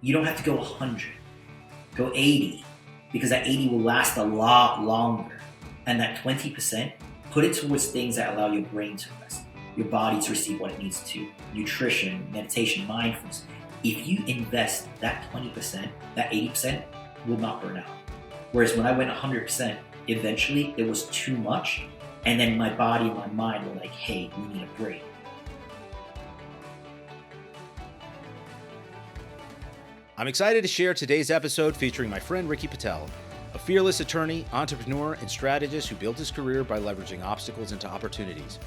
you don't have to go 100. Go 80, because that 80 will last a lot longer. And that 20%, put it towards things that allow your brain to rest, your body to receive what it needs to, nutrition, meditation, mindfulness. If you invest that 20%, that 80% will not burn out. Whereas when I went 100%, eventually it was too much. And then my body and my mind were like, hey, we need a break. I'm excited to share today's episode featuring my friend Ricky Patel, a fearless attorney, entrepreneur, and strategist who built his career by leveraging obstacles into opportunities.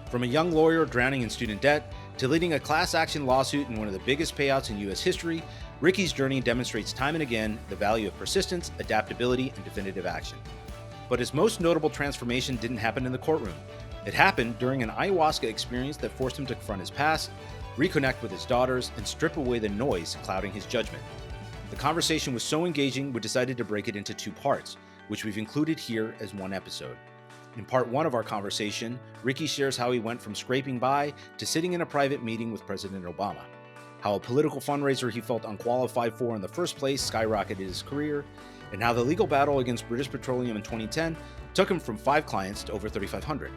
From a young lawyer drowning in student debt to leading a class action lawsuit in one of the biggest payouts in U.S. history, Ricky's journey demonstrates time and again the value of persistence, adaptability, and definitive action. But his most notable transformation didn't happen in the courtroom. It happened during an ayahuasca experience that forced him to confront his past, reconnect with his daughters, and strip away the noise clouding his judgment. The conversation was so engaging, we decided to break it into 2 parts, which we've included here as one episode. In part 1 of our conversation, Ricky shares how he went from scraping by to sitting in a private meeting with President Obama, how a political fundraiser he felt unqualified for in the first place skyrocketed his career, and how the legal battle against British Petroleum in 2010 took him from 5 clients to over 3,500.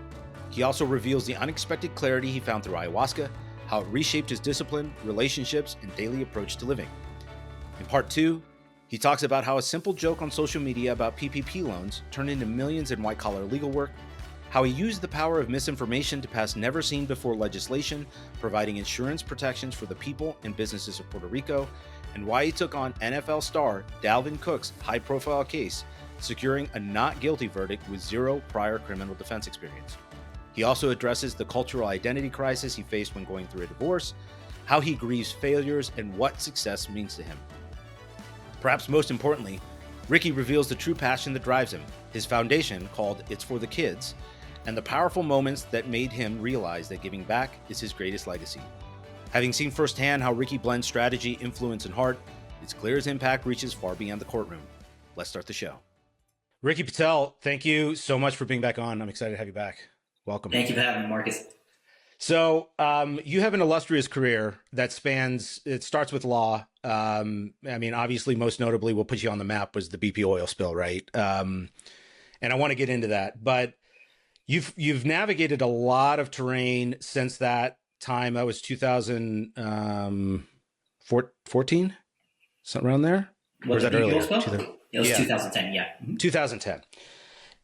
He also reveals the unexpected clarity he found through ayahuasca, how it reshaped his discipline, relationships, and daily approach to living. In part 2, he talks about how a simple joke on social media about PPP loans turned into millions in white-collar legal work, how he used the power of misinformation to pass never-seen-before legislation, providing insurance protections for the people and businesses of Puerto Rico, and why he took on NFL star Dalvin Cook's high-profile case, securing a not guilty verdict with 0 prior criminal defense experience. He also addresses the cultural identity crisis he faced when going through a divorce, how he grieves failures, and what success means to him. Perhaps most importantly, Ricky reveals the true passion that drives him, his foundation called ITS4THEKIDS, and the powerful moments that made him realize that giving back is his greatest legacy. Having seen firsthand how Ricky blends strategy, influence, and heart, it's clear his impact reaches far beyond the courtroom. Let's start the show. Ricky Patel, thank you so much for being back on. I'm excited to have you back. Welcome. Thank you for having me, Marcus. So you have an illustrious career that it starts with law. Obviously, most notably, what put you on the map was the BP oil spill, right? And I want to get into that. But you've navigated a lot of terrain since that time. That was 2014, something around there? Or was that earlier? It was 2010, yeah. 2010.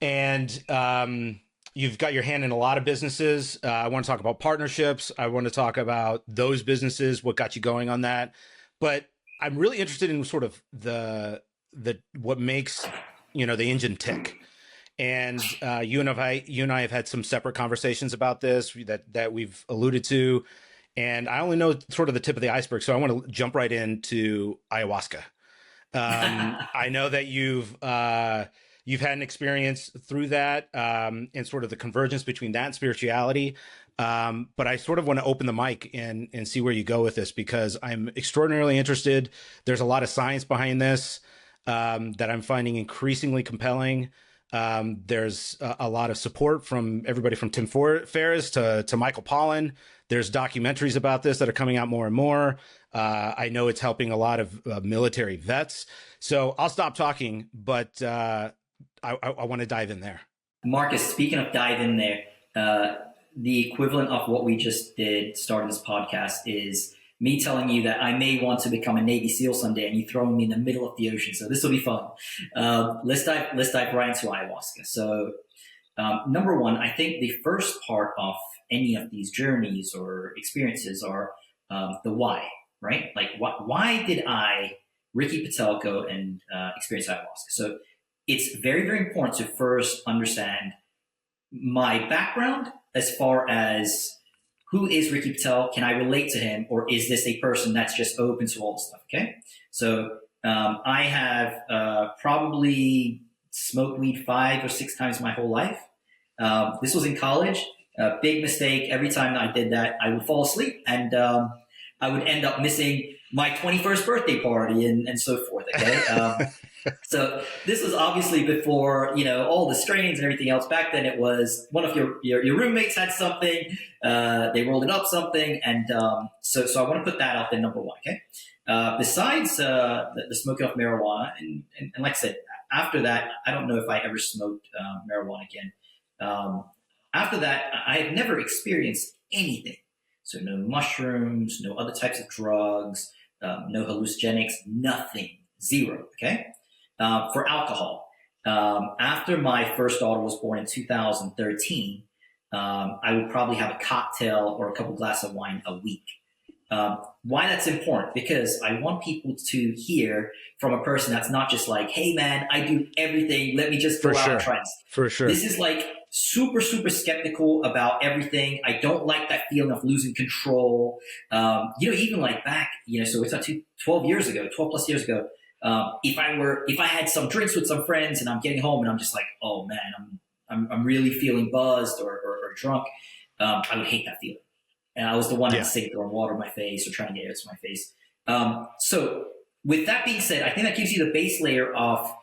And you've got your hand in a lot of businesses. I want to talk about partnerships. I want to talk about those businesses, what got you going on that. But I'm really interested in sort of the what makes, the engine tick. And you and I have had some separate conversations about this that we've alluded to. And I only know sort of the tip of the iceberg. So I want to jump right into ayahuasca. I know that you've had an experience through that and sort of the convergence between that and spirituality. But I sort of want to open the mic and see where you go with this, because I'm extraordinarily interested. There's a lot of science behind this that I'm finding increasingly compelling. There's a lot of support from everybody from Tim Ferriss to Michael Pollan. There's documentaries about this that are coming out more and more. I know it's helping a lot of military vets. So I'll stop talking, but I want to dive in there. Marcus, speaking of dive in there, the equivalent of what we just did starting this podcast is me telling you that I may want to become a Navy SEAL someday, and you throwing me in the middle of the ocean. So this will be fun. Let's dive right into ayahuasca. So number one, I think the first part of any of these journeys or experiences are the why, right? Like why did I, Ricky Patel, go and experience ayahuasca? So it's very, very important to first understand my background as far as who is Ricky Patel? Can I relate to him? Or is this a person that's just open to all this stuff? Okay. So I have probably smoked weed 5 or 6 times my whole life. This was in college. Big mistake. Every time I did that, I would fall asleep and I would end up missing my 21st birthday party and so forth. Okay. So this was obviously before, all the strains and everything else. Back then it was one of your roommates had something, they rolled it up something. And so I want to put that out there, number one. Okay. Besides the smoking of marijuana, and like I said, after that, I don't know if I ever smoked marijuana again. After that, I have never experienced anything. So no mushrooms, no other types of drugs, no hallucinogenics, nothing, zero. Okay. For alcohol, after my first daughter was born in 2013, I would probably have a cocktail or a couple glasses of wine a week. Why that's important? Because I want people to hear from a person that's not just like, hey man, I do everything. Let me just go out and try this. For sure. This is like super, super skeptical about everything. I don't like that feeling of losing control. Even like back, so it's not 12 plus years ago. If I had some drinks with some friends and I'm getting home and I'm just like, oh man, I'm really feeling buzzed or drunk, I would hate that feeling. And I was the one that sink throwing water in my face or trying to get air to my face. So with that being said, I think that gives you the base layer of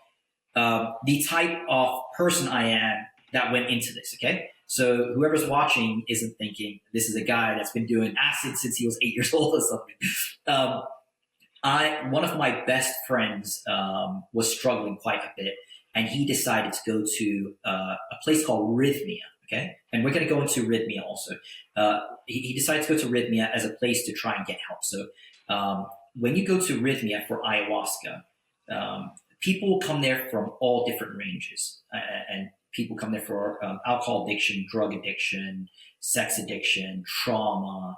the type of person I am that went into this. Okay. So whoever's watching isn't thinking this is a guy that's been doing acid since he was 8 years old or something. One of my best friends was struggling quite a bit, and he decided to go to a place called Rhythmia. Okay, and we're going to go into Rhythmia also. He decided to go to Rhythmia as a place to try and get help. So when you go to Rhythmia for ayahuasca, people come there from all different ranges, and people come there for alcohol addiction, drug addiction, sex addiction, trauma.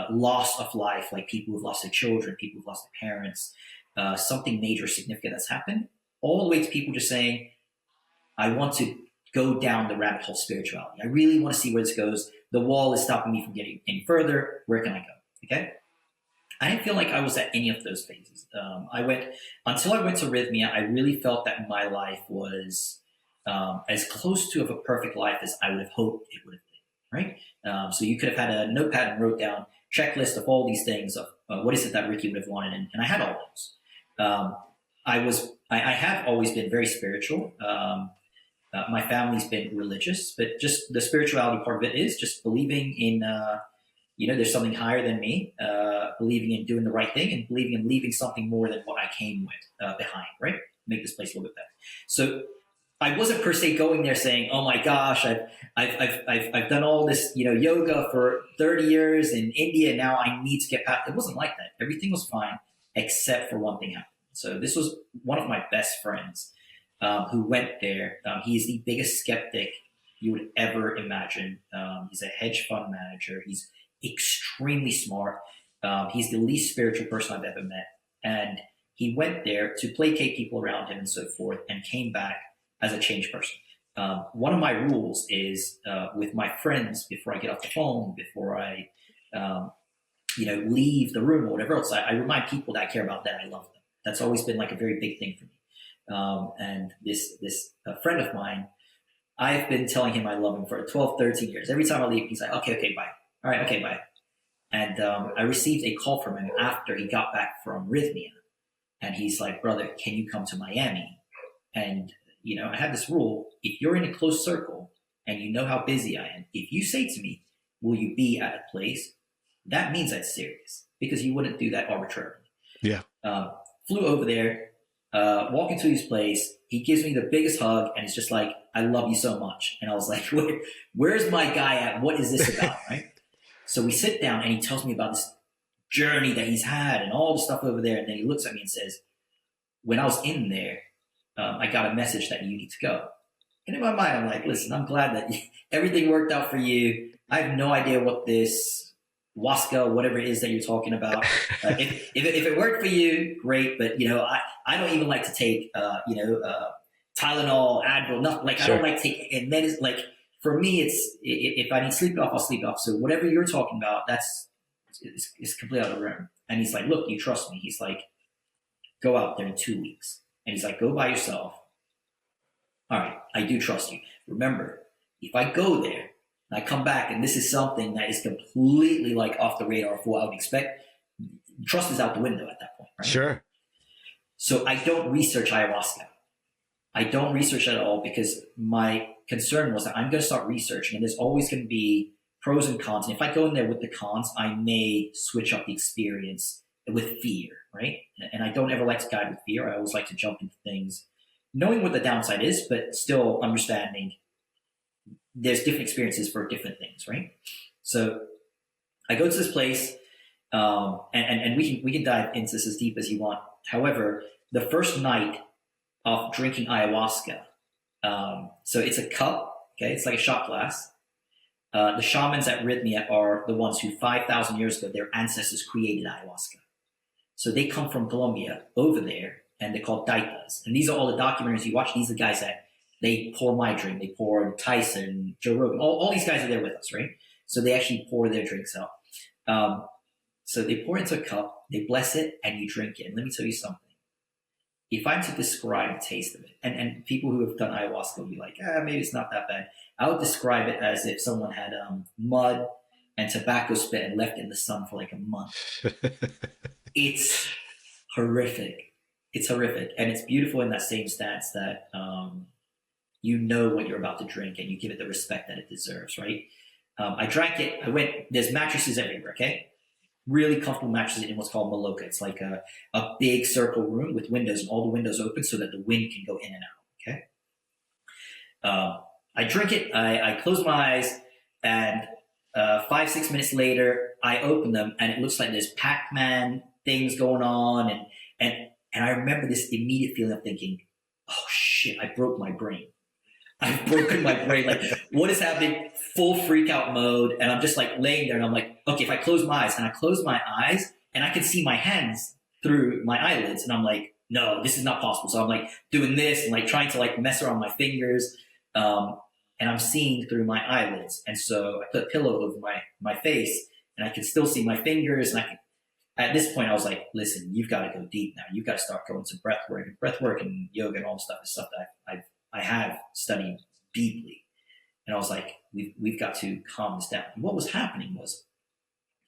Loss of life, like people who've lost their children, people who've lost their parents, something major significant that's happened, all the way to people just saying, I want to go down the rabbit hole spirituality. I really want to see where this goes. The wall is stopping me from getting any further. Where can I go? Okay. I didn't feel like I was at any of those phases. Until I went to Rhythmia, I really felt that my life was as close to of a perfect life as I would have hoped it would have been. Right? So you could have had a notepad and wrote down checklist of all these things of what is it that Ricky would have wanted, and I had all those. I have always been very spiritual. My family's been religious, but just the spirituality part of it is just believing in, there's something higher than me, believing in doing the right thing, and believing in leaving something more than what I came with behind, right? Make this place a little bit better. So I wasn't per se going there saying, "Oh my gosh, I've done all this, yoga for 30 years in India. Now I need to get back." It wasn't like that. Everything was fine except for one thing happened. So this was one of my best friends who went there. He's the biggest skeptic you would ever imagine. He's a hedge fund manager. He's extremely smart. He's the least spiritual person I've ever met, and he went there to placate people around him and so forth, and came back as a changed person. One of my rules is with my friends, before I get off the phone, before I, leave the room or whatever else, I remind people that I care about them, I love them. That's always been like a very big thing for me. And this friend of mine, I've been telling him I love him for 12, 13 years. Every time I leave, he's like, okay, bye. All right, okay, bye. And I received a call from him after he got back from Rhythmia. And he's like, brother, can you come to Miami? And I had this rule: if you're in a close circle and you know how busy I am, if you say to me, will you be at a place, that means that's serious, because you wouldn't do that arbitrarily. Yeah. Flew over there, walk into his place. He gives me the biggest hug, and it's just like, I love you so much. And I was like, where's my guy at? What is this about? Right? So we sit down, and he tells me about this journey that he's had and all the stuff over there. And then he looks at me and says, when I was in there, I got a message that you need to go. And in my mind, I'm like, listen, I'm glad that everything worked out for you. I have no idea what this ayahuasca, whatever it is that you're talking about. If it worked for you, great. But, I don't even like to take, Tylenol, Advil, nothing. Like, sure. I don't like taking medicine. Like, for me, it's, if I need sleep off, I'll sleep off. So whatever you're talking about, it's completely out of the room. And he's like, look, you trust me. He's like, go out there in 2 weeks. And he's like, go by yourself. All right, I do trust you. Remember, if I go there and I come back and this is something that is completely like off the radar of what I would expect, trust is out the window at that point, right? Sure. So I don't research ayahuasca. I don't research it at all because my concern was that I'm going to start researching and there's always going to be pros and cons. And if I go in there with the cons, I may switch up the experience with fear, right? And I don't ever like to guide with fear. I always like to jump into things knowing what the downside is, but still understanding there's different experiences for different things, right? So I go to this place, and we can dive into this as deep as you want. However, the first night of drinking ayahuasca, so it's a cup, okay? It's like a shot glass. The shamans at Rhythmia are the ones who 5,000 years ago, their ancestors created ayahuasca. So they come from Colombia over there, and they're called daitas. And these are all the documentaries you watch. These are the guys that they pour my drink. They pour Tyson, Joe Rogan. All these guys are there with us, right? So they actually pour their drinks out. So they pour into a cup, they bless it, and you drink it. And let me tell you something. If I'm to describe the taste of it, and people who have done ayahuasca will be like, maybe it's not that bad. I would describe it as if someone had mud and tobacco spit and left it in the sun for like a month. It's horrific. It's horrific. And it's beautiful in that same stance that you know what you're about to drink and you give it the respect that it deserves, right? I drank it. There's mattresses everywhere, okay? Really comfortable mattresses in what's called Maloka. It's like a big circle room with windows and all the windows open so that the wind can go in and out, okay? I drink it. I close my eyes and 5-6 minutes later, I open them and it looks like there's Pac-Man things going on. And I remember this immediate feeling of thinking, oh shit, I broke my brain. I've broken my brain. Like, what is happening? Full freak out mode. And I'm just like laying there and I'm like, okay, if I close my eyes, and I close my eyes and I can see my hands through my eyelids. And I'm like, no, this is not possible. So I'm like doing this and like trying to like mess around my fingers. And I'm seeing through my eyelids. And so I put a pillow over my face and I can still see my fingers. And at this point I was like, listen, you've got to go deep now. You've got to start going to breath work and yoga and all the stuff is stuff that I have studied deeply. And I was like, we've got to calm this down. And what was happening was,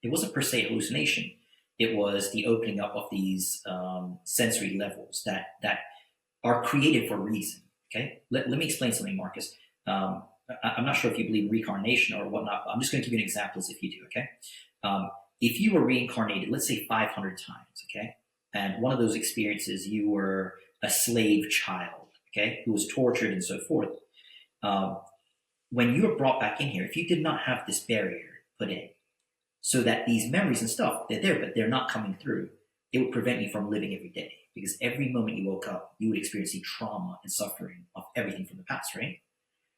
it wasn't per se hallucination. It was the opening up of these sensory levels that are created for a reason. Okay, let me explain something, Marcus. I'm not sure if you believe in reincarnation or whatnot, but I'm just going to give you an example as if you do. Okay, if you were reincarnated, let's say 500 times, okay, and one of those experiences you were a slave child, okay, who was tortured and so forth. When you were brought back in here, if you did not have this barrier put in, so that these memories and stuff, they're there, but they're not coming through, it would prevent you from living every day. Because every moment you woke up, you would experience the trauma and suffering of everything from the past, right?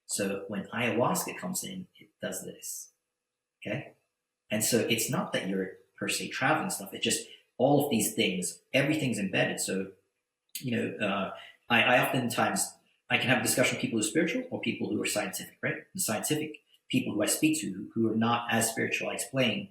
So when ayahuasca comes in, it does this, okay? And so it's not that you're per se traveling stuff. It's just all of these things, everything's embedded. So, I oftentimes, I can have a discussion with people who are spiritual or people who are scientific, right? The scientific people who I speak to who are not as spiritual, I explain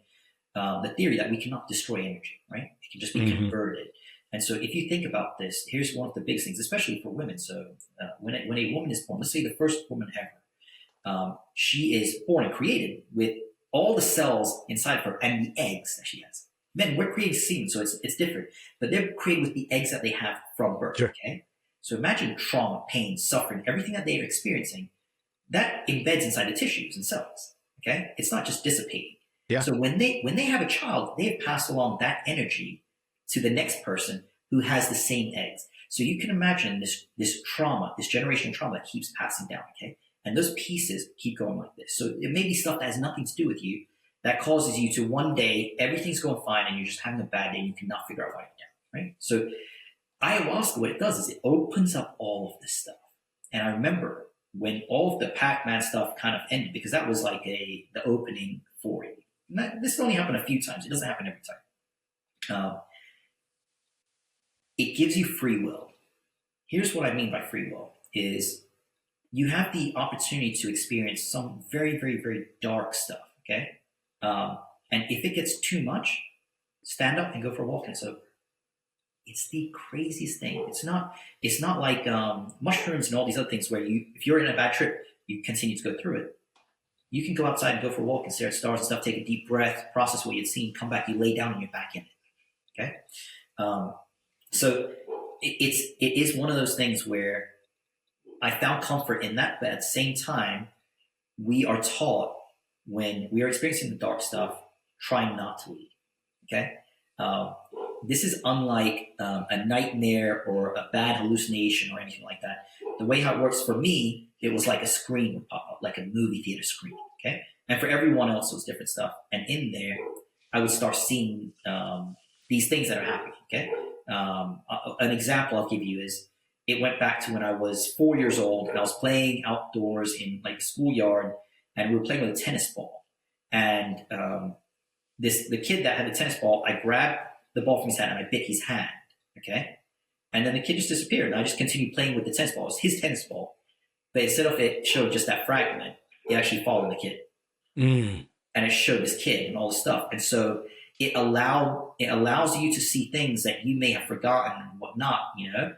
the theory that we cannot destroy energy, right? It can just be converted. And so if you think about this, here's one of the biggest things, especially for women. So when a woman is born, let's say the first woman ever, she is born and created with all the cells inside of her and the eggs that she has. Men, we're creating semen, so it's different. But they're created with the eggs that they have from birth, sure. Okay? So imagine trauma, pain, suffering, everything that they're experiencing, that embeds inside the tissues and cells, okay? It's not just dissipating. Yeah. So when they have a child, they have passed along that energy to the next person who has the same eggs. So you can imagine this trauma, this generational trauma that keeps passing down, okay? And those pieces keep going like this. So it may be stuff that has nothing to do with you that causes you to one day, everything's going fine and you're just having a bad day and you cannot figure out why you're down, right? So ayahuasca, what it does is it opens up all of this stuff. And I remember when all of the Pac-Man stuff kind of ended, because that was like the opening for it. This only happened a few times. It doesn't happen every time. It gives you free will. Here's what I mean by free will is you have the opportunity to experience some very, very, very dark stuff, okay? And if it gets too much, stand up and go for a walk. And so it's the craziest thing. It's not like mushrooms and all these other things where if you're in a bad trip, you continue to go through it. You can go outside and go for a walk and stare at stars and stuff, take a deep breath, process what you'd seen, come back, you lay down and you're back in it. Okay. So it is one of those things where I found comfort in that, but at the same time, we are taught when we are experiencing the dark stuff, try not to leave. Okay. This is unlike a nightmare or a bad hallucination or anything like that. The way how it works for me, it was like a screen would pop up, like a movie theater screen. Okay. And for everyone else, it was different stuff. And in there, I would start seeing these things that are happening. Okay. An example I'll give you is it went back to when I was 4 years old and I was playing outdoors in like the schoolyard, and we were playing with a tennis ball. And the kid that had the tennis ball, I grabbed the ball from his hand and I bit his hand. Okay. And then the kid just disappeared. And I just continued playing with the tennis ball. It was his tennis ball. But instead of it showed just that fragment, it actually followed the kid. And it showed this kid and all this stuff. And so it allows you to see things that you may have forgotten and whatnot, you know?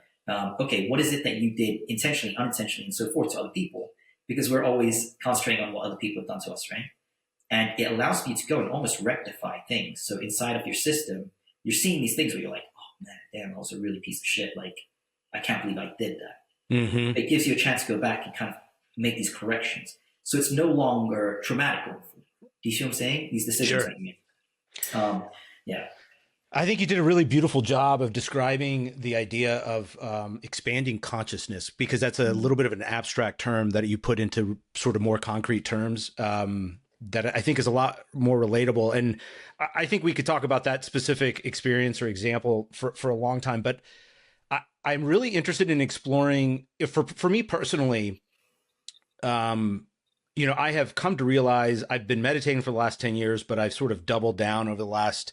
Okay, what is it that you did intentionally, unintentionally, and so forth to other people? Because we're always concentrating on what other people have done to us, right? And it allows you to go and almost rectify things. So inside of your system, you're seeing these things where you're like, oh man, damn, I was a really piece of shit. Like, I can't believe I did that. Mm-hmm. It gives you a chance to go back and kind of make these corrections. So it's no longer traumatic going forward. Do you see what I'm saying? These decisions that you make. Yeah. I think you did a really beautiful job of describing the idea of expanding consciousness, because that's a little bit of an abstract term that you put into sort of more concrete terms that I think is a lot more relatable. And I think we could talk about that specific experience or example for a long time, but I'm really interested in exploring, for me personally, you know, I have come to realize I've been meditating for the last 10 years, but I've sort of doubled down over the last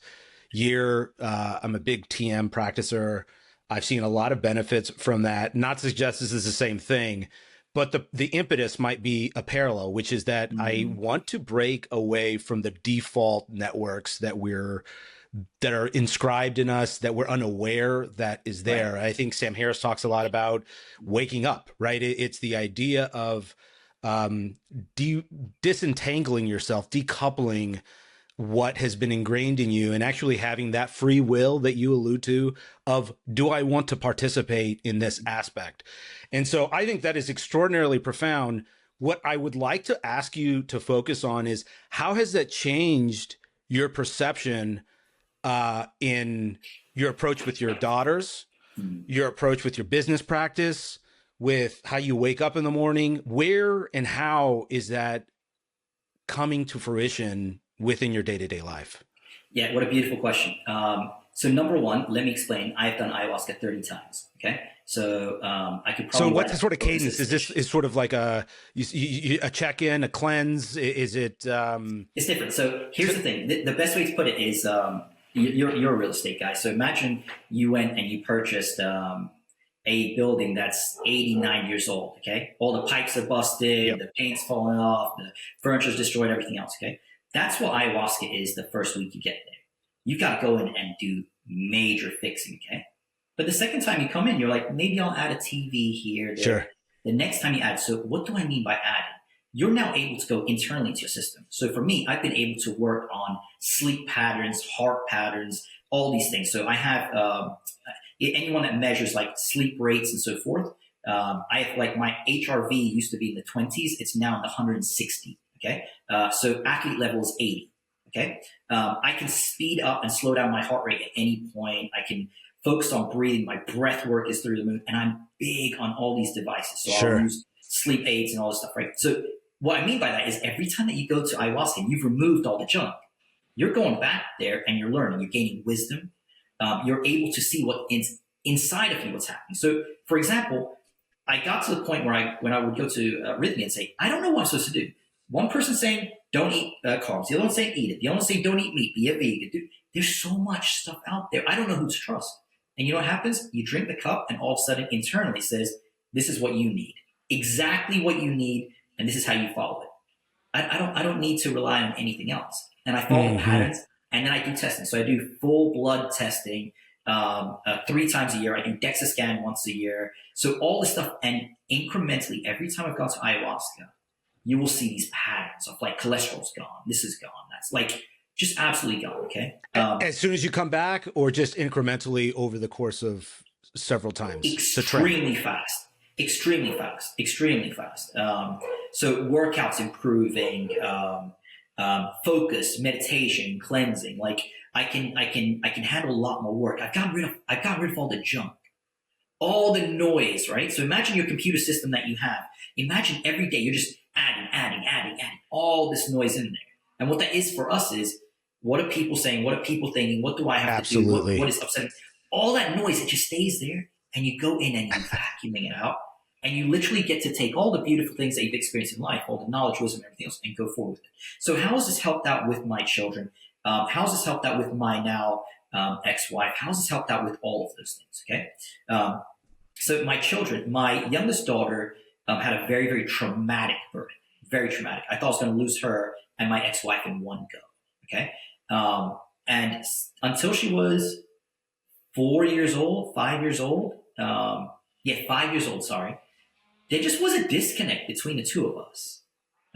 year. I'm a big TM practicer. I've seen a lot of benefits from that. Not to suggest this is the same thing, but the impetus might be a parallel, which is that I want to break away from the default networks that are inscribed in us, that we're unaware that is there. Right. I think Sam Harris talks a lot about waking up, right? It's the idea of disentangling yourself, decoupling what has been ingrained in you, and actually having that free will that you allude to of, do I want to participate in this aspect? And so I think that is extraordinarily profound. What I would like to ask you to focus on is, how has that changed your perception in your approach with your daughters, your approach with your business practice, with how you wake up in the morning? Where and how is that coming to fruition within your day-to-day life? Yeah, what a beautiful question. So number one, let me explain. I've done ayahuasca 30 times. Okay. So I could probably. So what's the sort of cadence? Is this sort of like a check-in, a cleanse? Is it? It's different. So here's the thing. The best way to put it is, you're a real estate guy. So imagine you went and you purchased a building that's 89 years old. Okay. All the pipes are busted, the paint's falling off, the furniture's destroyed, everything else. Okay. That's what ayahuasca is the first week you get there. You got to go in and do major fixing, okay? But the second time you come in, you're like, maybe I'll add a TV here. There. Sure. The next time you add, so what do I mean by adding? You're now able to go internally into your system. So for me, I've been able to work on sleep patterns, heart patterns, all these things. So I have anyone that measures like sleep rates and so forth. I have, like, my HRV used to be in the 20s. It's now in the 160. Okay. So athlete level is 80. Okay. I can speed up and slow down my heart rate at any point. I can focus on breathing. My breath work is through the moon, and I'm big on all these devices. So I'll use sleep aids and all this stuff, right? So what I mean by that is, every time that you go to ayahuasca and you've removed all the junk, you're going back there and you're learning, you're gaining wisdom. You're able to see what is inside of you, what's happening. So for example, I got to the point where when I would go to Rhythmia and say, I don't know what I'm supposed to do. One person saying, don't eat carbs. The other one saying, eat it. The other one saying, don't eat meat. Be a vegan. Dude, there's so much stuff out there. I don't know who to trust. And you know what happens? You drink the cup, and all of a sudden internally says, this is what you need. Exactly what you need. And this is how you follow it. I don't need to rely on anything else. And I follow patterns, and then I do testing. So I do full blood testing 3 times a year. I do DEXA scan once a year. So all this stuff, and incrementally, every time I've gone to ayahuasca, you will see these patterns of, like, cholesterol's gone, this is gone, that's like, just absolutely gone. Okay. As soon as you come back, or just incrementally over the course of several times? Extremely fast, extremely fast, extremely fast. So workouts improving, focus, meditation, cleansing. Like I can handle a lot more work. I've gotten rid of all the junk, all the noise, right? So imagine your computer system that you have. Imagine every day you're just adding all this noise in there. And what that is for us is, what are people saying? What are people thinking? What do I have to do? What is upsetting? All that noise, it just stays there, and you go in and you're vacuuming it out, and you literally get to take all the beautiful things that you've experienced in life, all the knowledge, wisdom, and everything else, and go forward with it. So how has this helped out with my children? How has this helped out with my now ex-wife? How has this helped out with all of those things? Okay. So my children, my youngest daughter had a very, very traumatic birth, very traumatic. I thought I was going to lose her and my ex-wife in one go. Okay. And until she was 5 years old, 5 years old, sorry. There just was a disconnect between the two of us.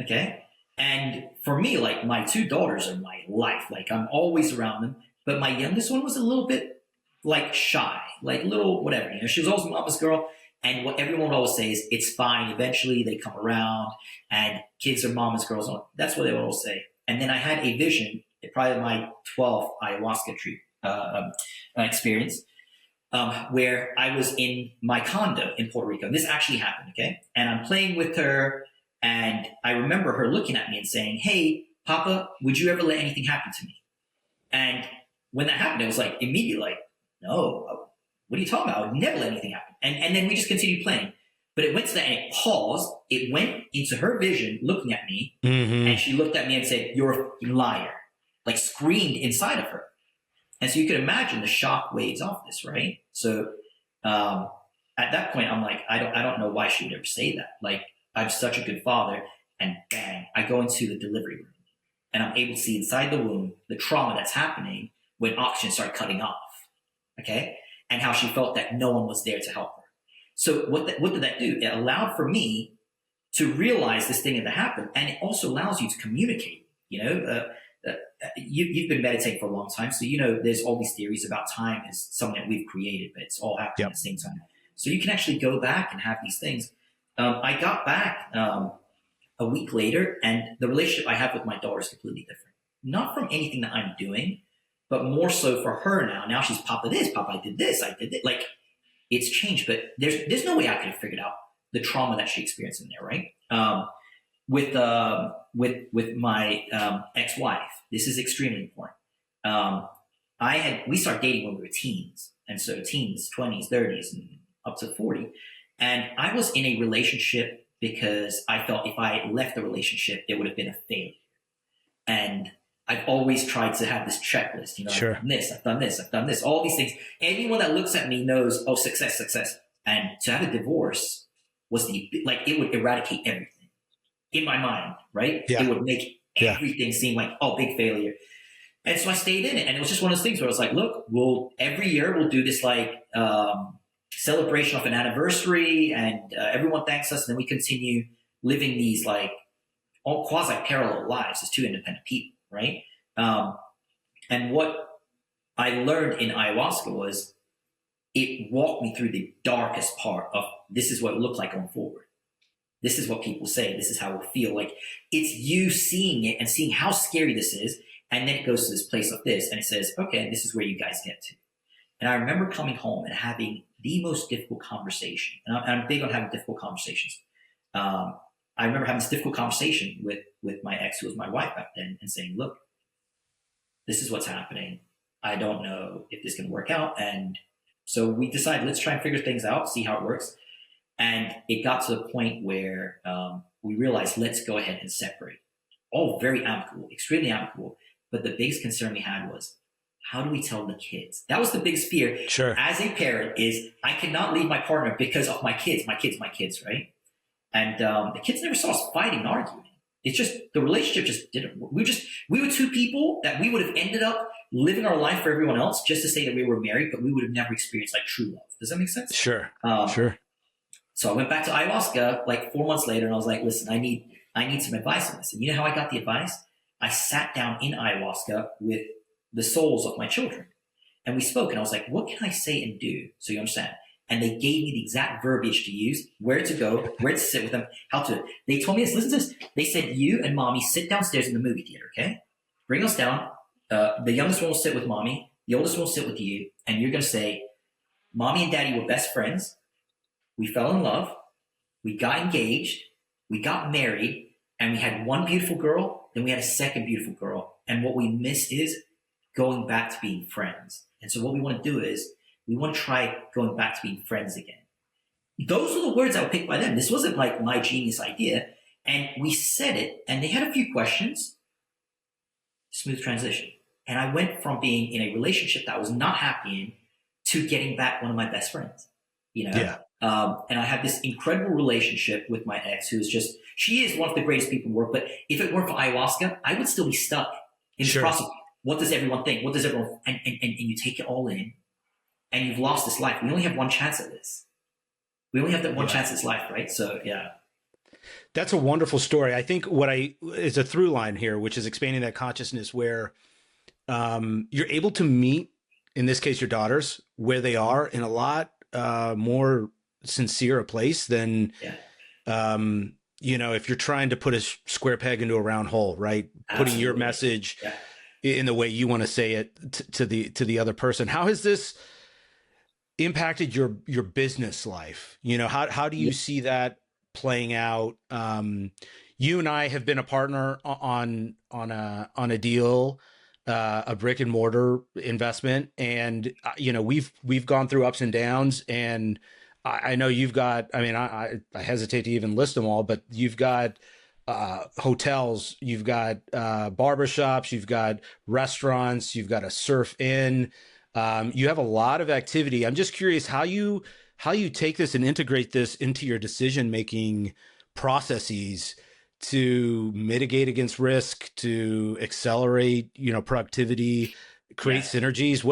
Okay. And for me, like, my two daughters are my life. Like, I'm always around them. But my youngest one was a little bit like shy, like little whatever. You know, she was always mama's girl. And what everyone would always say is, it's fine. Eventually they come around, and kids are mama's girls. That's what they would always say. And then I had a vision, probably my 12th ayahuasca experience, where I was in my condo in Puerto Rico. And this actually happened, okay? And I'm playing with her, and I remember her looking at me and saying, "Hey, Papa, would you ever let anything happen to me?" And when that happened, it was like immediately like, "No, what are you talking about? I would never let anything happen." And then we just continued playing. But it went to that, and it paused. It went into her vision looking at me, and she looked at me and said, "You're a liar," like screamed inside of her. And so you could imagine the shock waves off this, right? So at that point, I'm like, I don't know why she would ever say that. Like, I'm such a good father, and bang, I go into the delivery room, and I'm able to see inside the womb the trauma that's happening when oxygen started cutting off, okay? And how she felt that no one was there to help her. So what did that do? It allowed for me to realize this thing had happened, and it also allows you to communicate. You know, you've been meditating for a long time, so you know there's all these theories about time is something that we've created, but it's all happening at the same time. So you can actually go back and have these things. I got back a week later, and the relationship I have with my daughter is completely different. Not from anything that I'm doing, but more so for her now. Now she's, "Papa this, Papa, I did this, I did it." Like, it's changed, but there's no way I could have figured out the trauma that she experienced in there, right? With my ex-wife, this is extremely important. We started dating when we were teens, and so teens, 20s, 30s, and up to 40. And I was in a relationship because I felt if I left the relationship, it would have been a failure. And I've always tried to have this checklist, you know, Sure. I've done this, all these things. Anyone that looks at me knows, oh, success. And to have a divorce was it would eradicate everything in my mind, right? Yeah. It would make everything seem like, oh, big failure. And so I stayed in it. And it was just one of those things where I was like, look, every year we'll do this like celebration of an anniversary, and everyone thanks us. And then we continue living these like all quasi-parallel lives as two independent people, right? And what I learned in ayahuasca was it walked me through the darkest part of, this is what it looked like going forward. This is what people say. This is how it will feel. Like, it's you seeing it and seeing how scary this is. And then it goes to this place like this, and it says, okay, this is where you guys get to. And I remember coming home and having the most difficult conversation. And I'm big on having difficult conversations. I remember having this difficult conversation with my ex, who was my wife back then, and saying, look, this is what's happening. I don't know if this can work out. And so we decided, let's try and figure things out, see how it works. And it got to the point where we realized, let's go ahead and separate. All very amicable, extremely amicable. But the biggest concern we had was, how do we tell the kids? That was the biggest fear. Sure. As a parent, is I cannot leave my partner because of my kids, right? And the kids never saw us fighting and arguing. It's just, the relationship just didn't work. We were two people that we would have ended up living our life for everyone else just to say that we were married, but we would have never experienced like true love. Does that make sense? Sure. Sure. So I went back to ayahuasca like 4 months later, and I was like, listen, I need some advice on this. And you know how I got the advice? I sat down in ayahuasca with the souls of my children. And we spoke, and I was like, what can I say and do? So you understand. And they gave me the exact verbiage to use, where to go, where to sit with them, how to. They told me this, listen to this. They said, you and mommy sit downstairs in the movie theater, okay? Bring us down. The youngest one will sit with mommy. The oldest one will sit with you. And you're going to say, mommy and daddy were best friends. We fell in love. We got engaged. We got married. And we had one beautiful girl. Then we had a second beautiful girl. And what we miss is going back to being friends. And so what we want to do is we want to try going back to being friends again. Those were the words that were picked by them. This wasn't like my genius idea. And we said it, and they had a few questions. Smooth transition. And I went from being in a relationship that I was not happy in to getting back one of my best friends, you know? Yeah. And I had this incredible relationship with my ex, who is just, she is one of the greatest people in the world. But if it weren't for ayahuasca, I would still be stuck in this process. What does everyone think? What does everyone, and you take it all in, and you've lost this life. We only have one chance at this. We only have that one chance at this life, right? So, yeah. That's a wonderful story. I think is a through line here, which is expanding that consciousness where you're able to meet, in this case, your daughters, where they are in a lot more sincere a place than, if you're trying to put a square peg into a round hole, right? Absolutely. Putting your message in the way you want to say it to the other person. How has this impacted your business life? How do you see that playing out? You and I have been a partner on a deal, a brick and mortar investment, and we've gone through ups and downs. And I know you've got. I mean, I hesitate to even list them all, but you've got hotels, you've got barbershops, you've got restaurants, you've got a surf inn. You have a lot of activity. I'm just curious how you take this and integrate this into your decision-making processes to mitigate against risk, to accelerate, productivity, create synergies.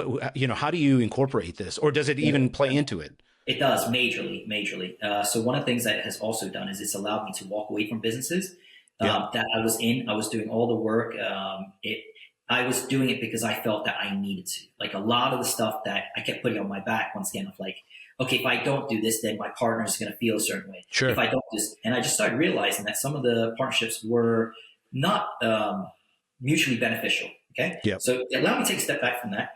How do you incorporate this, or does it even play into it? It does majorly. So one of the things that it has also done is it's allowed me to walk away from businesses that I was in. I was doing all the work. I was doing it because I felt that I needed to. Like a lot of the stuff that I kept putting on my back once again of like, okay, if I don't do this, then my partner is going to feel a certain way. Sure. If I don't do this, and I just started realizing that some of the partnerships were not mutually beneficial. Okay. Yep. So it allowed me to take a step back from that.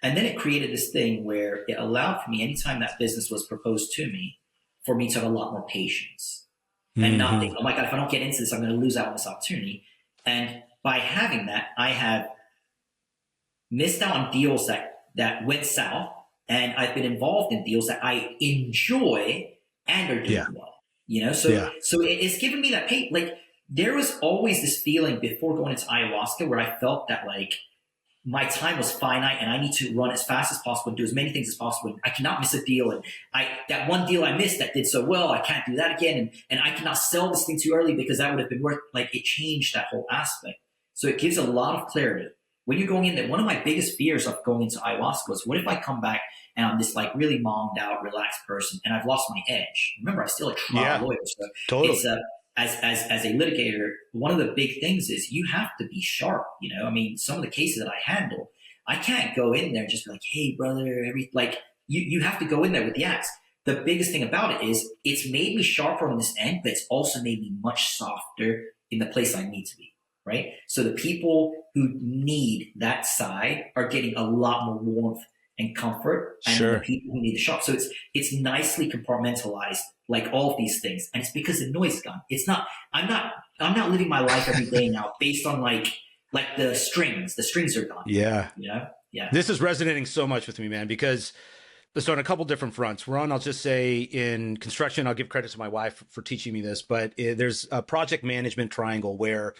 And then it created this thing where it allowed for me, anytime that business was proposed to me, for me to have a lot more patience and not think, oh my God, if I don't get into this, I'm going to lose out on this opportunity. And by having that, I have missed out on deals that went south, and I've been involved in deals that I enjoy and are doing well. So it's given me that pain. Like there was always this feeling before going into ayahuasca where I felt that like my time was finite and I need to run as fast as possible and do as many things as possible. And I cannot miss a deal. And that one deal I missed that did so well, I can't do that again. And I cannot sell this thing too early because that would have been worth, like it changed that whole aspect. So it gives a lot of clarity. When you're going in there, one of my biggest fears of going into ayahuasca was, what if I come back and I'm this like really monged out, relaxed person and I've lost my edge? Remember, I'm still a trial lawyer. So totally. It's as a litigator, one of the big things is you have to be sharp. I mean, some of the cases that I handle, I can't go in there and just be like, hey, brother, you have to go in there with the axe. The biggest thing about it is it's made me sharper on this end, but it's also made me much softer in the place I need to be. Right. So the people who need that side are getting a lot more warmth and comfort, and the people who need the shock. So it's nicely compartmentalized, like all of these things. And it's because the noise is gone. It's not, I'm not living my life every day now based on like the strings are gone. Yeah. Yeah. This is resonating so much with me, man, because so on a couple different fronts. One, I'll just say in construction, I'll give credit to my wife for teaching me this, but there's a project management triangle where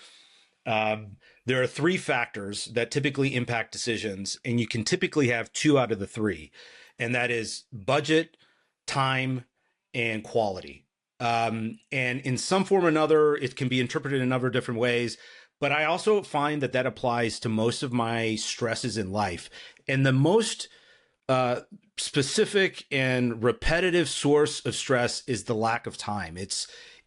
there are three factors that typically impact decisions, and you can typically have two out of the three, and that is budget, time, and quality. And in some form or another, it can be interpreted in a number of different ways, but I also find that applies to most of my stresses in life. And the most specific and repetitive source of stress is the lack of time.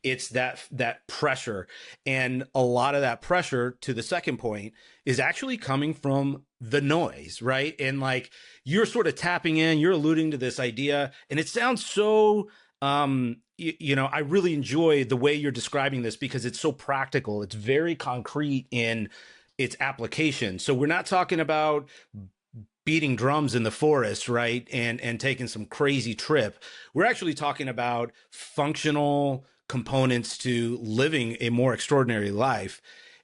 It's that pressure. And a lot of that pressure, to the second point, is actually coming from the noise, right? And like, you're sort of tapping in, you're alluding to this idea, and it sounds so, I really enjoy the way you're describing this because it's so practical. It's very concrete in its application. So we're not talking about beating drums in the forest, right? And taking some crazy trip. We're actually talking about functional components to living a more extraordinary life.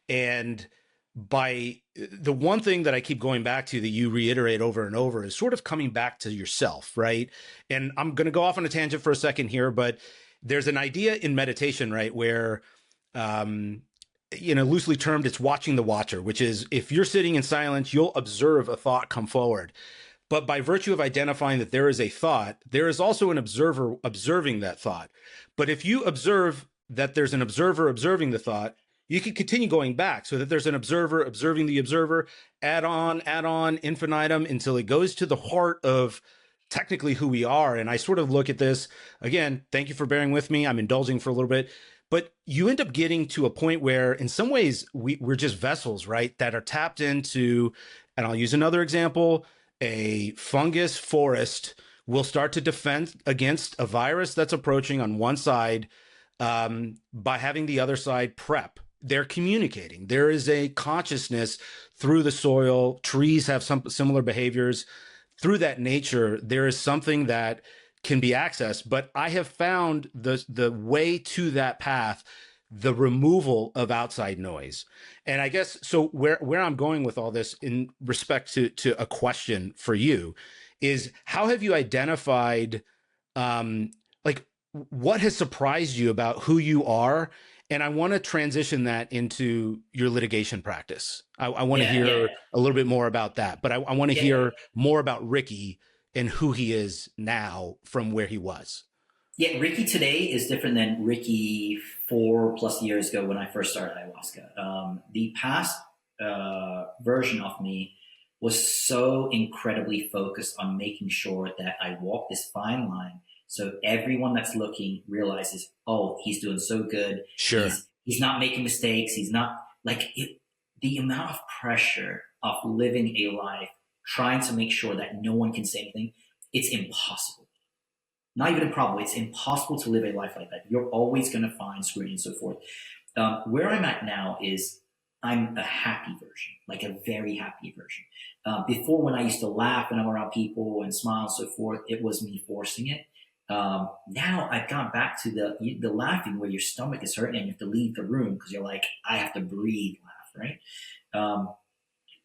And by the one thing that I keep going back to that you reiterate over and over is sort of coming back to yourself, right? And I'm going to go off on a tangent for a second here, but there's an idea in meditation, right, where, loosely termed, it's watching the watcher, which is if you're sitting in silence, you'll observe a thought come forward. But by virtue of identifying that there is a thought, there is also an observer observing that thought. But if you observe that there's an observer observing the thought, you can continue going back so that there's an observer observing the observer, add on, infinitum, until it goes to the heart of technically who we are. And I sort of look at this, again, thank you for bearing with me. I'm indulging for a little bit. But you end up getting to a point where in some ways we're just vessels, right, that are tapped into, and I'll use another example, a fungus forest will start to defend against a virus that's approaching on one side by having the other side prep. They're communicating. There is a consciousness through the soil. Trees have some similar behaviors. Through that nature, there is something that can be accessed. But I have found the way to that path, the removal of outside noise. And I guess, so where I'm going with all this in respect to a question for you is, how have you identified, what has surprised you about who you are? And I want to transition that into your litigation practice. I want to hear a little bit more about that, but I want to hear more about Ricky and who he is now from where he was. Yeah, Ricky today is different than Ricky 4+ years ago when I first started ayahuasca. The past version of me was so incredibly focused on making sure that I walk this fine line so everyone that's looking realizes, oh, he's doing so good. Sure. He's not making mistakes. He's not the amount of pressure of living a life trying to make sure that no one can say anything. It's impossible. Not even improbable. It's impossible to live a life like that. You're always going to find scrutiny and so forth. Where I'm at now is I'm a happy version, like a very happy version. Before, when I used to laugh when I'm around people and smile and so forth, it was me forcing it. Now I've gone back to the laughing where your stomach is hurting and you have to leave the room because you're like, I have to breathe, laugh, right?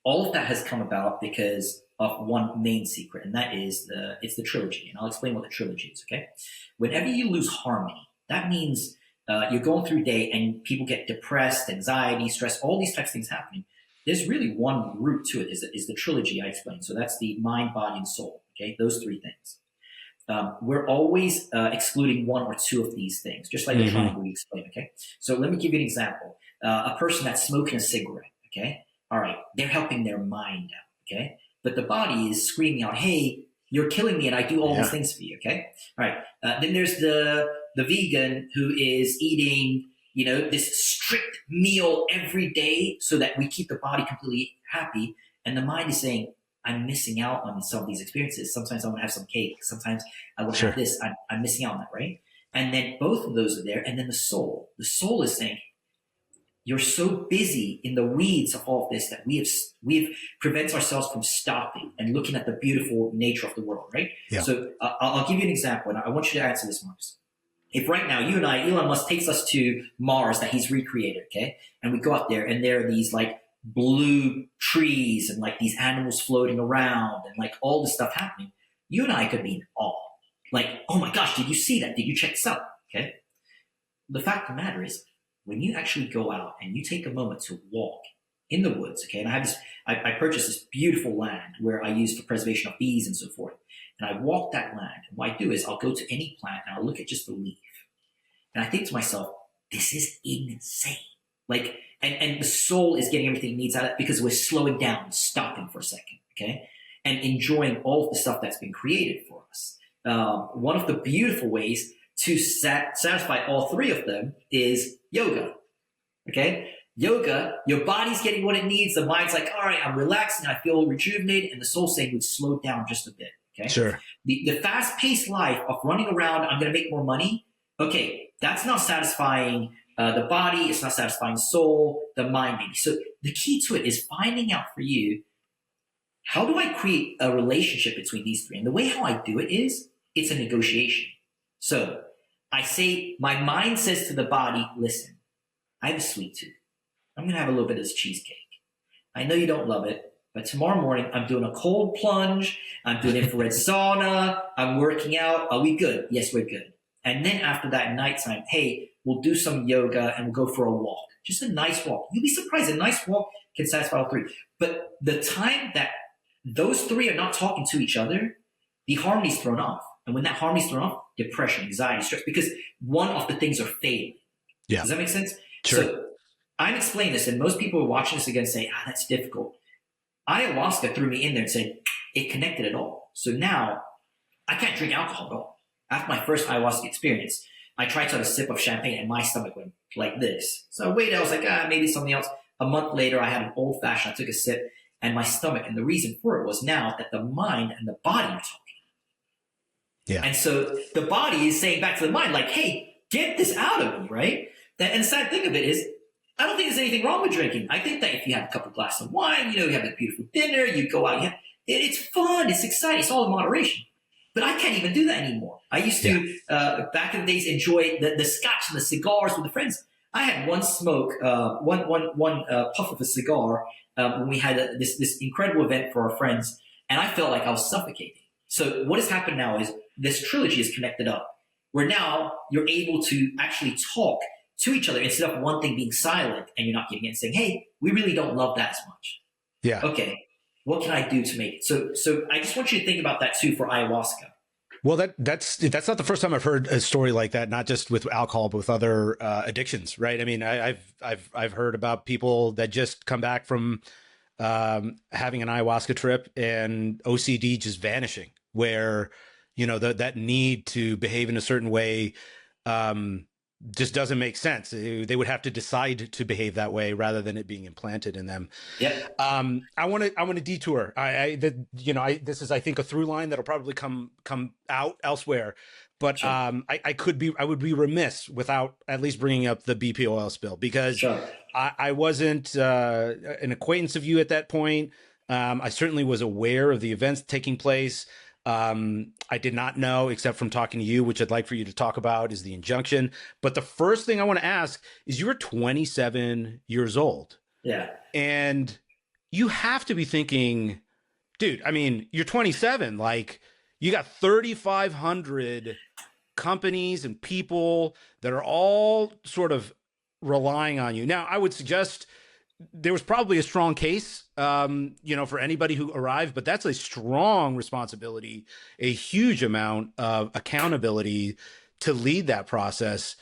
All of that has come about because of one main secret, and that is it's the trilogy. And I'll explain what the trilogy is, okay? Whenever you lose harmony, that means you're going through day and people get depressed, anxiety, stress, all these types of things happening. There's really one root to it, is the trilogy I explained. So that's the mind, body, and soul, okay? Those three things. We're always excluding one or two of these things, just like the triangle we explained, okay? So let me give you an example. A person that's smoking a cigarette, okay? All right, they're helping their mind out, okay? But the body is screaming out, hey, you're killing me and I do all these things for you, okay? All right, then there's the vegan who is eating, this strict meal every day so that we keep the body completely happy. And the mind is saying, I'm missing out on some of these experiences. Sometimes I want to have some cake. Sometimes I want to have this. I'm missing out on that, right? And then both of those are there. And then the soul is saying, you're so busy in the weeds of all of this that we have prevents ourselves from stopping and looking at the beautiful nature of the world, right? Yeah. So I'll give you an example, and I want you to answer this, Marcus. If right now you and I, Elon Musk takes us to Mars that he's recreated, okay, and we go out there and there are these like blue trees and like these animals floating around and like all this stuff happening, you and I could be in awe. Like, oh my gosh, did you see that? Did you check this out? Okay. The fact of the matter is, when you actually go out and you take a moment to walk in the woods, okay, and I purchased this beautiful land where I use for preservation of bees and so forth, and I walk that land, and what I do is I'll go to any plant and I'll look at just the leaf, and I think to myself, this is insane. Like, and the soul is getting everything it needs out of it because we're slowing down, stopping for a second, okay, and enjoying all of the stuff that's been created for us. One of the beautiful ways to satisfy all three of them is yoga. Okay? Yoga, your body's getting what it needs. The mind's like, all right, I'm relaxing. I feel rejuvenated. And the soul's saying, would slow down just a bit. Okay? Sure. The fast-paced life of running around, I'm going to make more money. Okay, that's not satisfying the body. It's not satisfying the soul, the mind maybe. So the key to it is finding out for you, how do I create a relationship between these three? And the way how I do it is, it's a negotiation. So I say, my mind says to the body, listen, I have a sweet tooth. I'm going to have a little bit of this cheesecake. I know you don't love it, but tomorrow morning I'm doing a cold plunge. I'm doing infrared sauna. I'm working out. Are we good? Yes, we're good. And then after that nighttime, hey, we'll do some yoga and we'll go for a walk. Just a nice walk. You'll be surprised. A nice walk can satisfy all three. But the time that those three are not talking to each other, the harmony's thrown off. And when that harmony's thrown off, depression, anxiety, stress, because one of the things are failing. Yeah. Does that make sense? Sure. So I'm explaining this, and most people are watching this again say, that's difficult. Ayahuasca threw me in there and said, it connected it all. So now I can't drink alcohol at all. After my first ayahuasca experience, I tried to have a sip of champagne and my stomach went like this. So I waited, I was like, maybe something else. A month later, I had an old fashioned, I took a sip and my stomach, and the reason for it was now that the mind and the body are talking. Yeah. And so the body is saying back to the mind, like, hey, get this out of me, right? And the sad thing of it is, I don't think there's anything wrong with drinking. I think that if you have a couple glasses of wine, you have a beautiful dinner, you go out, it's fun, it's exciting, it's all in moderation. But I can't even do that anymore. I used to, back in the days, enjoy the scotch and the cigars with the friends. I had one smoke, one puff of a cigar when we had this incredible event for our friends, and I felt like I was suffocating. So what has happened now is this trilogy is connected up, where now you're able to actually talk to each other instead of one thing being silent and you're not giving it and saying, hey, we really don't love that as much. Yeah. Okay, what can I do to make it? So I just want you to think about that too for ayahuasca. Well, that's not the first time I've heard a story like that, not just with alcohol, but with other addictions, right? I mean, I've heard about people that just come back from having an ayahuasca trip and OCD just vanishing, where that need to behave in a certain way just doesn't make sense. They would have to decide to behave that way rather than it being implanted in them. Yeah. I want to detour. This is, I think, a through line that'll probably come out elsewhere, but sure. I would be remiss without at least bringing up the BP oil spill, because sure. I wasn't an acquaintance of you at that point. I certainly was aware of the events taking place. I did not know, except from talking to you, which I'd like for you to talk about, is the injunction. But the first thing I want to ask is, you were 27 years old. Yeah. And you have to be thinking, dude, I mean, you're 27, like you got 3,500 companies and people that are all sort of relying on you. Now, I would suggest there was probably a strong case, for anybody who arrived, but that's a strong responsibility, a huge amount of accountability to lead that process.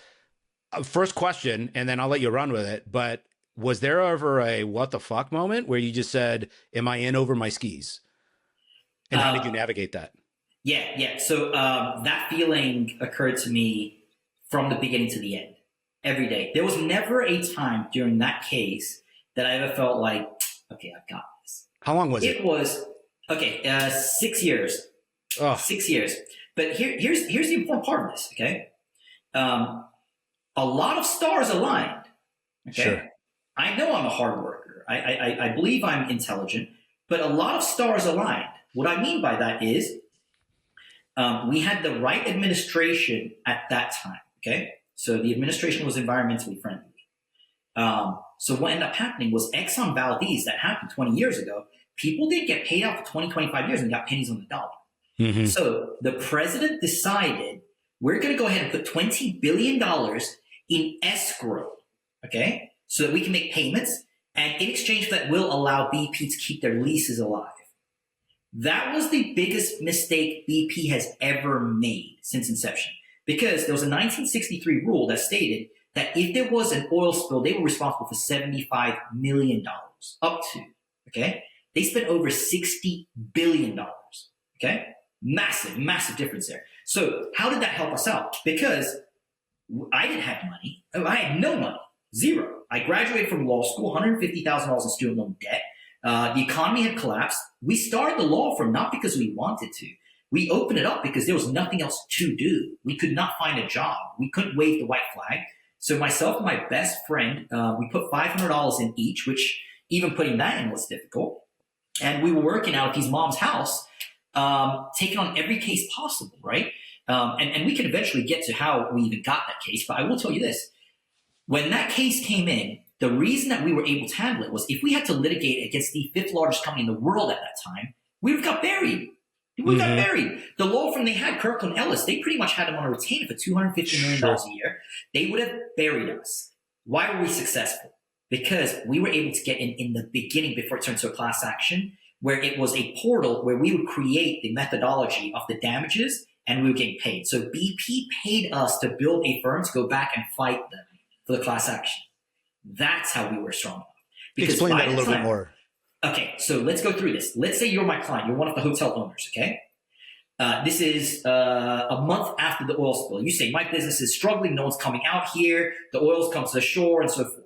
First question, and then I'll let you run with it. But was there ever a what the fuck moment where you just said, am I in over my skis? And how did you navigate that? Yeah. So that feeling occurred to me from the beginning to the end, every day. There was never a time during that case that I ever felt like, okay, I've got this. How long was it? It was, 6 years. Oh. 6 years. But here's the important part of this, okay? A lot of stars aligned, okay? Sure. I know I'm a hard worker. I believe I'm intelligent, but a lot of stars aligned. What I mean by that is we had the right administration at that time, okay? So the administration was environmentally friendly. So what ended up happening was Exxon Valdez, that happened 20 years ago. People didn't get paid out for 20, 25 years and got pennies on the dollar. Mm-hmm. So the president decided, we're going to go ahead and put $20 billion in escrow, okay, so that we can make payments. And in exchange for that, we'll allow BP to keep their leases alive. That was the biggest mistake BP has ever made since inception, because there was a 1963 rule that stated that if there was an oil spill, they were responsible for $75 million up to, okay? They spent over $60 billion, okay? Massive, massive difference there. So how did that help us out? Because I didn't have money. I had no money, zero. I graduated from law school, $150,000 in student loan debt. The economy had collapsed. We started the law firm not because we wanted to. We opened it up because there was nothing else to do. We could not find a job. We couldn't wave the white flag. So myself and my best friend, we put $500 in each, which even putting that in was difficult. And we were working out at his mom's house, taking on every case possible, right? And we can eventually get to how we even got that case. But I will tell you this. When that case came in, the reason that we were able to handle it was if we had to litigate against the 5th largest company in the world at that time, we would have got buried. We got buried. The law firm they had, Kirkland Ellis, they pretty much had them on a retainer for $250 million a year. They would have buried us. Why were we successful? Because we were able to get in the beginning before it turned to a class action, where it was a portal where we would create the methodology of the damages and we were getting paid. So BP paid us to build a firm to go back and fight them for the class action. That's how we were strong enough. Explain that a little bit more. Okay, so let's go through this. Let's say you're my client. You're one of the hotel owners, okay? This is a month after the oil spill. You say, my business is struggling. No one's coming out here. The oil's come to the shore and so forth.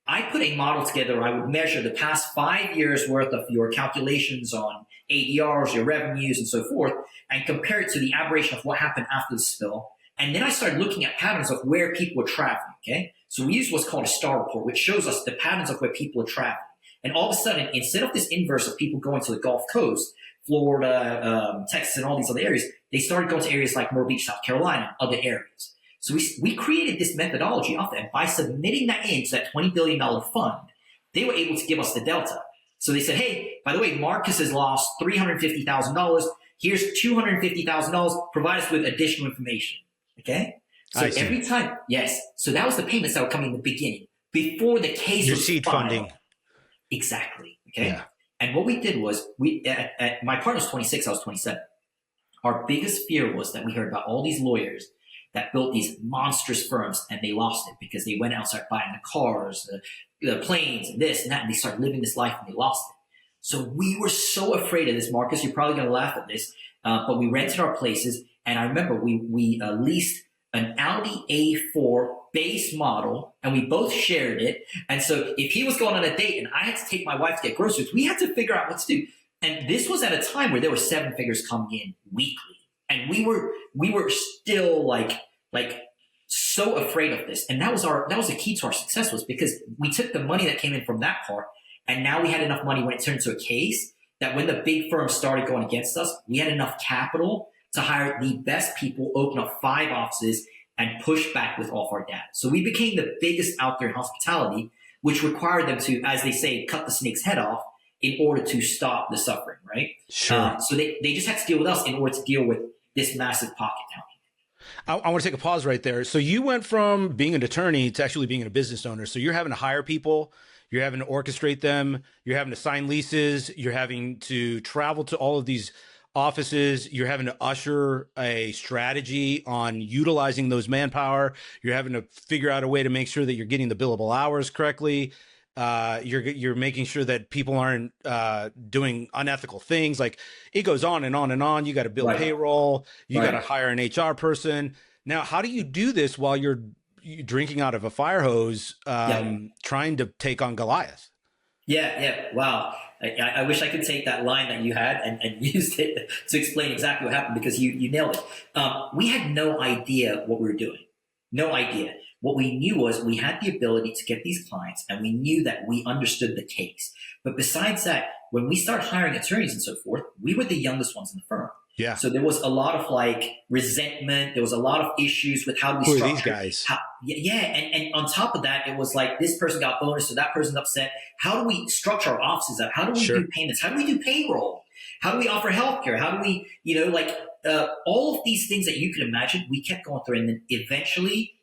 I put a model together. I would measure the past 5 years worth of your calculations on ADRs, your revenues, and so forth, and compare it to the aberration of what happened after the spill. And then I started looking at patterns of where people were traveling, okay? So we use what's called a star report, which shows us the patterns of where people are traveling. And all of a sudden, instead of this inverse of people going to the Gulf Coast, Florida, Texas, and all these other areas, they started going to areas like Myrtle Beach, South Carolina, and other areas. So we created this methodology of that. By submitting that into that $20 billion fund, they were able to give us the delta. So they said, hey, by the way, Marcus has lost $350,000. Here's $250,000. Provide us with additional information. Okay? So every time, yes. So that was the payments that were coming in the beginning, before the case was seed filed. Funding. Exactly. Okay? Yeah. And what we did was, my partner was 26, I was 27. Our biggest fear was that we heard about all these lawyers that built these monstrous firms and they lost it because they went out and started buying the cars, the planes, and this and that, and they started living this life and they lost it. So we were so afraid of this, Marcus. You're probably going to laugh at this, but we rented our places, and I remember we leased an Audi A4 base model, and we both shared it. And so if he was going on a date and I had to take my wife to get groceries, we had to figure out what to do. And this was at a time where there were 7 figures coming in weekly. And we were still like so afraid of this. And that was the key to our success, was because we took the money that came in from that part, and now we had enough money when it turned into a case that when the big firms started going against us, we had enough capital to hire the best people, open up 5 offices, and push back with all of our data. So we became the biggest out there in hospitality, which required them to, as they say, cut the snake's head off in order to stop the suffering, right? Sure. So they just had to deal with us in order to deal with this massive pocket down. I want to take a pause right there. So you went from being an attorney to actually being a business owner. So you're having to hire people, you're having to orchestrate them, you're having to sign leases, you're having to travel to all of these offices, you're having to usher a strategy on utilizing those manpower, you're having to figure out a way to make sure that you're getting the billable hours correctly. You're making sure that people aren't doing unethical things. Like, it goes on and on and on. You got to build payroll. You got to hire an HR person. Now, how do you do this while you're drinking out of a fire hose, trying to take on Goliath? Yeah. Wow. I wish I could take that line that you had and used it to explain exactly what happened, because you nailed it. We had no idea what we were doing. No idea. What we knew was we had the ability to get these clients, and we knew that we understood the case. But besides that, when we started hiring attorneys and so forth, we were the youngest ones in the firm. Yeah. So there was a lot of resentment. There was a lot of issues with how do we structure. Who are these guys? And on top of that, it was like this person got bonus, so that person's upset. How do we structure our offices up? How do we do payments? How do we do payroll? How do we offer healthcare? How do we, all of these things that you could imagine, we kept going through. And then eventually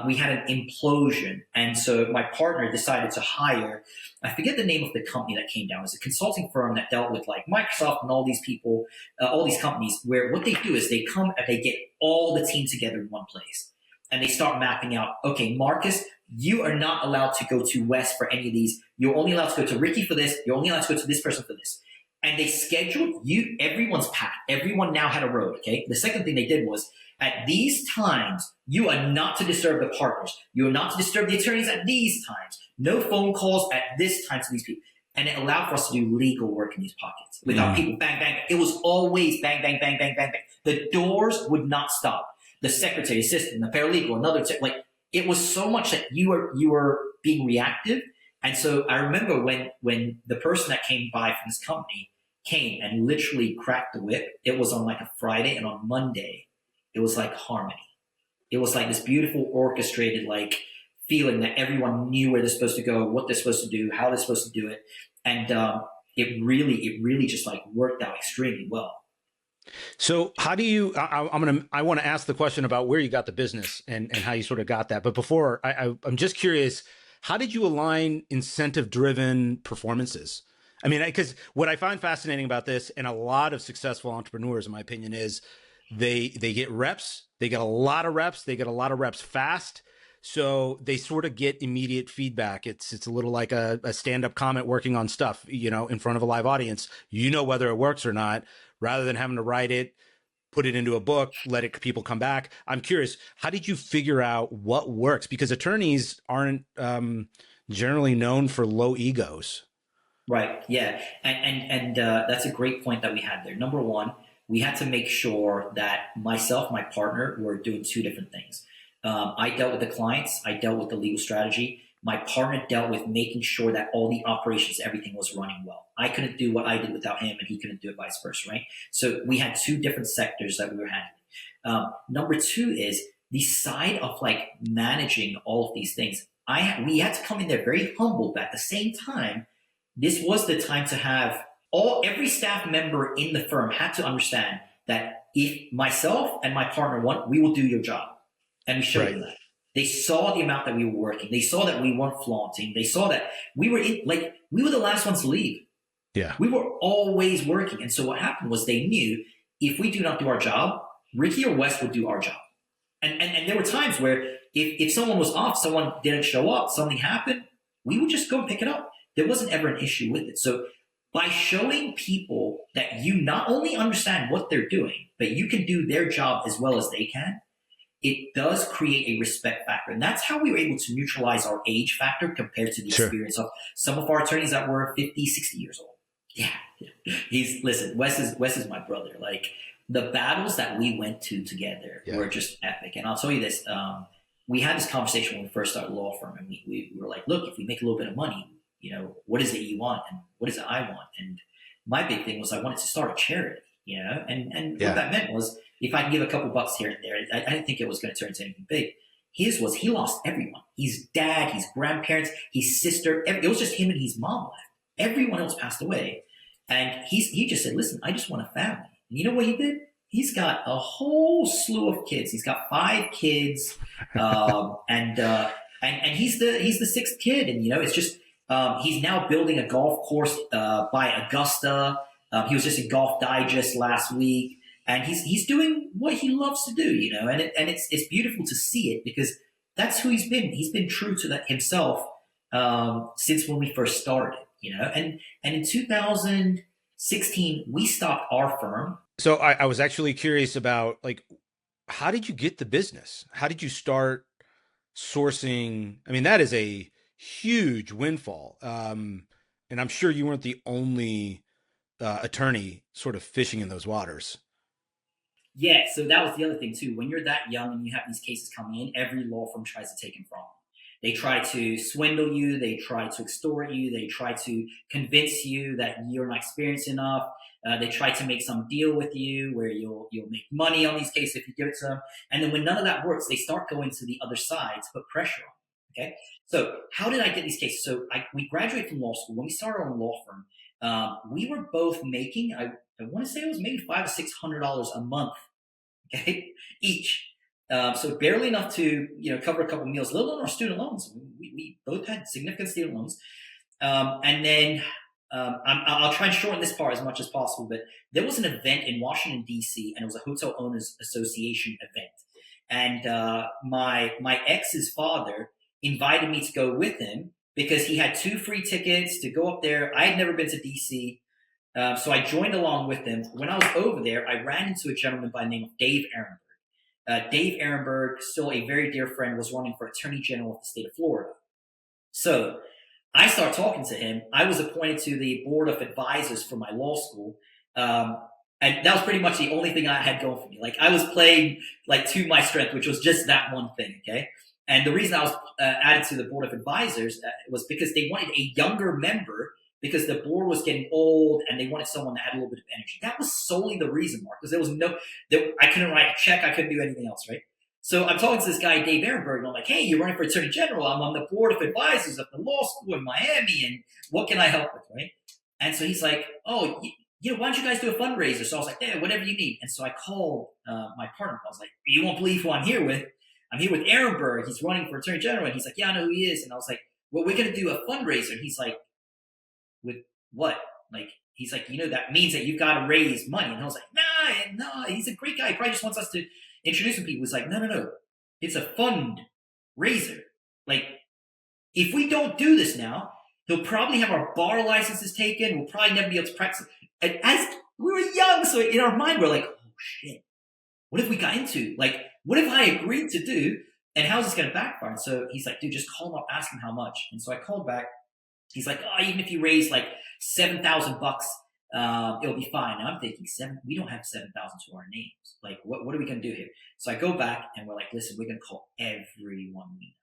we had an implosion. And so my partner decided to hire, I forget the name of the company that came down. It was a consulting firm that dealt with like Microsoft and all these people, all these companies, where what they do is they come and they get all the team together in one place. And they start mapping out, okay, Marcus, you are not allowed to go to Wes for any of these. You're only allowed to go to Ricky for this. You're only allowed to go to this person for this. And they scheduled you, everyone's packed. Everyone now had a road, okay? The second thing they did was, at these times, you are not to disturb the partners. You are not to disturb the attorneys at these times. No phone calls at this time to these people. And it allowed for us to do legal work in these pockets without people bang, bang. It was always bang, bang, bang, bang, bang, bang. The doors would not stop. The secretary, assistant, the paralegal, another, like, it was so much that you were being reactive. And so I remember when the person that came by from this company came and literally cracked the whip, it was on like a Friday, and on Monday, it was like harmony. It was like this beautiful orchestrated like feeling that everyone knew where they're supposed to go, what they're supposed to do, how they're supposed to do it. And it really just like worked out extremely well. So how do you, I want to ask the question about where you got the business and how you sort of got that. But before I'm just curious, how did you align incentive driven performances? I mean, because what I find fascinating about this, and a lot of successful entrepreneurs, in my opinion, is they get reps, they get a lot of reps, they get a lot of reps fast. So they sort of get immediate feedback. It's a little like a stand-up comic working on stuff, in front of a live audience. You know whether it works or not, rather than having to write it, put it into a book, people come back. I'm curious, how did you figure out what works? Because attorneys aren't generally known for low egos. Right. Yeah. And that's a great point that we had there. Number one, we had to make sure that myself, my partner, were doing two different things. I dealt with the clients. I dealt with the legal strategy. My partner dealt with making sure that all the operations, everything was running well. I couldn't do what I did without him, and he couldn't do it vice versa, right? So we had two different sectors that we were handling. Number two is the side of like managing all of these things. We had to come in there very humble, but at the same time, this was the time to have every staff member in the firm had to understand that if myself and my partner want, we will do your job. And we showed them that. They saw the amount that we were working. They saw that we weren't flaunting. They saw that we were we were the last ones to leave. Yeah. We were always working. And so what happened was they knew if we do not do our job, Ricky or Wes would do our job. And there were times where if someone was off, someone didn't show up, something happened, we would just go and pick it up. There wasn't ever an issue with it. So by showing people that you not only understand what they're doing, but you can do their job as well as they can, it does create a respect factor. And that's how we were able to neutralize our age factor compared to the experience of some of our attorneys that were 50, 60 years old. Yeah. Listen, Wes is my brother. Like, the battles that we went to together were just epic. And I'll tell you this, we had this conversation when we first started law firm, and we were like, look, if we make a little bit of money, what is it you want? And what is it I want? And my big thing was I wanted to start a charity, and what that meant was, if I can give a couple bucks here and there, I didn't think it was going to turn into anything big. His was, he lost everyone. His dad, his grandparents, his sister. It was just him and his mom left. Everyone else passed away. And he just said, listen, I just want a family. And you know what he did? He's got a whole slew of kids. He's got 5 kids. And he's the 6th kid. And, it's just, he's now building a golf course by Augusta. He was just in Golf Digest last week. And he's doing what he loves to do, and it's beautiful to see it, because that's who he's been. He's been true to that himself since when we first started, And in 2016, we stopped our firm. So I was actually curious about, like, how did you get the business? How did you start sourcing? I mean, that is a huge windfall, and I'm sure you weren't the only attorney sort of fishing in those waters. Yeah, so that was the other thing too. When you're that young and you have these cases coming in, every law firm tries to take them from you. They try to swindle you. They try to extort you. They try to convince you that you're not experienced enough. They try to make some deal with you where you'll make money on these cases if you give it to them. And then when none of that works, they start going to the other side to put pressure on. Okay, so how did I get these cases? So we graduated from law school. When we started our own law firm, we were both making, I want to say it was maybe $500 to $600 a month, okay, each. So barely enough to cover a couple meals. Little on our student loans. We both had significant student loans, and then I'll try and shorten this part as much as possible. But there was an event in Washington D.C. and it was a Hotel Owners Association event, and my ex's father invited me to go with him because he had 2 free tickets to go up there. I had never been to D.C. So I joined along with them. When I was over there, I ran into a gentleman by the name of Dave Ehrenberg. Dave Ehrenberg, still a very dear friend, was running for Attorney General of the state of Florida. So I start talking to him. I was appointed to the board of advisors for my law school. And that was pretty much the only thing I had going for me. Like, I was playing like to my strength, which was just that one thing. Okay. And the reason I was added to the board of advisors was because they wanted a younger member, because the board was getting old and they wanted someone that had a little bit of energy. That was solely the reason, Mark, because I couldn't write a check. I couldn't do anything else. Right. So I'm talking to this guy, Dave Ehrenberg, and I'm like, hey, you're running for Attorney General. I'm on the board of advisors of the law school in Miami, and what can I help with, right? And so he's like, oh, why don't you guys do a fundraiser? So I was like, yeah, whatever you need. And so I called my partner. I was like, you won't believe who I'm here with. I'm here with Ehrenberg. He's running for Attorney General. And he's like, yeah, I know who he is. And I was like, well, we're going to do a fundraiser. And he's like, with what? Like, he's like, that means that you've got to raise money. And I was like, no, he's a great guy. He probably just wants us to introduce some people. He's like, no. It's a fundraiser. Like, if we don't do this now, he'll probably have our bar licenses taken. We'll probably never be able to practice. And as we were young, so in our mind, we're like, oh, shit. What if we got into? Like, what if I agreed to do? And how's this going to backfire? And so he's like, dude, just call him up, ask him how much. And so I called back. He's like, oh, even if you raise like $7,000, it'll be fine. And I'm thinking, we don't have 7,000 to our names. Like, what are we going to do here? So I go back and we're like, listen, we're going to call everyone we know.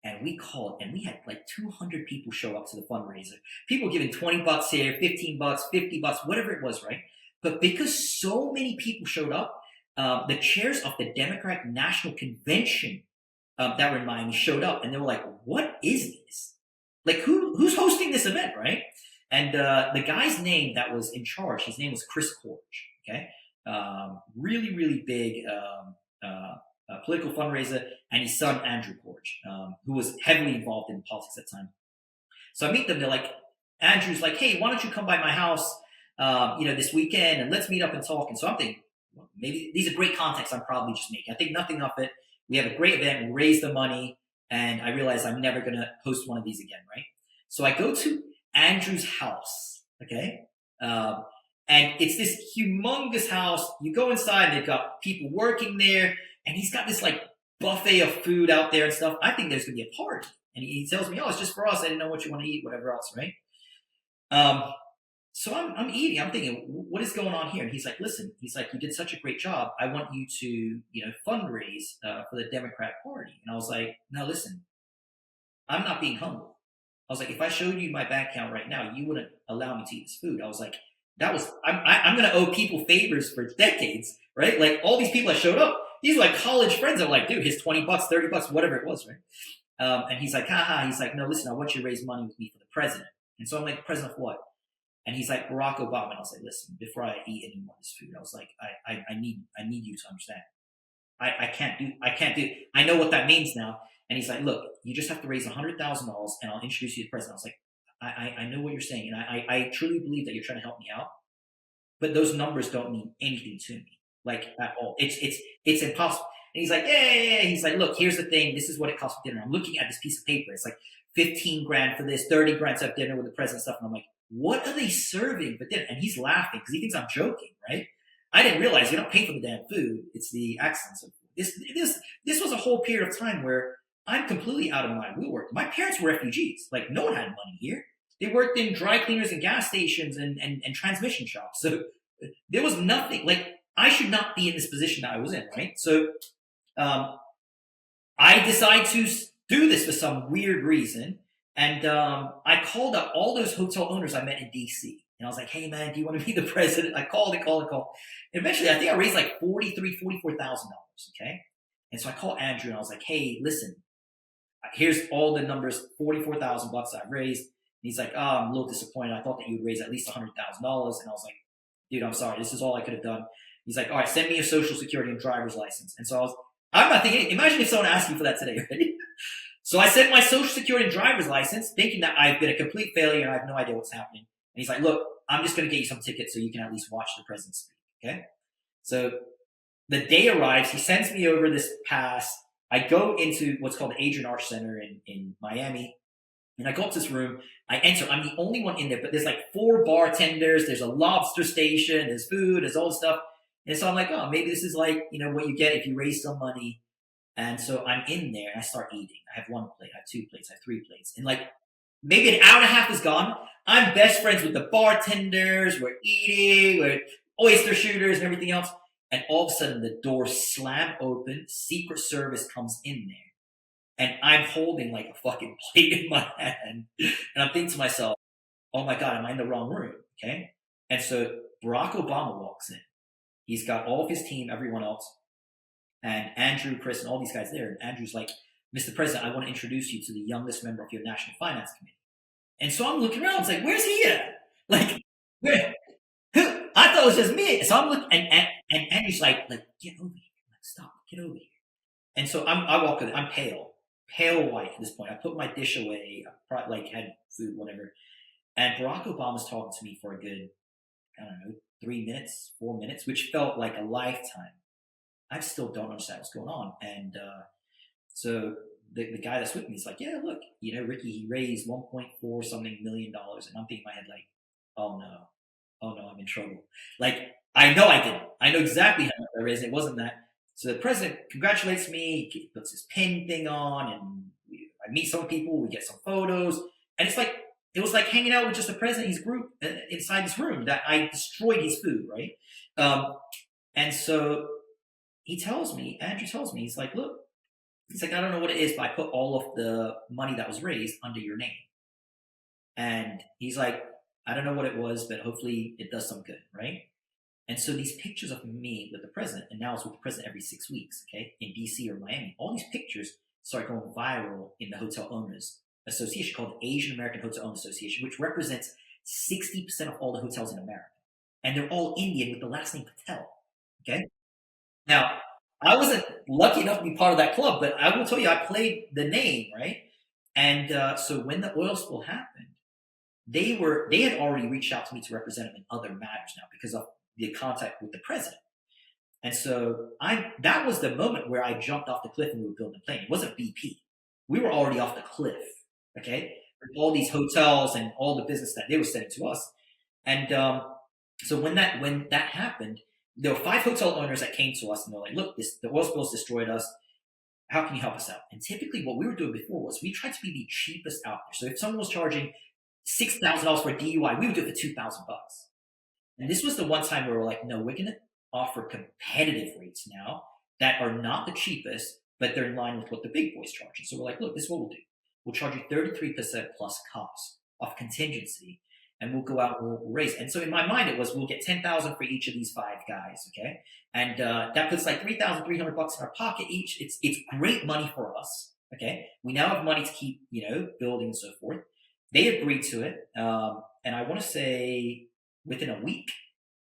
And we called, and we had like 200 people show up to the fundraiser. People giving $20 here, $15, $50, whatever it was, right? But because so many people showed up, the chairs of the Democratic National Convention that were in Miami showed up, and they were like, what is this? Like, who's hosting this event, right? And the guy's name that was in charge, his name was Chris Corge, okay? Really, really big political fundraiser, and his son, Andrew Corge, who was heavily involved in politics at the time. So I meet them, they're like, Andrew's like, hey, why don't you come by my house, this weekend, and let's meet up and talk. And so I'm thinking, well, maybe these are great contexts I'm probably just making. I think nothing of it. We have a great event, we raise the money, and I realize I'm never going to host one of these again, right? So I go to Andrew's house, okay? And it's this humongous house. You go inside, and they've got people working there, and he's got this like buffet of food out there and stuff. I think there's going to be a party. And he tells me, oh, it's just for us. I didn't know what you want to eat, whatever else, right? So I'm eating. I'm thinking, what is going on here? And he's like, listen, he's like, you did such a great job. I want you to, fundraise for the Democratic Party. And I was like, no, listen, I'm not being humble. I was like, if I showed you my bank account right now, you wouldn't allow me to eat this food. I was like, I'm going to owe people favors for decades, right? Like, all these people that showed up, these are like college friends. I'm like, dude, here's $20, $30, whatever it was, right? And he's like, haha. He's like, no, listen, I want you to raise money with me for the president. And so I'm like, president of what? And he's like, Barack Obama. And I was like, listen, before I eat any more of this food, I was like, I need you to understand. I can't do. I know what that means now. And he's like, look, you just have to raise $100,000 and I'll introduce you to the president. I was like, I know what you're saying. And I truly believe that you're trying to help me out. But those numbers don't mean anything to me, like, at all. It's impossible. And he's like, yeah. He's like, look, here's the thing. This is what it costs for dinner. I'm looking at this piece of paper. It's like 15 grand for this, 30 grand to have dinner with the president and stuff. And I'm like, what are they serving for dinner? And he's laughing because he thinks I'm joking, right? I didn't realize you don't pay for the damn food. It's the excellence of food. This was a whole period of time where I'm completely out of my wheelwork. My parents were refugees. Like, no one had money here. They worked in dry cleaners and gas stations and transmission shops. So there was nothing. Like, I should not be in this position that I was in, right? So I decide to do this for some weird reason. And I called up all those hotel owners I met in D.C. And I was like, hey, man, do you want to be the president? I called. And eventually, I think I raised like $44,000, okay? And so I called Andrew, and I was like, hey, listen, here's all the numbers, $44,000 I've raised. And he's like, oh, I'm a little disappointed. I thought that you'd raise at least $100,000. And I was like, dude, I'm sorry. This is all I could have done. He's like, all right, send me your social security and driver's license. And so I'm not thinking, imagine if someone asked me for that today, right? So I sent my social security and driver's license, thinking that I've been a complete failure and I have no idea what's happening. And he's like, look, I'm just going to get you some tickets so you can at least watch the president speak, okay? So the day arrives. He sends me over this pass. I go into what's called the Adrian Arch Center in Miami. And I go up to this room, I enter, I'm the only one in there, but there's like 4 bartenders, there's a lobster station, there's food, there's all this stuff. And so I'm like, oh, maybe this is like, what you get if you raise some money. And so I'm in there and I start eating. I have 1 plate, I have 2 plates, I have 3 plates. And like maybe an hour and a half is gone. I'm best friends with the bartenders, we're eating, we're oyster shooters and everything else. And all of a sudden the doors slam open, Secret Service comes in there. And I'm holding like a fucking plate in my hand. And I'm thinking to myself, oh my God, am I in the wrong room? Okay. And so Barack Obama walks in. He's got all of his team, everyone else, and Andrew, Chris, and all these guys there. And Andrew's like, Mr. President, I want to introduce you to the youngest member of your National Finance Committee. And so I'm looking around. I was like, where's he at? Like, where? I thought it was just me. So I'm looking, and Andrew's like, get over here. Like, stop, get over here. And so I walk in. I'm pale white at this point. I put my dish away. I probably had food, whatever. And Barack Obama's talking to me for a good, 3 minutes, 4 minutes, which felt like a lifetime. I still don't understand what's going on. And so the guy that's with me is like, yeah, look, Ricky, he raised 1.4 something million dollars. And I'm thinking in my head, like, oh no, I'm in trouble. Like, I know I didn't. I know exactly how much I raised. It wasn't that. So the president congratulates me, he puts his pin thing on, and I meet some people, we get some photos. And it was like hanging out with just the president and his group inside this room that I destroyed his food, right? And so Andrew tells me, he's like, look, I don't know what it is, but I put all of the money that was raised under your name. And he's like, I don't know what it was, but hopefully it does some good, right? And so these pictures of me with the president, and now it's with the president every 6 weeks, okay, in DC or Miami, all these pictures start going viral in the Hotel Owners Association called the Asian American Hotel Owners Association, which represents 60% of all the hotels in America. And they're all Indian with the last name Patel, okay? Now, I wasn't lucky enough to be part of that club, but I will tell you, I played the name, right? And so when the oil spill happened, they had already reached out to me to represent them in other matters now because of the contact with the president. And so that was the moment where I jumped off the cliff and we were building a plane. It wasn't BP. We were already off the cliff, okay? With all these hotels and all the business that they were sending to us. And so when that happened, there were 5 hotel owners that came to us and they're like, look, the oil spill's destroyed us. How can you help us out? And typically what we were doing before was we tried to be the cheapest out there. So if someone was charging $6,000 for a DUI, we would do it for $2,000. And this was the one time where we're like, no, we're going to offer competitive rates now that are not the cheapest, but they're in line with what the big boys charge. And so we're like, look, this is what we'll do. We'll charge you 33% plus cost of contingency, and we'll go out and we'll raise. And so in my mind, it was, we'll get $10,000 for each of these 5 guys, okay? And that puts like $3,300 in our pocket each. It's great money for us, okay? We now have money to keep, building and so forth. They agreed to it, and I want to say within a week,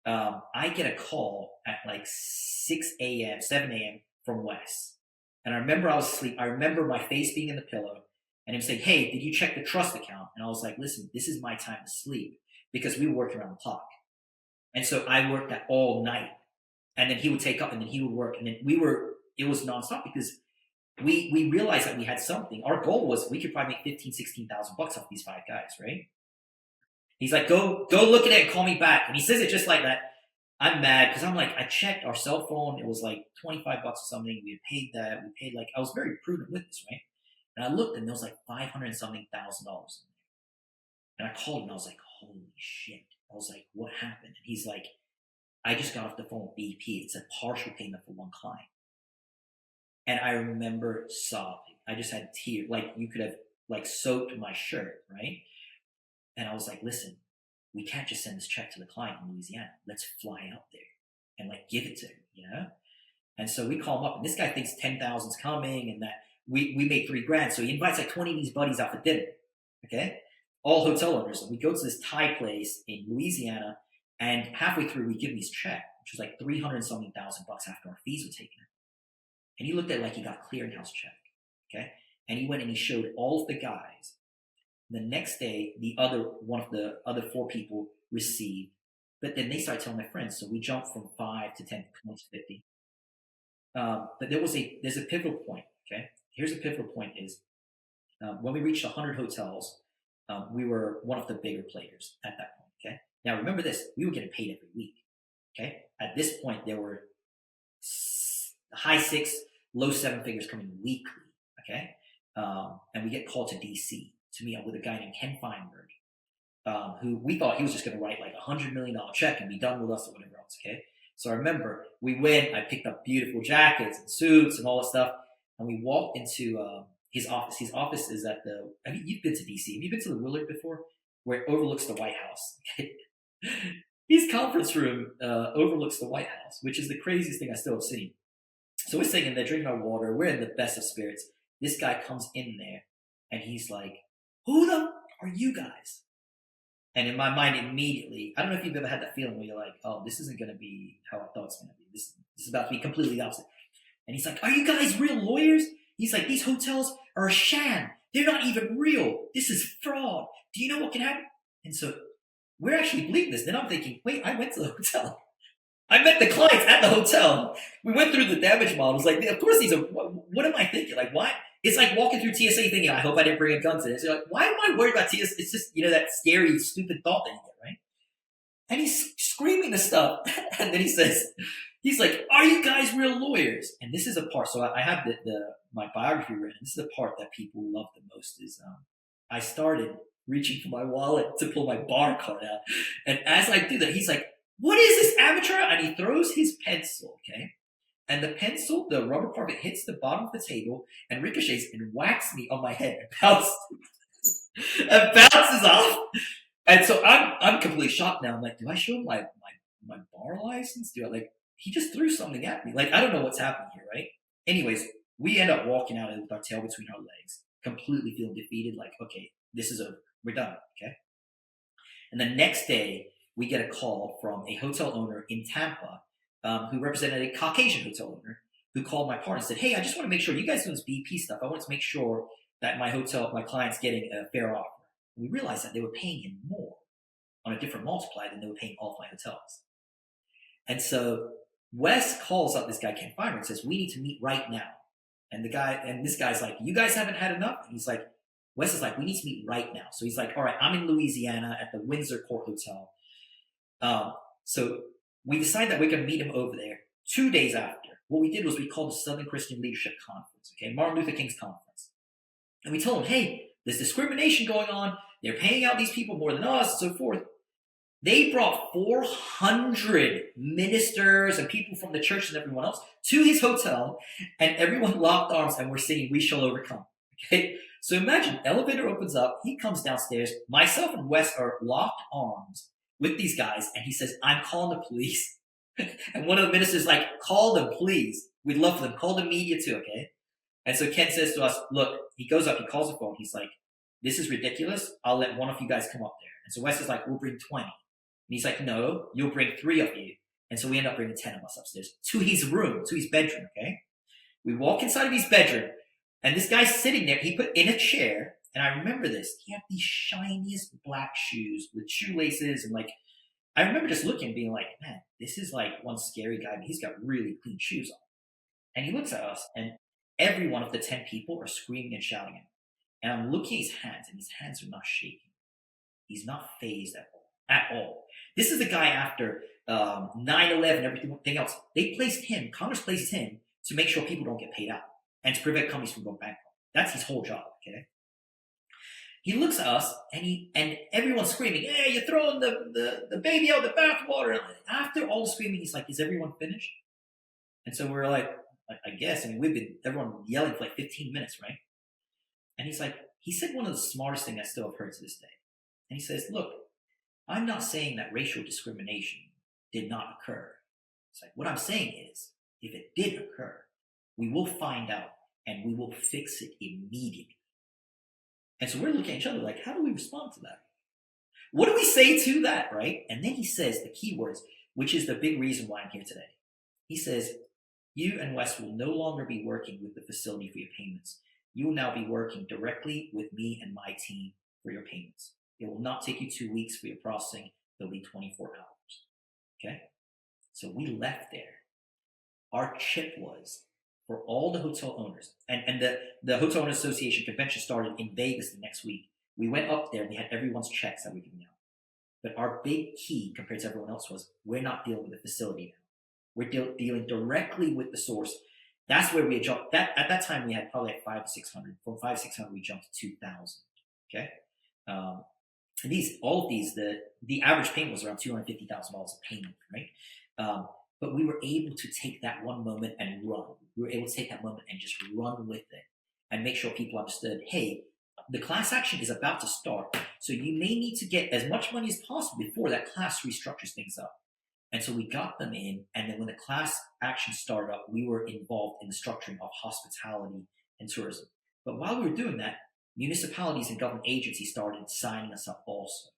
I get a call at like 6 a.m., 7 a.m. from Wes. And I remember I was asleep. I remember my face being in the pillow and him saying, hey, did you check the trust account? And I was like, listen, this is my time to sleep because we were working around the clock. And so I worked that all night. And then he would take up and then he would work. And then it was nonstop because we realized that we had something. Our goal was we could probably make $15,000, $16,000 off these 5 guys, right? He's like, go look at it and call me back. And he says it just like that. I'm mad because I'm like, I checked our cell phone. It was like $25 or something. We had paid that. We paid like, I was very prudent with this, right? And I looked and there was like $500 and something thousand in there. And I called him and I was like, holy shit. I was like, what happened? And he's like, I just got off the phone with BP. It's a partial payment for 1 client. And I remember sobbing. I just had tears. Like you could have like soaked my shirt, right? And I was like, listen, we can't just send this check to the client in Louisiana. Let's fly out there and like give it to him, And so we call him up and this guy thinks 10,000's coming and that we made $3,000. So he invites like 20 of these buddies out for dinner. Okay. All hotel owners. And we go to this Thai place in Louisiana and halfway through we give him his check, which was like $300 and something thousand after our fees were taken. And he looked at it like he got a clearinghouse check. Okay. And he went and he showed all of the guys. The next day, one of the other 4 people received, but then they started telling their friends. So we jumped from 5 to 10 to 50. But there's a pivotal point. Okay, here's a pivotal point: is When we reached 100 hotels, we were one of the bigger players at that point. Okay. Now remember this: we were getting paid every week. Okay. At this point, there were high 6, low 7 figures coming weekly. Okay. And we get called to DC to meet up with a guy named Ken Feinberg, who we thought he was just going to write like $100 million check and be done with us or whatever else. Okay. So I remember we went, I picked up beautiful jackets and suits and all that stuff. And we walked into his office. His office is at you've been to DC. Have you been to the Willard before? Where it overlooks the White House. Okay? His conference room overlooks the White House, which is the craziest thing I still have seen. So we're sitting there drinking our water. We're in the best of spirits. This guy comes in there and he's like, "Who the are you guys?" And in my mind, immediately, I don't know if you've ever had that feeling where you're like, "Oh, this isn't going to be how I thought it's going to be. This is about to be completely the opposite." And he's like, "Are you guys real lawyers?" He's like, "These hotels are a sham. They're not even real. This is fraud. Do you know what can happen?" And so we're actually believing this. Then I'm thinking, wait, I went to the hotel. I met the clients at the hotel. We went through the damage models. Like, of course, these are, what am I thinking? Like, why? It's like walking through TSA thinking, I hope I didn't bring a gun to this. You're like, why am I worried about TSA? It's just, that scary, stupid thought that you get, right? And he's screaming this stuff. And then he's like, "Are you guys real lawyers?" And this is a part. So I have my biography written. This is the part that people love the most is I started reaching for my wallet to pull my bar card out. And as I do that, he's like, "What is this, amateur?" And he throws his pencil, okay? And the pencil, the rubber part, it hits the bottom of the table and ricochets and whacks me on my head and bounces off. And so I'm completely shocked now. I'm like, do I show my bar license? He just threw something at me. Like, I don't know what's happening here, right? Anyways, we end up walking out with our tail between our legs, completely feeling defeated. Like, okay, this is over. We're done, okay? And the next day, we get a call from a hotel owner in Tampa who represented a Caucasian hotel owner who called my partner and said, "Hey, I just want to make sure you guys doing this BP stuff. I want to make sure that my client's getting a fair offer." And we realized that they were paying him more on a different multiplier than they were paying all of my hotels. And so Wes calls up this guy, Ken Feinberg, and says, "We need to meet right now." And this guy's like, "You guys haven't had enough?" And he's like, Wes is like, "We need to meet right now." So he's like, "All right, I'm in Louisiana at the Windsor Court Hotel." So we decide that we're going to meet him over there 2 days after. What we did was we called the Southern Christian Leadership Conference, okay, Martin Luther King's conference. And we told him, "Hey, there's discrimination going on. They're paying out these people more than us," and so forth. They brought 400 ministers and people from the church and everyone else to his hotel, and everyone locked arms and we're singing "We Shall Overcome." Okay? So imagine, elevator opens up, he comes downstairs, myself and Wes are locked arms with these guys, and he says, "I'm calling the police." And one of the ministers is like, "Call them, please. We'd love for them. Call the media too, okay?" And so Ken says to us, look, he goes up, he calls the phone, he's like, "This is ridiculous. I'll let one of you guys come up there." And so Wes is like, "We'll bring 20. And he's like, "No, you'll bring 3 of you." And so we end up bringing 10 of us upstairs to his room, to his bedroom, okay? We walk inside of his bedroom, and this guy's sitting there. He put in a chair, and I remember this. He had these shiniest black shoes with shoelaces, and I remember just looking and being like, man, this is like one scary guy, but he's got really clean shoes on. And he looks at us, and every one of the 10 people are screaming and shouting at him. And I'm looking at his hands, and his hands are not shaking. He's not fazed at all. This is the guy after 9/11, everything else. Congress placed him to make sure people don't get paid out and to prevent companies from going bankrupt. That's his whole job, okay? He looks at us, and everyone's screaming, "Hey, you're throwing the baby out the bathwater." After all the screaming, he's like, "Is everyone finished?" And so we're like, I guess. I mean, everyone yelling for like 15 minutes, right? And he's like, he said one of the smartest things I still have heard to this day. And he says, "Look, I'm not saying that racial discrimination did not occur. It's like, what I'm saying is, if it did occur, we will find out and we will fix it immediately." And so we're looking at each other like, how do we respond to that? What do we say to that, right? And then he says the key words, which is the big reason why I'm here today. He says, "You and Wes will no longer be working with the facility for your payments. You will now be working directly with me and my team for your payments. It will not take you 2 weeks for your processing. It'll be 24 hours. Okay? So we left there. Our chip was, for all the hotel owners. And the Hotel Owners Association convention started in Vegas the next week. We went up there and we had everyone's checks that we giving out. But our big key compared to everyone else was we're not dealing with the facility now. We're dealing directly with the source. That's where we jumped. At that time, we had probably like 500 to 600. From 500 to 600, we jumped to 2,000. Okay. And all of these, the average payment was around $250,000 a payment, right? But we were able to take that one moment and run. We were able to take that moment and just run with it and make sure people understood, hey, the class action is about to start. So you may need to get as much money as possible before that class restructures things up. And so we got them in. And then when the class action started up, we were involved in the structuring of hospitality and tourism. But while we were doing that, municipalities and government agencies started signing us up also.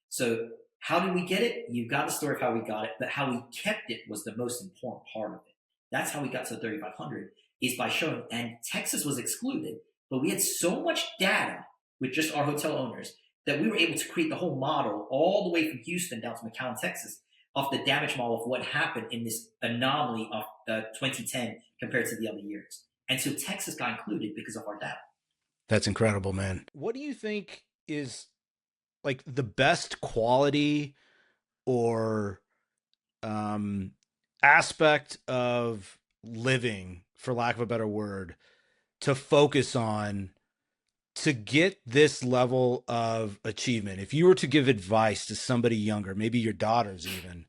So how did we get it? You got the story of how we got it, but how we kept it was the most important part of it. That's how we got to 3,500, is by showing, and Texas was excluded, but we had so much data with just our hotel owners that we were able to create the whole model all the way from Houston down to McAllen, Texas, of the damage model of what happened in this anomaly of 2010 compared to the other years. And so Texas got included because of our data. That's incredible, man. What do you think is like the best quality or aspect of living, for lack of a better word, to focus on to get this level of achievement? If you were to give advice to somebody younger, maybe your daughters even,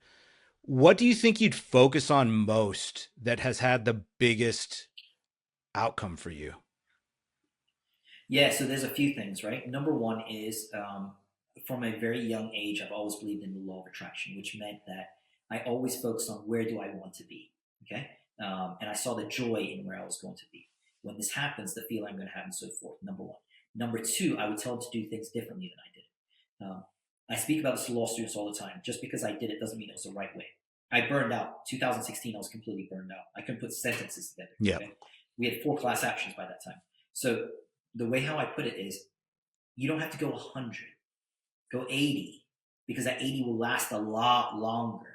what do you think you'd focus on most that has had the biggest outcome for you? Yeah, so there's a few things, right? Number one is from a very young age, I've always believed in the law of attraction, which meant that I always focused on where do I want to be, okay? And I saw the joy in where I was going to be. When this happens, the feeling I'm going to have and so forth, number one. Number two, I would tell them to do things differently than I did. I speak about this to law students all the time. Just because I did it doesn't mean it was the right way. I burned out. 2016, I was completely burned out. I couldn't put sentences together. Yeah. Okay? We had 4 class actions by that time. So the way how I put it is, you don't have to go 100. Go 80, because that 80 will last a lot longer.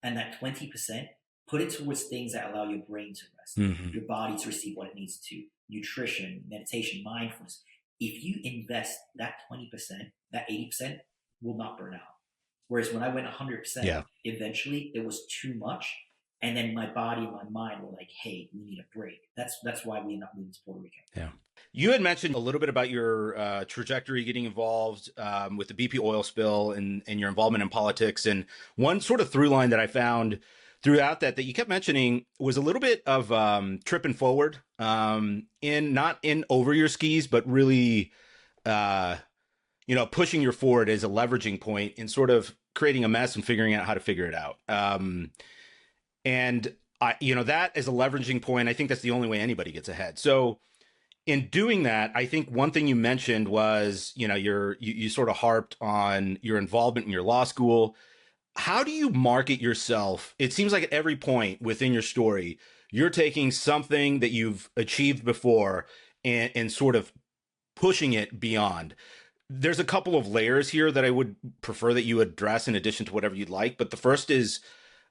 And that 20%, put it towards things that allow your brain to rest, your body to receive what it needs to, nutrition, meditation, mindfulness. If you invest that 20%, that 80% will not burn out. Whereas when I went 100%, eventually it was too much. And then my body and my mind were like, hey, we need a break. That's why we ended up moving to Puerto Rico. Yeah. You had mentioned a little bit about your trajectory getting involved with the BP oil spill and your involvement in politics. And one sort of through line that I found throughout that you kept mentioning was a little bit of tripping forward, not in over your skis, but really, pushing your forward as a leveraging point in sort of creating a mess and figuring out how to figure it out. And that as a leveraging point, I think that's the only way anybody gets ahead. So in doing that, I think one thing you mentioned was, you sort of harped on your involvement in your law school. How do you market yourself? It seems like at every point within your story, you're taking something that you've achieved before and sort of pushing it beyond. There's a couple of layers here that I would prefer that you address in addition to whatever you'd like. But the first is,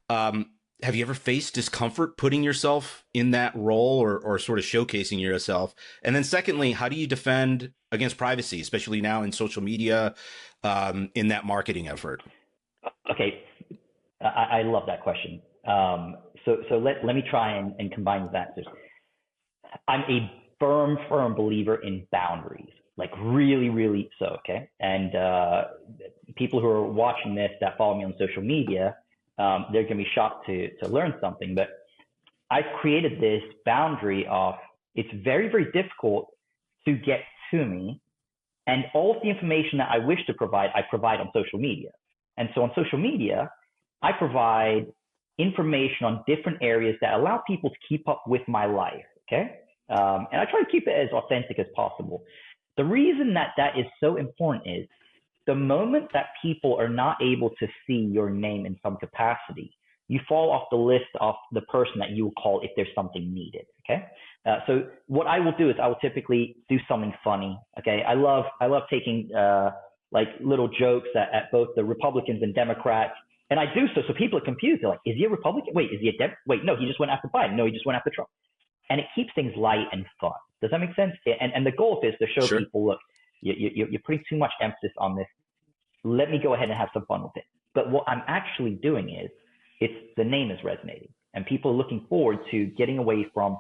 have you ever faced discomfort putting yourself in that role or sort of showcasing yourself? And then secondly, how do you defend against privacy, especially now in social media, in that marketing effort? Okay. I love that question. So let me try and combine these answers. I'm a firm believer in boundaries, like really, really so. Okay. And people who are watching this that follow me on social media, they're going to be shocked to learn something, but I've created this boundary of it's very, very difficult to get to me. And all of the information that I wish to provide, I provide on social media. And so on social media, I provide information on different areas that allow people to keep up with my life. Okay. And I try to keep it as authentic as possible. The reason that is so important is the moment that people are not able to see your name in some capacity, you fall off the list of the person that you will call if there's something needed. Okay. So what I will do is I will typically do something funny. Okay. I love taking like little jokes at both the Republicans and Democrats. And I do so people are confused. They're like, is he a Republican? Wait, is he a Wait, no, he just went after Biden. No, he just went after Trump. and it keeps things light and fun. Does that make sense? And the goal is to show people, look, you're putting too much emphasis on this. Let me go ahead and have some fun with it. But what I'm actually doing is, the name is resonating, and people are looking forward to getting away from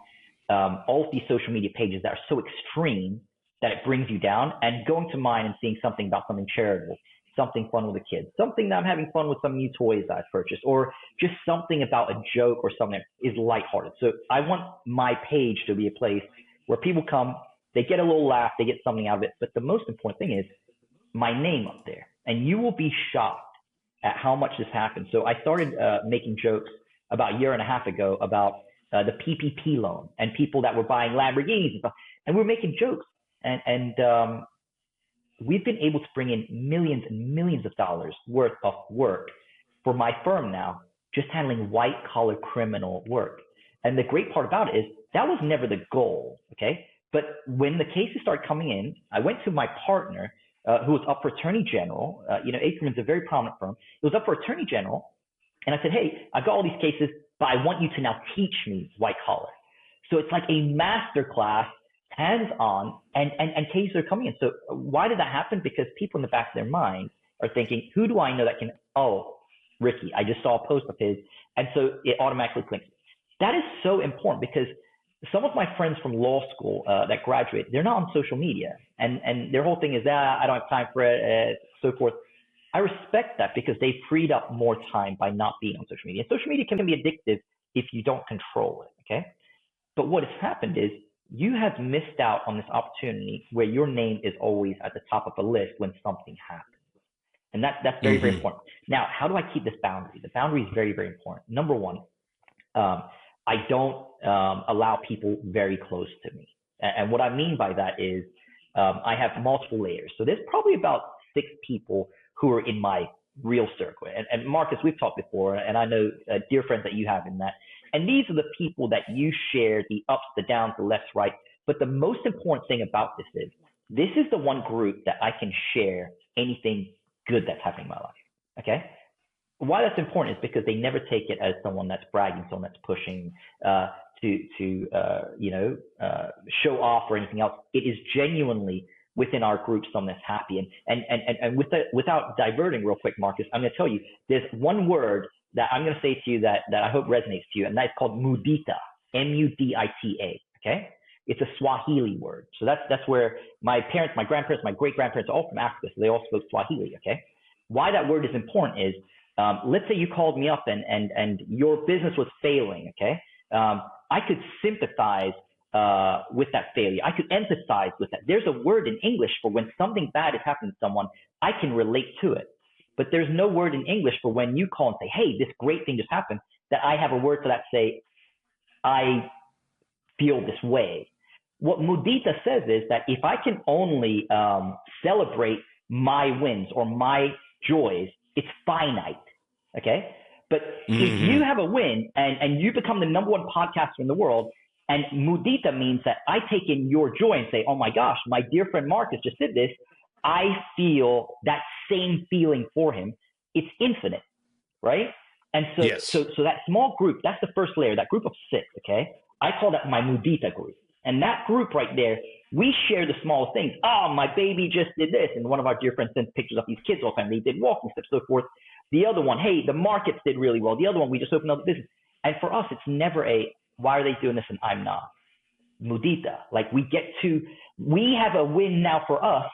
all of these social media pages that are so extreme that it brings you down, and going to mine and seeing something about something charitable, something fun with the kids, something that I'm having fun with, some new toys that I've purchased, or just something about a joke or something that is lighthearted. So I want my page to be a place where people come, they get a little laugh, they get something out of it. But the most important thing is my name up there, and you will be shocked at how much this happens. So I started making jokes about a year and a half ago about the PPP loan and people that were buying Lamborghinis and stuff. And we're making jokes. And we've been able to bring in millions and millions of dollars worth of work for my firm now, just handling white collar criminal work. And the great part about it is that was never the goal, okay? But when the cases started coming in, I went to my partner, who was up for attorney general. Akerman's a very prominent firm. It was up for attorney general. And I said, hey, I've got all these cases, but I want you to now teach me white collar. So it's like a master class, hands-on, and cases are coming in. So why did that happen? Because people in the back of their mind are thinking, who do I know that can, Ricky, I just saw a post of his. And so it automatically clicks. That is so important, because some of my friends from law school that graduate, they're not on social media. And their whole thing is, I don't have time for it, so forth. I respect that, because they freed up more time by not being on social media. Social media can be addictive if you don't control it, okay? But what has happened is you have missed out on this opportunity where your name is always at the top of the list when something happens. And that's very, very important. Now, how do I keep this boundary? The boundary is very, very important. Number one, I don't allow people very close to me. And what I mean by that is I have multiple layers. So there's probably about 6 people who are in my real circle. And Marcus, we've talked before, and I know dear friends that you have in that. And these are the people that you share the ups, the downs, the lefts, right. But the most important thing about this is the one group that I can share anything good that's happening in my life. Okay. Why that's important is because they never take it as someone that's bragging, someone that's pushing to show off or anything else. It is genuinely within our group someone that's happy. And without diverting real quick, Marcus, I'm going to tell you, there's one word that I'm going to say to you that I hope resonates to you, and that's called Mudita, M-U-D-I-T-A, okay? It's a Swahili word. So that's where my parents, my grandparents, my great-grandparents are all from Africa, so they all spoke Swahili, okay? Why that word is important is, let's say you called me up and your business was failing, okay? I could sympathize with that failure. I could empathize with that. There's a word in English for when something bad is happening to someone, I can relate to it. But there's no word in English for when you call and say, hey, this great thing just happened, that I have a word for that, say, I feel this way. What Mudita says is that if I can only celebrate my wins or my joys, it's finite, okay? But if you have a win and you become the #1 podcaster in the world, and Mudita means that I take in your joy and say, oh my gosh, my dear friend Marcus just did this, I feel that same feeling for him. It's infinite, right? And so, yes. so that small group, that's the first layer, that group of 6, okay? I call that my Mudita group. And that group right there, we share the smallest things. Oh, my baby just did this. And one of our dear friends sends pictures of these kids all the time. They did walking steps, so forth. The other one, hey, the markets did really well. The other one, we just opened up a business. And for us, it's never why are they doing this and I'm not? Mudita, like we have a win now for us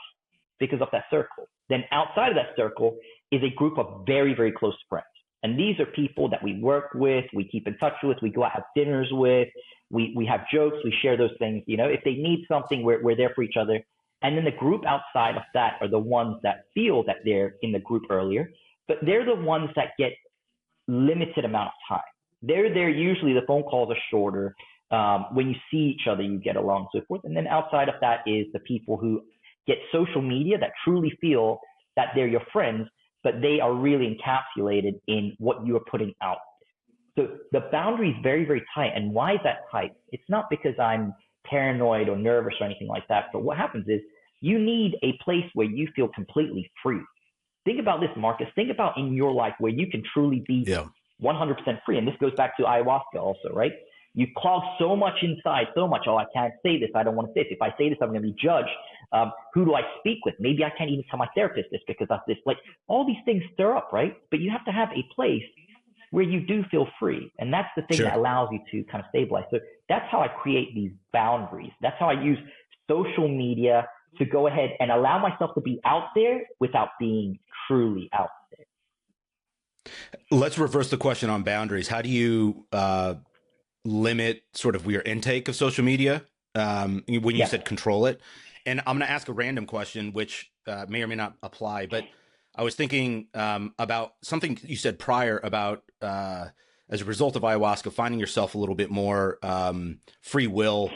because of that circle. Then outside of that circle is a group of very, very close friends. And these are people that we work with, we keep in touch with, we go out have dinners with, we have jokes, we share those things. If they need something, we're there for each other. And then the group outside of that are the ones that feel that they're in the group earlier, but they're the ones that get limited amount of time. They're there, usually the phone calls are shorter. When you see each other, you get along and so forth. And then outside of that is the people who get social media that truly feel that they're your friends, but they are really encapsulated in what you are putting out. So the boundary is very, very tight. And why is that tight? It's not because I'm paranoid or nervous or anything like that. But what happens is you need a place where you feel completely free. Think about this, Marcus. Think about in your life where you can truly be 100% free. And this goes back to ayahuasca also, right? You clog so much inside, so much. Oh, I can't say this. I don't want to say this. If I say this, I'm going to be judged. Who do I speak with? Maybe I can't even tell my therapist this because of this. Like, all these things stir up, right? But you have to have a place where you do feel free. And that's the thing that allows you to kind of stabilize. So that's how I create these boundaries. That's how I use social media to go ahead and allow myself to be out there without being truly out there. Let's reverse the question on boundaries. How do you limit sort of your intake of social media when you said control it? And I'm going to ask a random question, which may or may not apply, but I was thinking about something you said prior about as a result of ayahuasca, finding yourself a little bit more free will.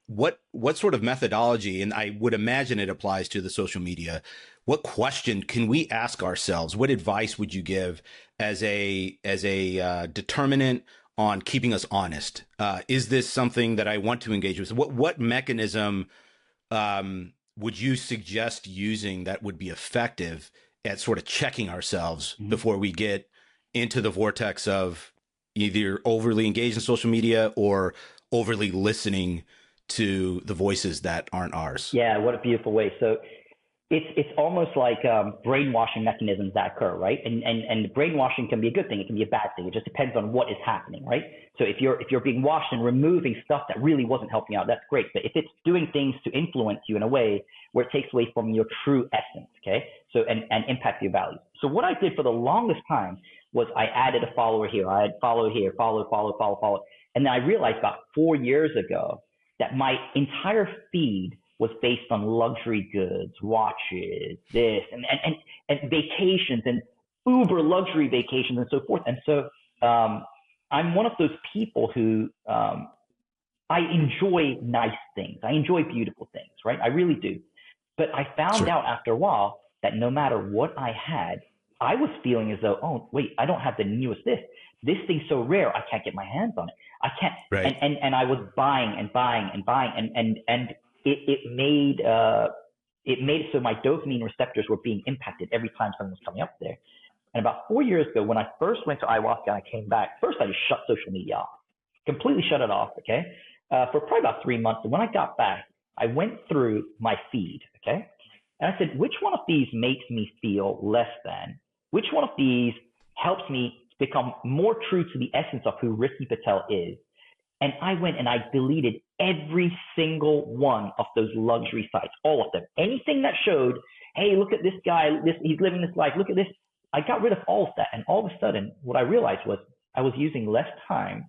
What sort of methodology, and I would imagine it applies to the social media, what question can we ask ourselves? What advice would you give as a determinant on keeping us honest? Is this something that I want to engage with? What mechanism would you suggest using that would be effective at sort of checking ourselves before we get into the vortex of either overly engaged in social media or overly listening to the voices that aren't ours? Yeah, what a beautiful way. So it's almost like brainwashing mechanisms that occur, right? And brainwashing can be a good thing. It can be a bad thing. It just depends on what is happening, right? So if you're being washed and removing stuff that really wasn't helping you out, that's great. But if it's doing things to influence you in a way where it takes away from your true essence, okay? So and impact your values. So what I did for the longest time was I added a follower here. I had follow here, follow. And then I realized about 4 years ago that my entire feed was based on luxury goods, watches, this, and vacations, and uber luxury vacations, and so forth. And so I'm one of those people who I enjoy nice things. I enjoy beautiful things, right? I really do. But I found out after a while that no matter what I had, I was feeling as though, oh, wait, I don't have the newest this. This thing's so rare, I can't get my hands on it. I can't. Right. And I was buying, and it made it so my dopamine receptors were being impacted every time something was coming up there. And about 4 years ago, when I first went to ayahuasca and I came back, first I just shut social media off, completely shut it off, okay, for probably about 3 months. And when I got back, I went through my feed, okay, and I said, which one of these makes me feel less than? Which one of these helps me become more true to the essence of who Ricky Patel is? And I went and I deleted every single one of those luxury sites, all of them. Anything that showed, hey, look at this guy, he's living this life, look at this. I got rid of all of that. And all of a sudden, what I realized was I was using less time,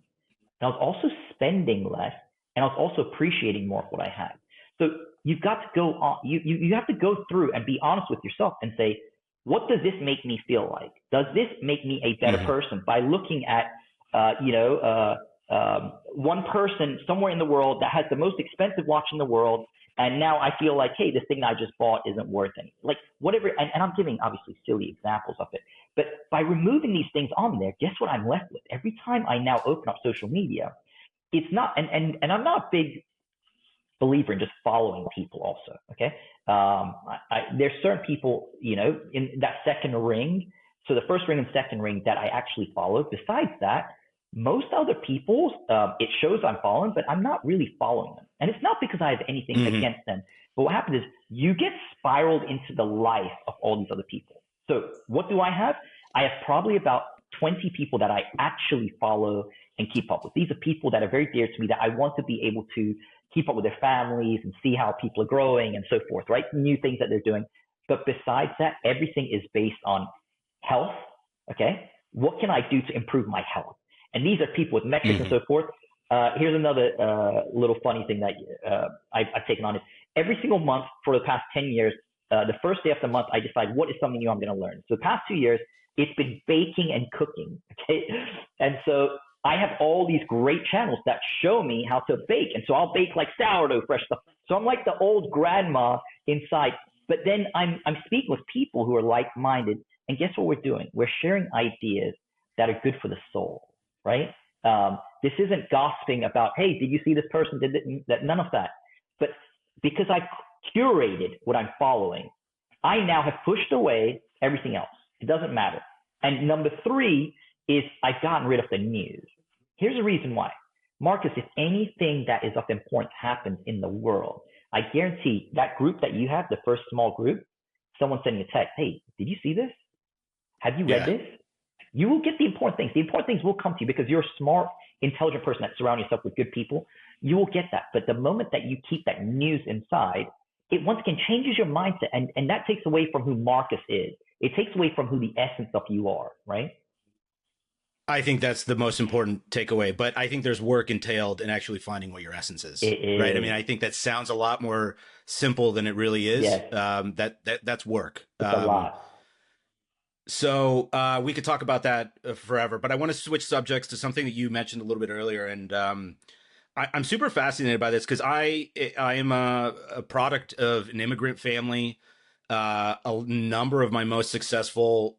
and I was also spending less, and I was also appreciating more of what I had. So you've got to go on, you have to go through and be honest with yourself and say, what does this make me feel like? Does this make me a better person by looking at, one person somewhere in the world that has the most expensive watch in the world, and now I feel like, hey, this thing I just bought isn't worth anything. Like whatever, and I'm giving obviously silly examples of it, but by removing these things on there, guess what I'm left with? Every time I now open up social media, it's not, and I'm not a big believer in just following people also, okay? There's certain people, in that second ring, so the first ring and second ring that I actually follow. Besides that, most other people, it shows I'm following, but I'm not really following them. And it's not because I have anything against them. But what happens is you get spiraled into the life of all these other people. So what do I have? I have probably about 20 people that I actually follow and keep up with. These are people that are very dear to me that I want to be able to keep up with their families and see how people are growing and so forth, right? New things that they're doing. But besides that, everything is based on health, okay? What can I do to improve my health? And these are people with metrics and so forth. Here's another little funny thing that I've taken on is every single month for the past 10 years, the first day of the month, I decide what is something new I'm going to learn. So the past 2 years, it's been baking and cooking, okay? And so I have all these great channels that show me how to bake. And so I'll bake like sourdough, fresh stuff. So I'm like the old grandma inside. But then I'm speaking with people who are like-minded. And guess what we're doing? We're sharing ideas that are good for the soul, right? This isn't gossiping about, hey, did you see this person did that? None of that. But because I curated what I'm following, I now have pushed away everything else. It doesn't matter. And number 3 is I've gotten rid of the news. Here's the reason why. Marcus, if anything that is of importance happens in the world, I guarantee that group that you have, the first small group, someone sending a text, hey, did you see this? Have you read this? You will get the important things. The important things will come to you because you're a smart, intelligent person that surrounds yourself with good people. You will get that. But the moment that you keep that news inside, it once again changes your mindset. And that takes away from who Marcus is. It takes away from who the essence of you are, right? I think that's the most important takeaway, but I think there's work entailed in actually finding what your essence is, right? I mean, I think that sounds a lot more simple than it really is. Yes. That's work. It's a lot. So we could talk about that forever, but I want to switch subjects to something that you mentioned a little bit earlier. And I'm super fascinated by this because I am a product of an immigrant family. A number of my most successful,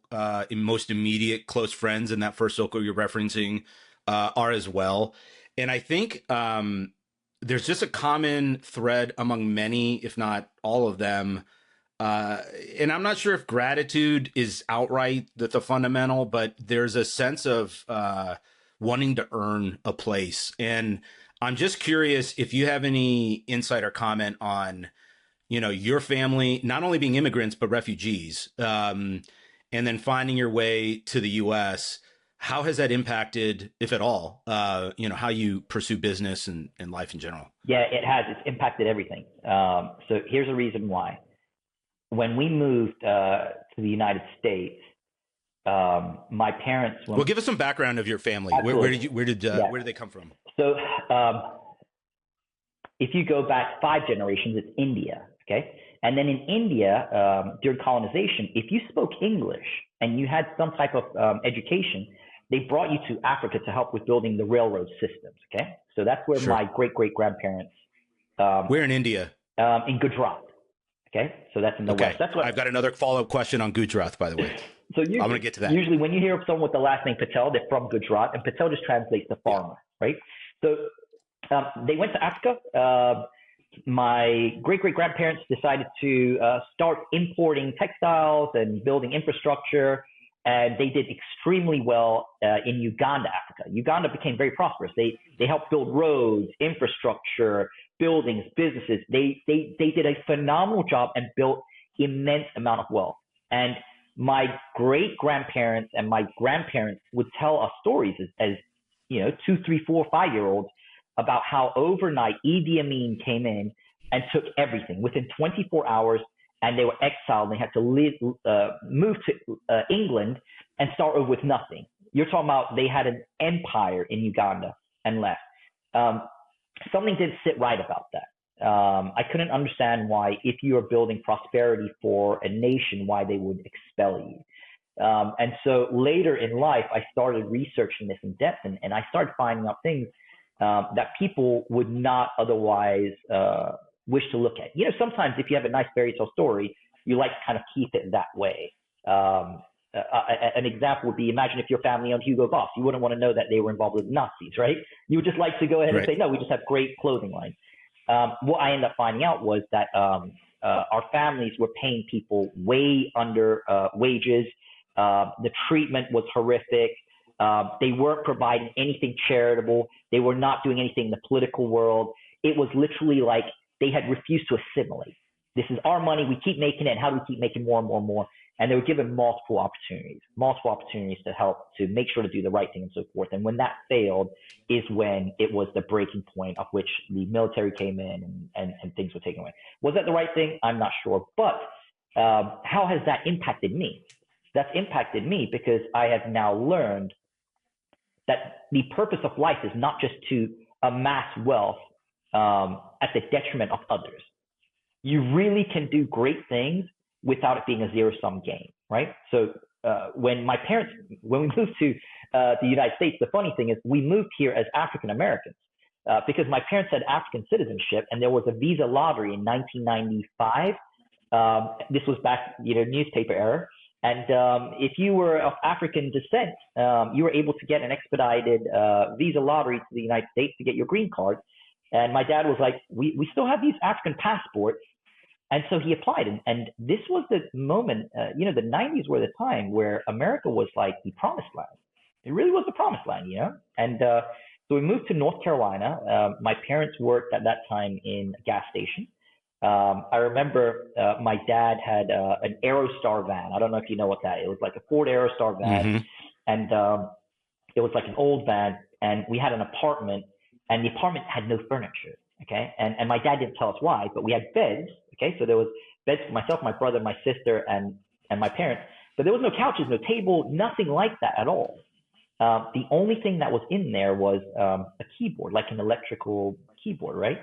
most immediate close friends in that first circle you're referencing are as well. And I think there's just a common thread among many, if not all of them. And I'm not sure if gratitude is outright the fundamental, but there's a sense of wanting to earn a place. And I'm just curious if you have any insight or comment on, your family, not only being immigrants, but refugees, and then finding your way to the U.S. How has that impacted, if at all, how you pursue business and life in general? Yeah, it has. It's impacted everything. So here's a reason why. When we moved to the United States, my parents. Well, give us some background of your family. Where did they come from? So, if you go back 5 generations, it's India. Okay, and then in India, during colonization, if you spoke English and you had some type of education, they brought you to Africa to help with building the railroad systems. Okay, so that's where my great grandparents. Where in India? In Gujarat. Okay, so that's in the west. That's what I've got another follow-up question on Gujarat, by the way. So I'm going to get to that. Usually, when you hear of someone with the last name Patel, they're from Gujarat, and Patel just translates to farmer, right? So they went to Africa. My great-grandparents decided to start importing textiles and building infrastructure, and they did extremely well in Uganda, Africa. Uganda became very prosperous. They helped build roads, infrastructure, buildings, businesses. They did a phenomenal job and built immense amount of wealth. And my great-grandparents and my grandparents would tell us stories as 2, 3, 4, 5-year-olds about how overnight Idi Amin came in and took everything within 24 hours, and they were exiled. And they had to move to England and start over with nothing. You're talking about they had an empire in Uganda and left. Something didn't sit right about that. I couldn't understand why, if you are building prosperity for a nation, why they would expel you. And so later in life, I started researching this in depth, and I started finding out things that people would not otherwise wish to look at. Sometimes if you have a nice fairy tale story, you like to kind of keep it that way. An example would be, imagine if your family owned Hugo Boss. You wouldn't want to know that they were involved with Nazis, right? You would just like to go ahead and say, no, we just have great clothing lines. What I ended up finding out was that our families were paying people way under wages. The treatment was horrific. They weren't providing anything charitable. They were not doing anything in the political world. It was literally like they had refused to assimilate. This is our money. We keep making it. How do we keep making more and more and more? And they were given multiple opportunities to help, to make sure to do the right thing and so forth. And when that failed is when it was the breaking point of which the military came in and things were taken away. Was that the right thing? I'm not sure. But how has that impacted me? That's impacted me because I have now learned that the purpose of life is not just to amass wealth at the detriment of others. You really can do great things without it being a zero-sum game, right? So when we moved to the United States, the funny thing is we moved here as African Americans because my parents had African citizenship, and there was a visa lottery in 1995. This was back, newspaper era. And if you were of African descent, you were able to get an expedited visa lottery to the United States to get your green card. And my dad was like, we still have these African passports. And so he applied. And this was the moment, the 90s were the time where America was like the promised land. It really was the promised land, And So we moved to North Carolina. My parents worked at that time in a gas station. I remember my dad had an Aerostar van. I don't know if you know what that is. It was like a Ford Aerostar van, and it was like an old van. And we had an apartment, and the apartment had no furniture. Okay, and my dad didn't tell us why, but we had beds. Okay, so there was beds for myself, my brother, my sister, and my parents. But there was no couches, no table, nothing like that at all. The only thing that was in there was a keyboard, like an electrical keyboard, right?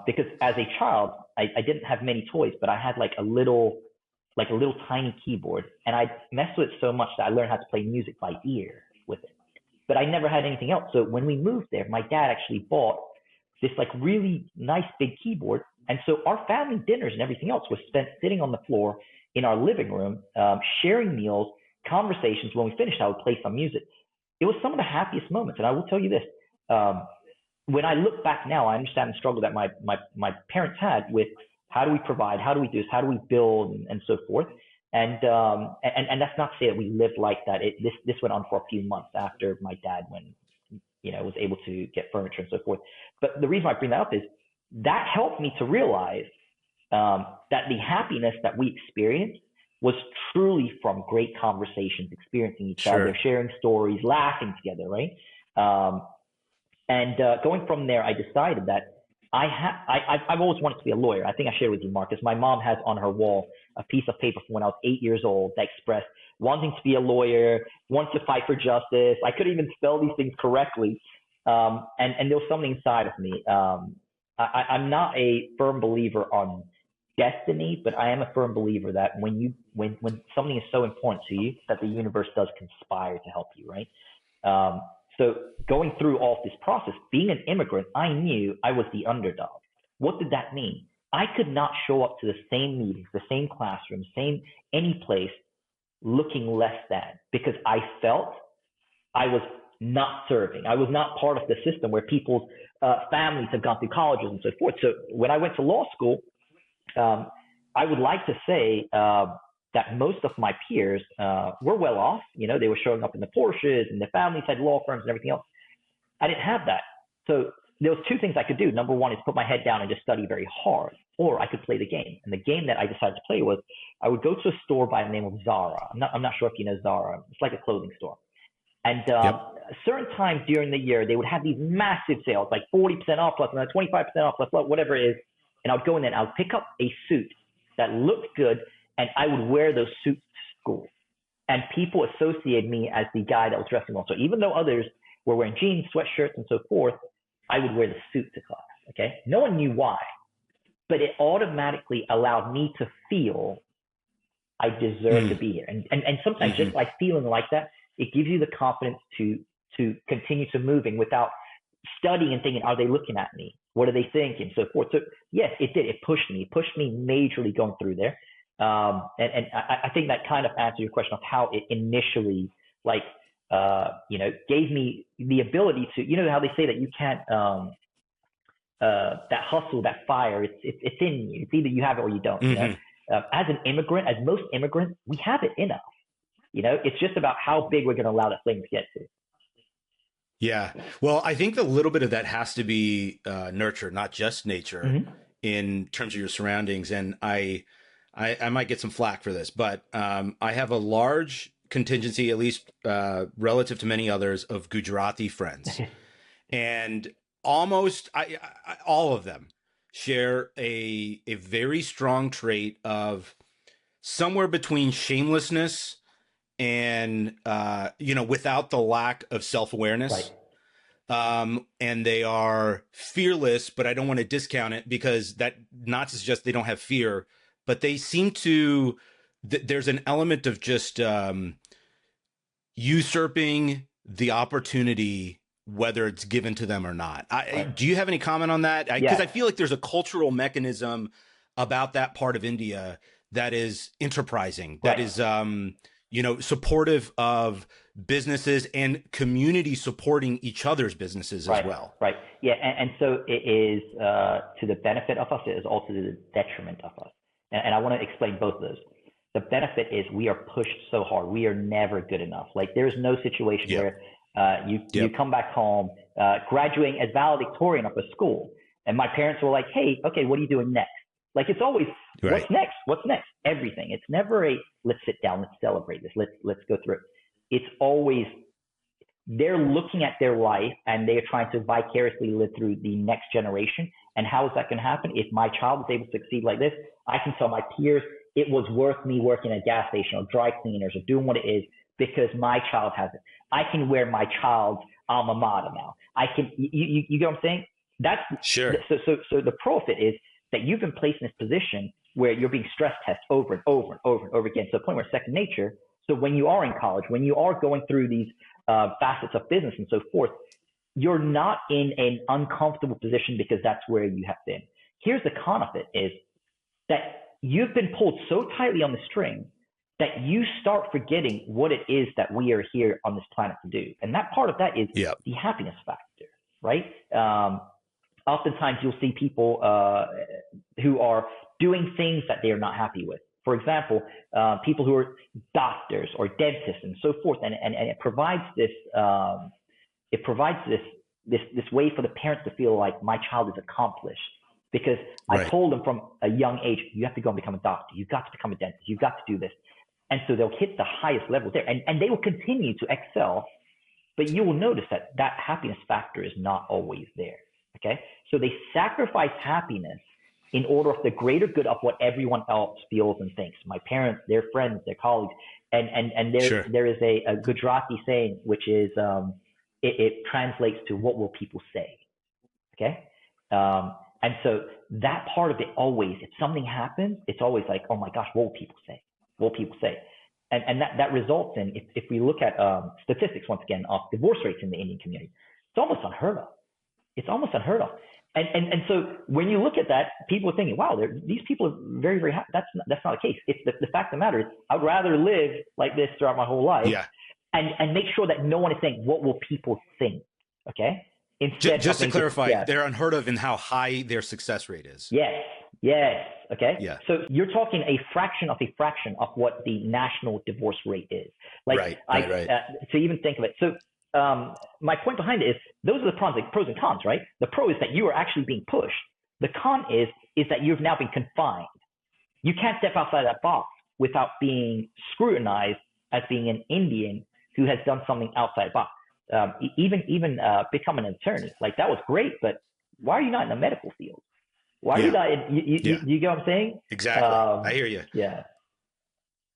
Because as a child, I didn't have many toys, but I had like a little tiny keyboard, and I messed with it so much that I learned how to play music by ear with it. But I never had anything else. So when we moved there, my dad actually bought this like really nice big keyboard. And so our family dinners and everything else was spent sitting on the floor in our living room, sharing meals, conversations. When we finished, I would play some music. It was some of the happiest moments. And I will tell you this, when I look back now, I understand the struggle that my parents had with how do we provide, how do we do this, how do we build, and so forth. And that's not to say that we lived like that. This went on for a few months after my dad, when was able to get furniture and so forth. But the reason I bring that up is that helped me to realize that the happiness that we experienced was truly from great conversations, experiencing each other, sharing stories, laughing together, right? And going from there, I decided that I've always wanted to be a lawyer. I think I shared with you, Marcus. My mom has on her wall a piece of paper from when I was 8 years old that expressed wanting to be a lawyer, wants to fight for justice. I couldn't even spell these things correctly. And there was something inside of me. I'm not a firm believer on destiny, but I am a firm believer that when something is so important to you, that the universe does conspire to help you, right? So going through all this process, being an immigrant, I knew I was the underdog. What did that mean? I could not show up to the same meetings, the same classroom, any place looking less than, because I felt I was not serving. I was not part of the system where people's families have gone through colleges and so forth. So when I went to law school, I would like to say that most of my peers were well off. They were showing up in the Porsches, and their families had law firms and everything else. I didn't have that. So there was two things I could do. Number one is put my head down and just study very hard, or I could play the game. And the game that I decided to play was I would go to a store by the name of Zara. I'm not sure if you know Zara. It's like a clothing store. And certain times during the year, they would have these massive sales, like 40% off plus 25% off plus whatever it is. And I would go in there and I would pick up a suit that looked good, and I would wear those suits to school. And people associated me as the guy that was dressing well. So even though others were wearing jeans, sweatshirts, and so forth, I would wear the suit to class. Okay, no one knew why, but it automatically allowed me to feel I deserve to be here. And sometimes just like feeling like that, it gives you the confidence to continue to moving without studying and thinking, are they looking at me? What are they thinking? So forth. So yes, it did. It pushed me majorly going through there. And I think that kind of answers your question of how it initially gave me the ability to, how they say that you can't, that hustle, that fire, it's in you. It's either you have it or you don't. As an immigrant, as most immigrants, we have it in us. It's just about how big we're going to allow that flame to get to. Yeah. Well, I think a little bit of that has to be nurture, not just nature, in terms of your surroundings. And I might get some flack for this, but I have a large contingency, at least relative to many others, of Gujarati friends. And almost all of them share a very strong trait of somewhere between shamelessness and, without the lack of self-awareness. Right. And they are fearless, but I don't want to discount it, because that not to suggest they don't have fear, but they seem to, there's an element of just usurping the opportunity, whether it's given to them or not. Do you have any comment on that? Because I feel like there's a cultural mechanism about that part of India that is enterprising, that is, supportive of businesses and community supporting each other's businesses as well. Right. Yeah. And so it is to the benefit of us. It is also to the detriment of us. And I want to explain both of those. The benefit is we are pushed so hard. We are never good enough. Like there's no situation where you come back home, graduating as valedictorian of a school. And my parents were like, hey, okay, what are you doing next? Like, it's always, Right. what's next? What's next? Everything. It's never a, let's sit down, let's celebrate this, let's go through it. It's always, they're looking at their life and they are trying to vicariously live through the next generation. And how is that going to happen? If my child is able to succeed like this, I can tell my peers it was worth me working at a gas station or dry cleaners or doing what it is because my child has it. I can wear my child's alma mater now. I can, you get what I'm saying? That's Sure. So the profit is that you've been placed in this position where you're being stress tested over and over and over and over again to the point where it's second nature. So when you are in college, when you are going through these facets of business and so forth, you're not in an uncomfortable position because that's where you have been. Here's the con of it is that you've been pulled so tightly on the string that you start forgetting what it is that we are here on this planet to do. And that part of that is the happiness factor, right? Oftentimes you'll see people who are doing things that they are not happy with. For example, people who are doctors or dentists and so forth, and it provides this way for the parents to feel like my child is accomplished because I told them from a young age, you have to go and become a doctor, you've got to become a dentist, you've got to do this, and so they'll hit the highest levels there, and they will continue to excel, but you will notice that happiness factor is not always there. Okay, so they sacrifice happiness in order of the greater good of what everyone else feels and thinks. My parents, their friends, their colleagues, and there is a Gujarati saying which is it translates to what will people say. Okay, and so that part of it always, if something happens, it's always like, oh my gosh, what will people say? What will people say? And that results in, if we look at statistics once again of divorce rates in the Indian community, it's almost unheard of. It's almost unheard of. And so when you look at that, people are thinking, wow, these people are very, very happy. That's not the case. It's the fact of the matter is I'd rather live like this throughout my whole life and make sure that no one is saying, what will people think? Okay. Instead just to clarify, they're unheard of in how high their success rate is. Yes. Okay. Yeah. So you're talking a fraction of what the national divorce rate is. Like, right. To even think of it. So, my point behind it is those are the pros and cons, right? The pro is that you are actually being pushed. The con is that you've now been confined. You can't step outside that box without being scrutinized as being an Indian who has done something outside the box. Even becoming an attorney, like that was great, but why are you not in the medical field? Why are you not? You get what I'm saying? Exactly. I hear you. Yeah.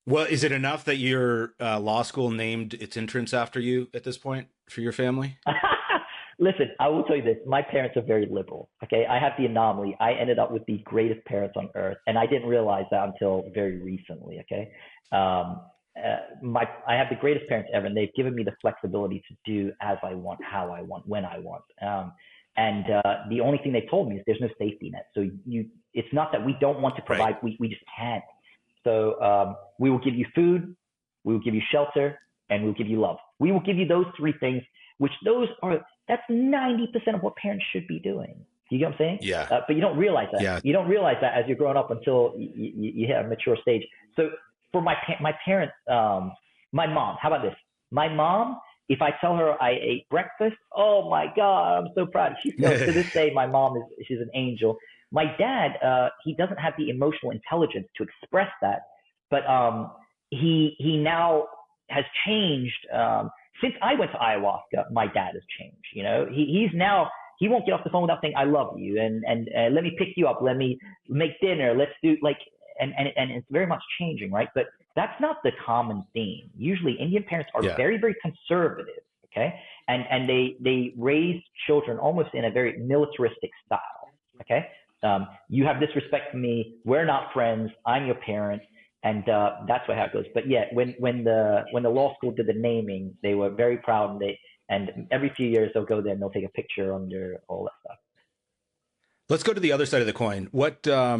Well, is it enough that your law school named its entrance after you at this point for your family? Listen, I will tell you this. My parents are very liberal. Okay. I have the anomaly. I ended up with the greatest parents on earth. And I didn't realize that until very recently. Okay. I have the greatest parents ever, and they've given me the flexibility to do as I want, how I want, when I want. And the only thing they told me is there's no safety net. So it's not that we don't want to provide, we just can't. So we will give you food, we will give you shelter, and we'll give you love. We will give you those three things, that's 90% of what parents should be doing. You get what I'm saying? Yeah. But you don't realize that. Yeah. You don't realize that as you're growing up until you hit a mature stage. So for my parents, my mom, how about this? My mom, if I tell her I ate breakfast, oh my God, I'm so proud. She's still, to this day, my mom she's an angel. My dad, he doesn't have the emotional intelligence to express that, but he now has changed. Since I went to ayahuasca, my dad has changed. You know, he won't get off the phone without saying, I love you, and let me pick you up, let me make dinner, let's do and it's very much changing, right? But that's not the common theme. Usually Indian parents are very, very conservative, okay? And they raise children almost in a very militaristic style, okay? You have this respect for me, we're not friends, I'm your parent, and that's how it goes. But yeah, when the law school did the naming, they were very proud, and every few years they'll go there and they'll take a picture under all that stuff. Let's go to the other side of the coin. What, how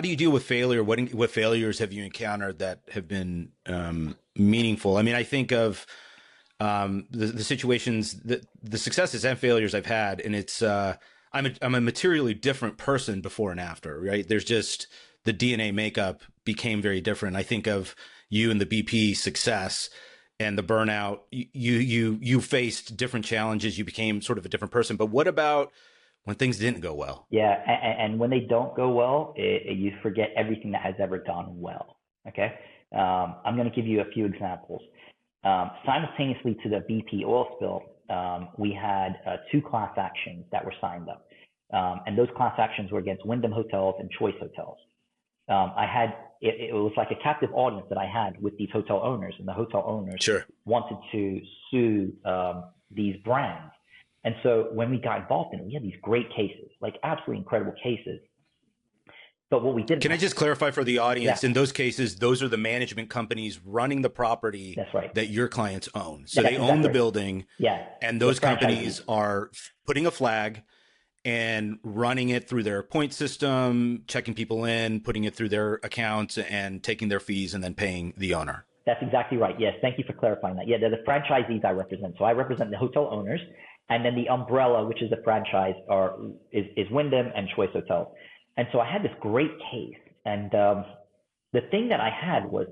do you deal with failure? What failures have you encountered that have been meaningful? I mean, I think of the situations, the successes and failures I've had, and it's I'm a materially different person before and after, right? There's just the DNA makeup became very different. I think of you and the BP success, and the burnout, you faced different challenges. You became sort of a different person. But what about when things didn't go well? Yeah, and when they don't go well, you forget everything that has ever gone well. Okay, I'm going to give you a few examples. Simultaneously to the BP oil spill, we had 2 class actions that were signed up, and those class actions were against Wyndham Hotels and Choice Hotels. It was like a captive audience that I had with these hotel owners, and the hotel owners wanted to sue these brands. And so when we got involved in it, we had these great cases, like absolutely incredible cases. But what we did— Can I just clarify for the audience? Yeah. In those cases, those are the management companies running the property that your clients own. So they own the building. Yeah. And those companies are putting a flag and running it through their point system, checking people in, putting it through their accounts, and taking their fees and then paying the owner. That's exactly right. Yes. Thank you for clarifying that. Yeah, they're the franchisees I represent. So I represent the hotel owners, and then the umbrella, which is the franchise, is Wyndham and Choice Hotels. And so I had this great case. And the thing that I had was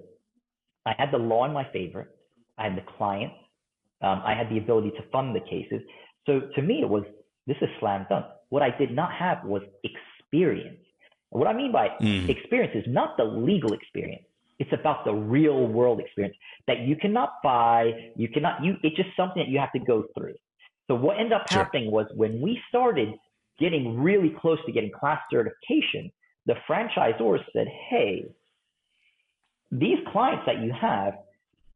I had the law in my favor. I had the clients. I had the ability to fund the cases. So to me, this is slam dunk. What I did not have was experience. And what I mean by experience is not the legal experience. It's about the real world experience that you cannot buy. It's just something that you have to go through. So what ended up happening was when we started getting really close to getting class certification, the franchisors said, hey, these clients that you have,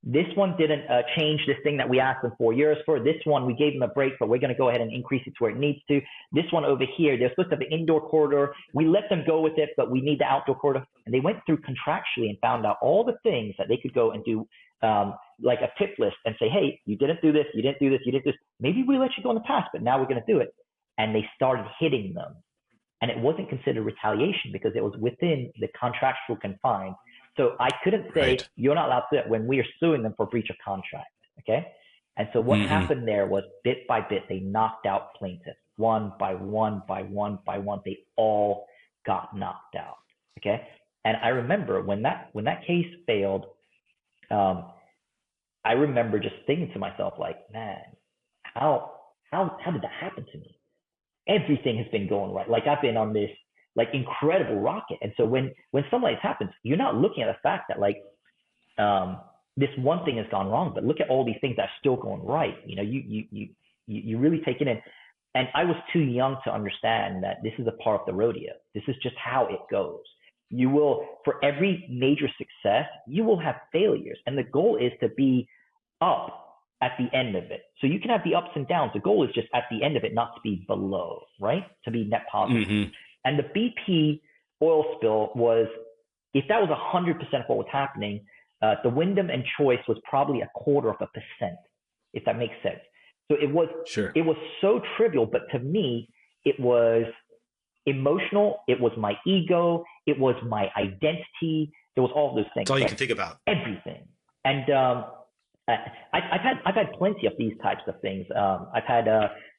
this one didn't change this thing that we asked them 4 years for. This one, we gave them a break, but we're going to go ahead and increase it to where it needs to. This one over here, they're supposed to have an indoor corridor. We let them go with it, but we need the outdoor corridor. And they went through contractually and found out all the things that they could go and do, like a tip list, and say, hey, you didn't do this, you didn't do this, you didn't do this. Maybe we let you go in the past, but now we're going to do it. And they started hitting them. And it wasn't considered retaliation because it was within the contractual confines. So I couldn't say, you're not allowed to do it when we are suing them for breach of contract. Okay. And so what happened there was bit by bit, they knocked out plaintiffs one by one by one by one. They all got knocked out. Okay. And I remember when that case failed, I remember just thinking to myself, like, man, how did that happen to me? Everything has been going right. Like I've been on this like incredible rocket. And so when something like this happens, you're not looking at the fact that like this one thing has gone wrong, but look at all these things that are still going right. You know, you really take it in. And I was too young to understand that this is a part of the rodeo. This is just how it goes. You will, for every major success, you will have failures. And the goal is to be up at the end of it. So you can have the ups and downs. The goal is just at the end of it, not to be below, right? To be net positive. And the BP oil spill was, if that was 100% of what was happening, the Wyndham and Choice was probably 0.25%, if that makes sense. So it was so trivial, but to me, it was emotional. It was my ego. It was my identity. It was all those things. That's all you can think about. Everything. And I've had plenty of these types of things. I've had,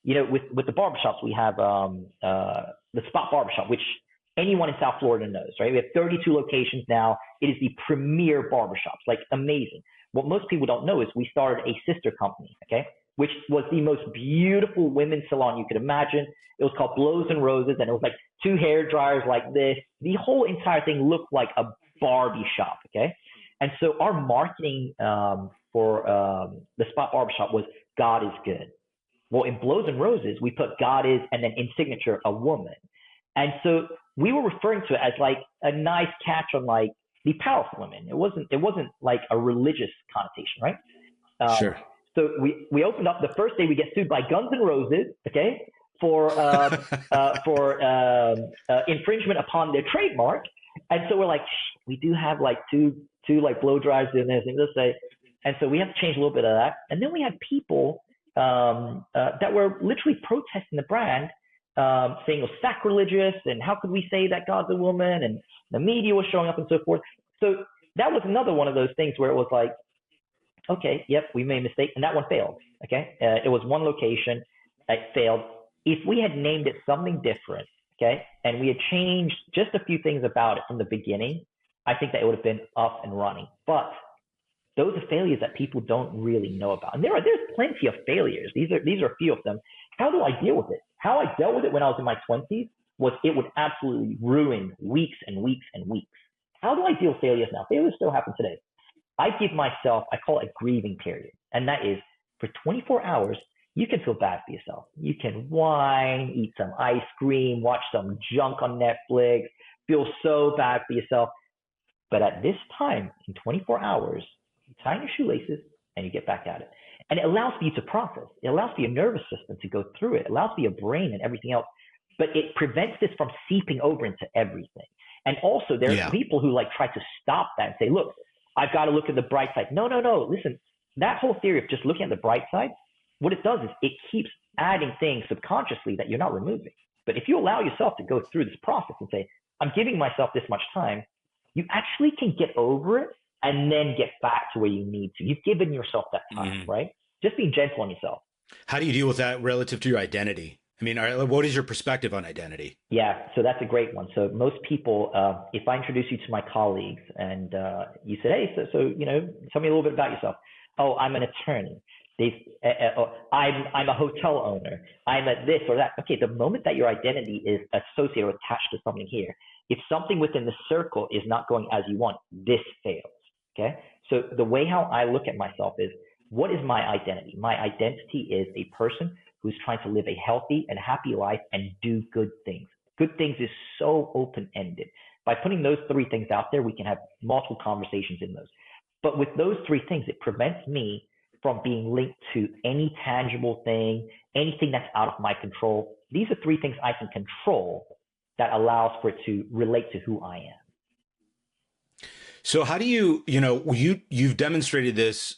with the barbershops, we have the Spot Barbershop, which anyone in South Florida knows, right? We have 32 locations now. It is the premier barbershops, like amazing. What most people don't know is we started a sister company, okay, which was the most beautiful women's salon you could imagine. It was called Blows and Roses, and it was like 2 hair dryers like this. The whole entire thing looked like a Barbie shop, okay? And so our marketing for the Spot Barbershop was God is good. Well, in Blows and Roses, we put God is, and then in signature, a woman. And so we were referring to it as like a nice catch on like the powerful women. It wasn't like a religious connotation, right? Sure. So we opened up the first day, we get sued by Guns N' Roses, okay, for infringement upon their trademark. And so we're like, we do have like two like blow dryers in there, things to say. And so we have to change a little bit of that. And then we had people that were literally protesting the brand, saying it was sacrilegious, and how could we say that God's a woman, and the media was showing up and so forth. So that was another one of those things where it was like, okay, yep, we made a mistake, and that one failed, okay? It was one location that failed. If we had named it something different, okay, and we had changed just a few things about it from the beginning, I think that it would have been up and running. But those are failures that people don't really know about. And there's plenty of failures. These are a few of them. How do I deal with it? How I dealt with it when I was in my 20s was it would absolutely ruin weeks and weeks and weeks. How do I deal with failures now? Failures still happen today. I give myself, I call it a grieving period. And that is for 24 hours, you can feel bad for yourself. You can whine, eat some ice cream, watch some junk on Netflix, feel so bad for yourself. But at this time, in 24 hours, you tie your shoelaces and you get back at it. And it allows for you to process. It allows for your nervous system to go through it. It allows for your brain and everything else. But it prevents this from seeping over into everything. And also, there are people who like try to stop that and say, look, I've got to look at the bright side. No. Listen, that whole theory of just looking at the bright side, what it does is it keeps adding things subconsciously that you're not removing. But if you allow yourself to go through this process and say, I'm giving myself this much time, you actually can get over it and then get back to where you need to. You've given yourself that time, right? Just be gentle on yourself. How do you deal with that relative to your identity? I mean, what is your perspective on identity? Yeah, so that's a great one. So most people, if I introduce you to my colleagues and you say, hey, so you know, tell me a little bit about yourself. Oh, I'm an attorney. I'm a hotel owner. I'm at this or that. Okay, the moment that your identity is associated or attached to something here, if something within the circle is not going as you want, this fails. Okay, so the way how I look at myself is, what is my identity? My identity is a person who's trying to live a healthy and happy life and do good things. Good things is so open-ended. By putting those three things out there, we can have multiple conversations in those. But with those three things, it prevents me from being linked to any tangible thing, anything that's out of my control. These are three things I can control that allows for it to relate to who I am. So how do you've demonstrated this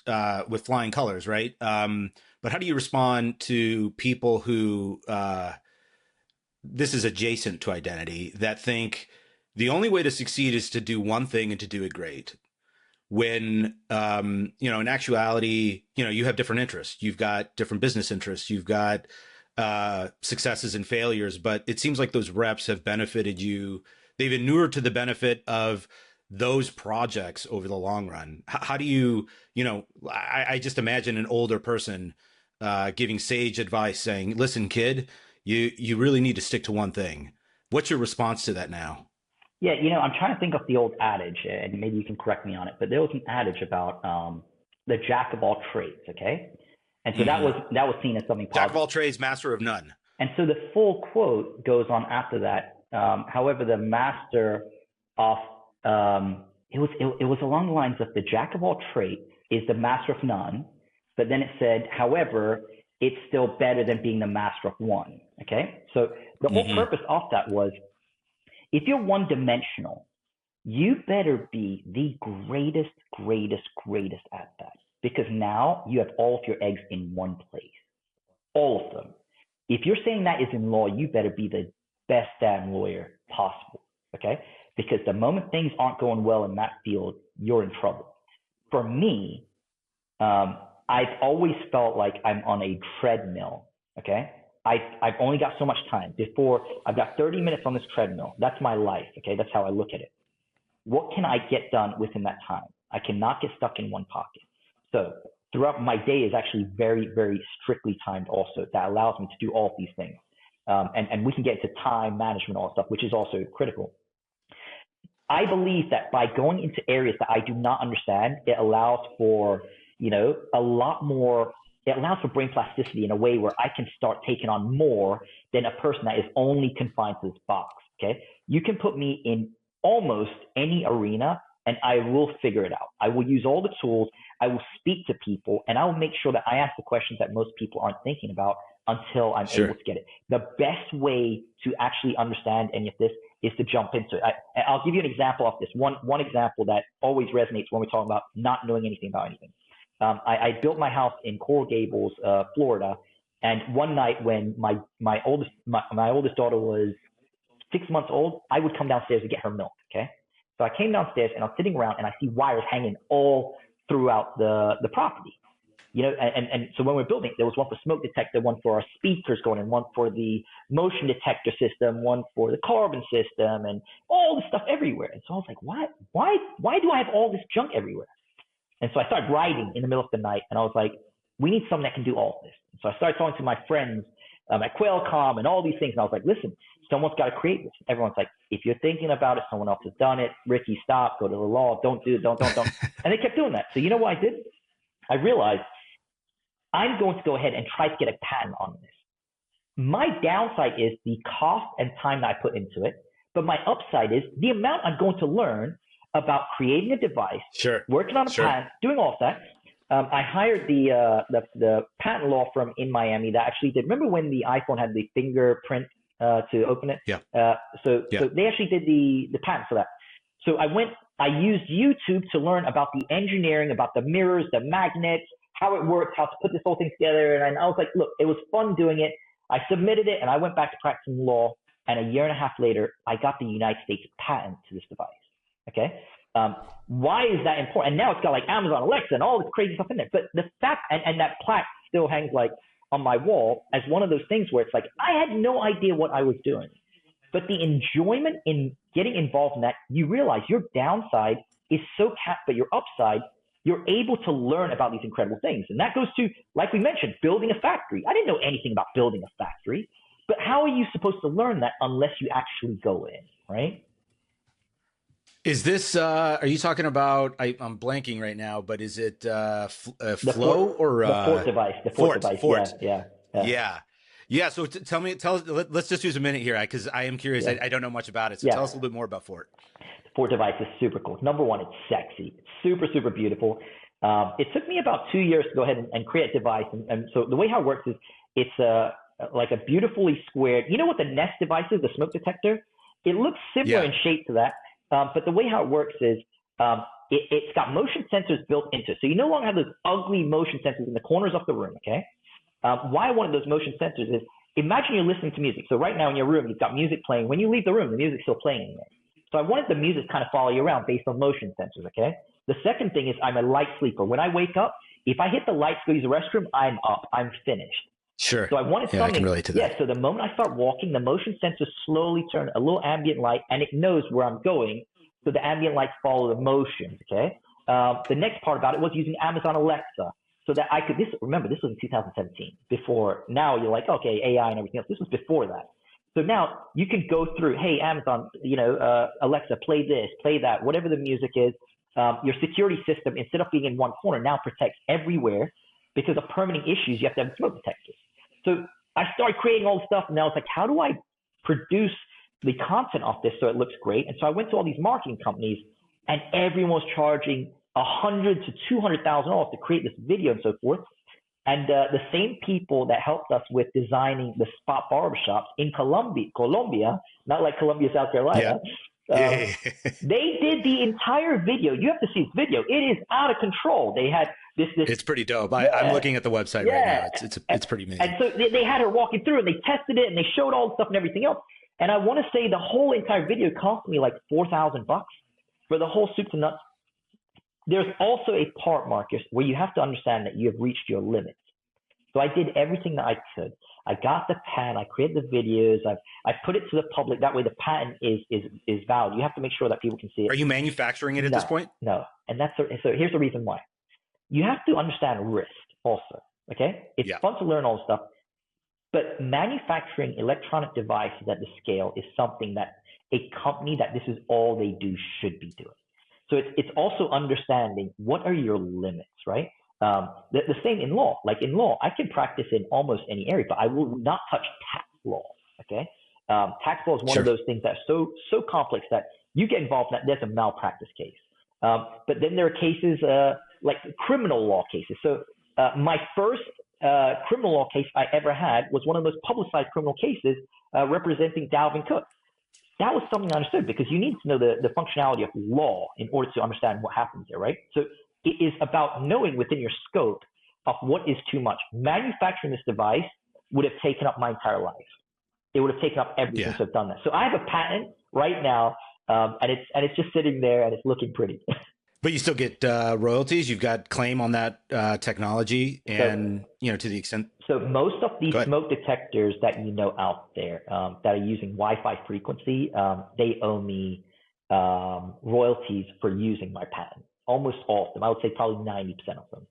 with flying colors, right? But how do you respond to people who, this is adjacent to identity, that think the only way to succeed is to do one thing and to do it great? When, in actuality, you have different interests. You've got different business interests. You've got successes and failures, but it seems like those reps have benefited you. They've inured to the benefit of those projects over the long run. How do you, I just imagine an older person giving sage advice saying, listen, kid, you really need to stick to one thing. What's your response to that now? Yeah, I'm trying to think of the old adage, and maybe you can correct me on it, but there was an adage about the jack of all trades, okay? And so that was seen as something positive. Jack of all trades, master of none. And so the full quote goes on after that. However, the master of it was along the lines of the jack of all trades is the master of none, but then it said, however, it's still better than being the master of one. Okay, so the whole purpose of that was, if you're one-dimensional, you better be the greatest at that, because now you have all of your eggs in one place, all of them. If you're saying that is in law, you better be the best damn lawyer possible. Okay. Because the moment things aren't going well in that field, you're in trouble. For me, I've always felt like I'm on a treadmill, okay? I've only got so much time. Before, I've got 30 minutes on this treadmill. That's my life, okay? That's how I look at it. What can I get done within that time? I cannot get stuck in one pocket. So throughout my day is actually very, very strictly timed also. That allows me to do all of these things. And we can get into time management, all that stuff, which is also critical. I believe that by going into areas that I do not understand, it allows for, a lot more, it allows for brain plasticity in a way where I can start taking on more than a person that is only confined to this box, okay? You can put me in almost any arena and I will figure it out. I will use all the tools, I will speak to people, and I will make sure that I ask the questions that most people aren't thinking about until I'm able to get it. The best way to actually understand any of this is to jump into it. I'll give you an example of this. One example that always resonates when we're talking about not knowing anything about anything. I built my house in Coral Gables, Florida, and one night when my oldest daughter was 6 months old, I would come downstairs to get her milk. Okay, so I came downstairs and I'm sitting around and I see wires hanging all throughout the property. And so when we're building, there was one for smoke detector, one for our speakers going in, one for the motion detector system, one for the carbon system, and all this stuff everywhere. And so I was like, why do I have all this junk everywhere? And so I started writing in the middle of the night, and I was like, we need someone that can do all of this. So I started talking to my friends at Qualcomm and all these things. And I was like, listen, someone's got to create this. Everyone's like, if you're thinking about it, someone else has done it. Ricky, stop, go to the law. Don't do it. Don't. And they kept doing that. So you know what I did? I realized I'm going to go ahead and try to get a patent on this. My downside is the cost and time that I put into it. But my upside is the amount I'm going to learn about creating a device, working on a patent, doing all of that. I hired the patent law firm in Miami that actually did. Remember when the iPhone had the fingerprint to open it? Yeah. So they actually did the patent for that. So I used YouTube to learn about the engineering, about the mirrors, the magnets, how it works, how to put this whole thing together. And I was like, look, it was fun doing it. I submitted it, and I went back to practicing law. And a year and a half later, I got the United States patent to this device. Okay. Why is that important? And now it's got like Amazon Alexa and all this crazy stuff in there. But the fact, and that plaque still hangs like on my wall as one of those things where it's like, I had no idea what I was doing. But the enjoyment in getting involved in that, you realize your downside is so capped, but your upside, you're able to learn about these incredible things. And that goes to, like we mentioned, building a factory. I didn't know anything about building a factory, but how are you supposed to learn that unless you actually go in, right? Is this, are you talking about, I'm blanking right now, but is it Flow or? The Fort device. The Fort device, Fort. Yeah. So tell us, let's just use a minute here because I am curious. I don't know much about it. So tell us a little bit more about Fort. The Fort device is super cool. Number one, it's sexy. It's super, super beautiful. It took me about 2 years to go ahead and create a device. And so the way how it works is it's like a beautifully squared, you know what the Nest device is, the smoke detector? It looks similar in shape to that. But the way how it works is it's got motion sensors built into it. So you no longer have those ugly motion sensors in the corners of the room, okay? Why I wanted those motion sensors is, imagine you're listening to music. So right now in your room, you've got music playing. When you leave the room, the music's still playing in there. So I wanted the music to kind of follow you around based on motion sensors, okay? The second thing is I'm a light sleeper. When I wake up, if I hit the lights, go use the restroom, I'm up. I'm finished. Sure. So I wanted something. I can relate to that. Yeah. So the moment I start walking, the motion sensors slowly turn a little ambient light, and it knows where I'm going. So the ambient lights follow the motions. Okay. The next part about it was using Amazon Alexa, so that I could. Remember, this was in 2017. Before now, you're like, okay, AI and everything else. This was before that. So now you can go through. Hey, Amazon, Alexa, play this, play that, whatever the music is. Your security system, instead of being in one corner, now protects everywhere because of permitting issues. You have to have smoke detectors. So I started creating all this stuff, and now it's like, how do I produce the content of this so it looks great? And so I went to all these marketing companies, and everyone was charging $100,000 to $200,000 to create this video and so forth. And the same people that helped us with designing the spot barbershops in Colombia, not like Columbia, South Carolina, they did the entire video. You have to see this video. It is out of control. They had this. It's pretty dope. I'm looking at the website right now. It's pretty amazing. And so they had her walking through, and they tested it, and they showed all the stuff and everything else. And I want to say the whole entire video cost me like $4,000 for the whole soup to nuts. There's also a part, Marcus, where you have to understand that you have reached your limits. So I did everything that I could. I got the patent. I created the videos. I put it to the public. That way, the patent is valid. You have to make sure that people can see it. Are you manufacturing it at this point? No. And so here's the reason why. You have to understand risk also. Okay, it's fun to learn all this stuff, but manufacturing electronic devices at the scale is something that a company that this is all they do should be doing. So it's also understanding what are your limits, right? The same in law. Like in law, I can practice in almost any area, but I will not touch tax law. Okay, tax law is one of those things that's so complex that you get involved in that there's a malpractice case. But then there are cases like criminal law cases. So my first criminal law case I ever had was one of the most publicized criminal cases representing Dalvin Cook. That was something I understood because you need to know the functionality of law in order to understand what happens there, right? So it is about knowing within your scope of what is too much. Manufacturing this device would have taken up my entire life. It would have taken up everything to have done that. So I have a patent right now, and it's just sitting there and it's looking pretty. But you still get royalties. You've got claim on that technology, and to the extent. So most of these smoke detectors that out there that are using Wi-Fi frequency, they owe me royalties for using my patent. almost all of them. I would say probably 90% of them.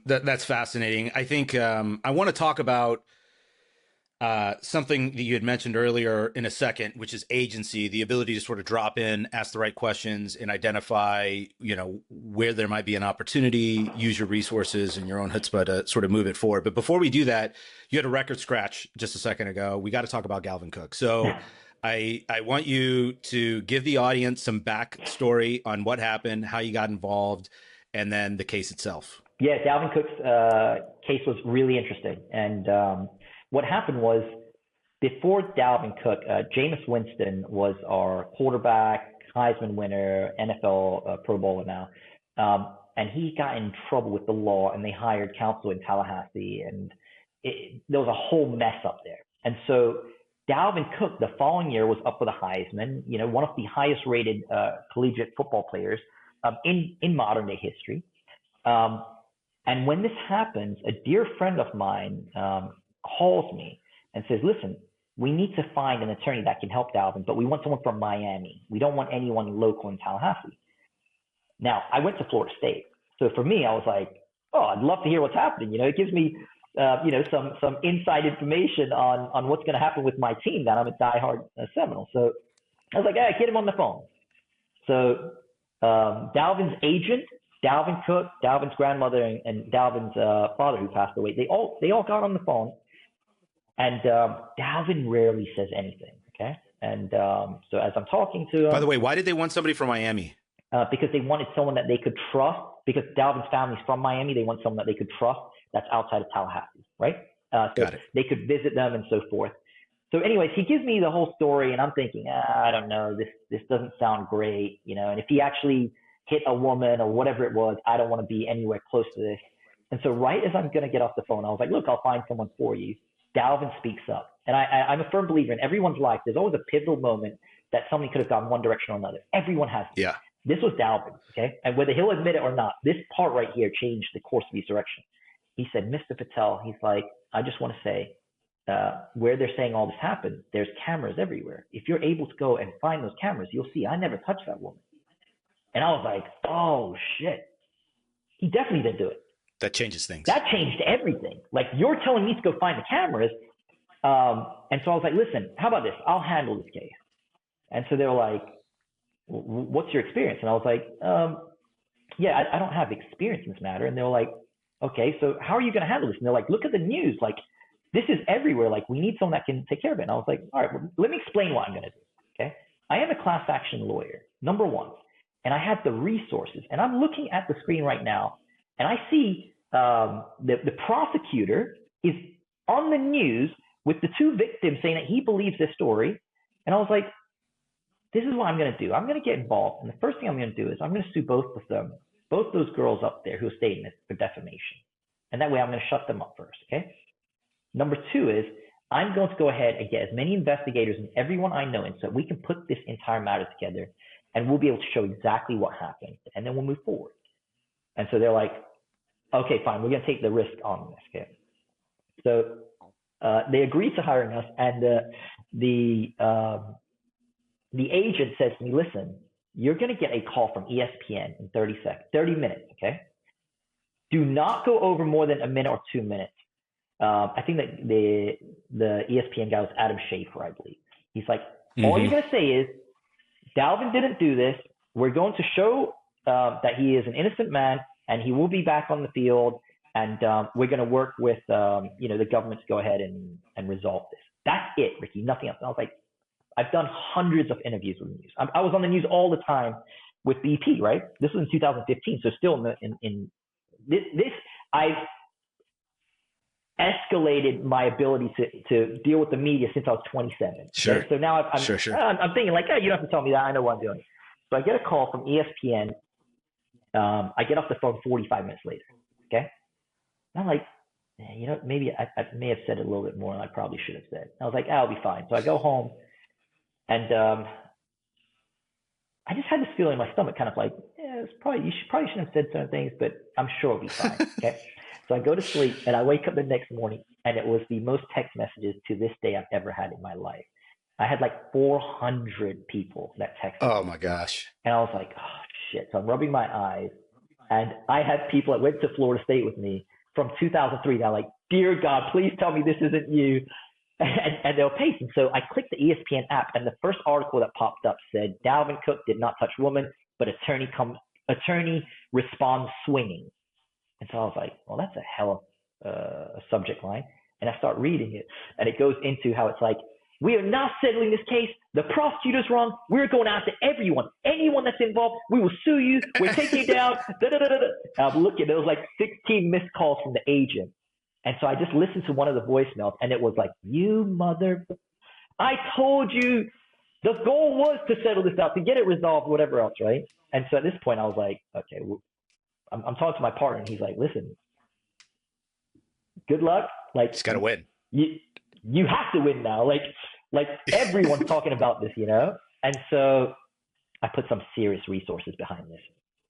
That's fascinating. I think I want to talk about something that you had mentioned earlier in a second, which is agency, the ability to sort of drop in, ask the right questions, and identify, where there might be an opportunity, use your resources and your own chutzpah to sort of move it forward. But before we do that, you had a record scratch just a second ago. We got to talk about Dalvin Cook. So I want you to give the audience some backstory on what happened, how you got involved, and then the case itself. Yeah, Dalvin Cook's case was really interesting. And what happened was, before Dalvin Cook, Jameis Winston was our quarterback, Heisman winner, NFL Pro Bowler now. And he got in trouble with the law, and they hired Counsel in Tallahassee. And there was a whole mess up there. And so Dalvin Cook, the following year, was up for the Heisman, one of the highest rated collegiate football players in modern day history. And when this happens, a dear friend of mine calls me and says, listen, we need to find an attorney that can help Dalvin, but we want someone from Miami. We don't want anyone local in Tallahassee. Now, I went to Florida State. So for me, I was like, oh, I'd love to hear what's happening. It gives me, some inside information on what's going to happen with my team, that I'm a diehard Seminole. So I was like, hey, get him on the phone. So Dalvin's agent, Dalvin Cook, Dalvin's grandmother, and Dalvin's father, who passed away, they all got on the phone, and Dalvin rarely says anything. Okay, and so as I'm talking to him, by the way, why did they want somebody from Miami? Because they wanted someone that they could trust. Because Dalvin's family's from Miami, they want someone that they could trust that's outside of Tallahassee, right? So Got it. They could visit them and so forth. So anyways, he gives me the whole story, and I'm thinking, I don't know, this doesn't sound great, and if he actually hit a woman or whatever it was, I don't want to be anywhere close to this. And so right as I'm going to get off the phone, I was like, look, I'll find someone for you. Dalvin speaks up. And I'm a firm believer in everyone's life, there's always a pivotal moment that somebody could have gone one direction or another. Everyone has it. Yeah. This was Dalvin, okay? And whether he'll admit it or not, this part right here changed the course of his direction. He said, Mr. Patel, he's like, I just want to say, where they're saying all this happened, there's cameras everywhere. If you're able to go and find those cameras, you'll see I never touched that woman. And I was like, oh, shit. He definitely didn't do it. That changes things. That changed everything. Like, you're telling me to go find the cameras. And so I was like, listen, how about this? I'll handle this case. And so they were like, what's your experience? And I was like, yeah, I don't have experience in this matter. And they were like, okay, so how are you going to handle this? And they're like, look at the news. Like, this is everywhere. Like, we need someone that can take care of it. And I was like, all right, well, let me explain what I'm going to do. Okay. I am a class action lawyer, number one. And I have the resources, and I'm looking at the screen right now, and I see the prosecutor is on the news with the two victims saying that he believes this story. And I was like, this is what I'm going to do. I'm going to get involved. And the first thing I'm going to do is I'm going to sue both of them, both those girls up there who are stating this, for defamation. And that way I'm going to shut them up first. Okay. Number two is I'm going to go ahead and get as many investigators and everyone I know in so we can put this entire matter together. And we'll be able to show exactly what happened, and then we'll move forward. And so they're like, okay, fine, we're going to take the risk on this. Okay. So they agreed to hiring us, and the agent says to me, listen, you're going to get a call from ESPN in 30 minutes, okay? Do not go over more than a minute or 2 minutes. I think that the ESPN guy was Adam Schaefer, I believe. He's like, all you're going to say is, Dalvin didn't do this. We're going to show that he is an innocent man, and he will be back on the field. And we're going to work with the government to go ahead and resolve this. That's it, Ricky. Nothing else. And I was like, I've done hundreds of interviews with the news. I was on the news all the time with BP, right? This was in 2015, so still in this I've escalated my ability to deal with the media since I was 27. Sure. Right? So now I'm thinking like, hey, you don't have to tell me that. I know what I'm doing. So I get a call from ESPN. I get off the phone 45 minutes later. Okay. And I'm like, maybe I may have said it a little bit more than I probably should have said. I was like, I'll be fine. So I go home, and I just had this feeling in my stomach, kind of like, you probably shouldn't have said certain things, but I'm sure it'll be fine. Okay. So I go to sleep, and I wake up the next morning, and it was the most text messages to this day I've ever had in my life. I had like 400 people that texted Oh me. my gosh. And I was like, oh shit. So I'm rubbing my eyes. And I had people that went to Florida State with me from 2003 that are like, dear God, please tell me this isn't you. And they were pacing. So I clicked the ESPN app, and the first article that popped up said, Dalvin Cook did not touch woman, but attorney responds swinging. And so I was like, well, that's a hell of a subject line. And I start reading it, and it goes into how it's like, we are not settling this case. The prosecutor's wrong. We're going after everyone. Anyone that's involved, we will sue you. We're taking you down. I'm looking. There was like 16 missed calls from the agent. And so I just listened to one of the voicemails, and it was like, you mother, I told you the goal was to settle this out, to get it resolved, whatever else, right? And so at this point, I was like, okay, I'm talking to my partner, and he's like, listen, good luck. Like, Just got to win. You have to win now. Like everyone's talking about this, you know? And so I put some serious resources behind this,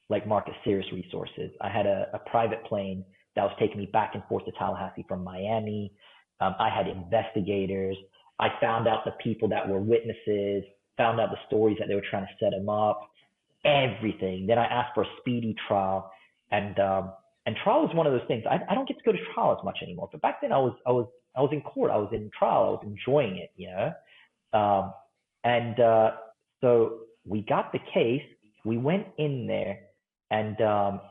like Marcus, serious resources. I had a private plane that was taking me back and forth to Tallahassee from Miami. I had investigators. I found out the people that were witnesses, found out the stories that they were trying to set them up, everything. Then I asked for a speedy trial. And trial is one of those things. I don't get to go to trial as much anymore. But back then I was in court. I was in trial. I was enjoying it, you know? So we got the case. We went in there, and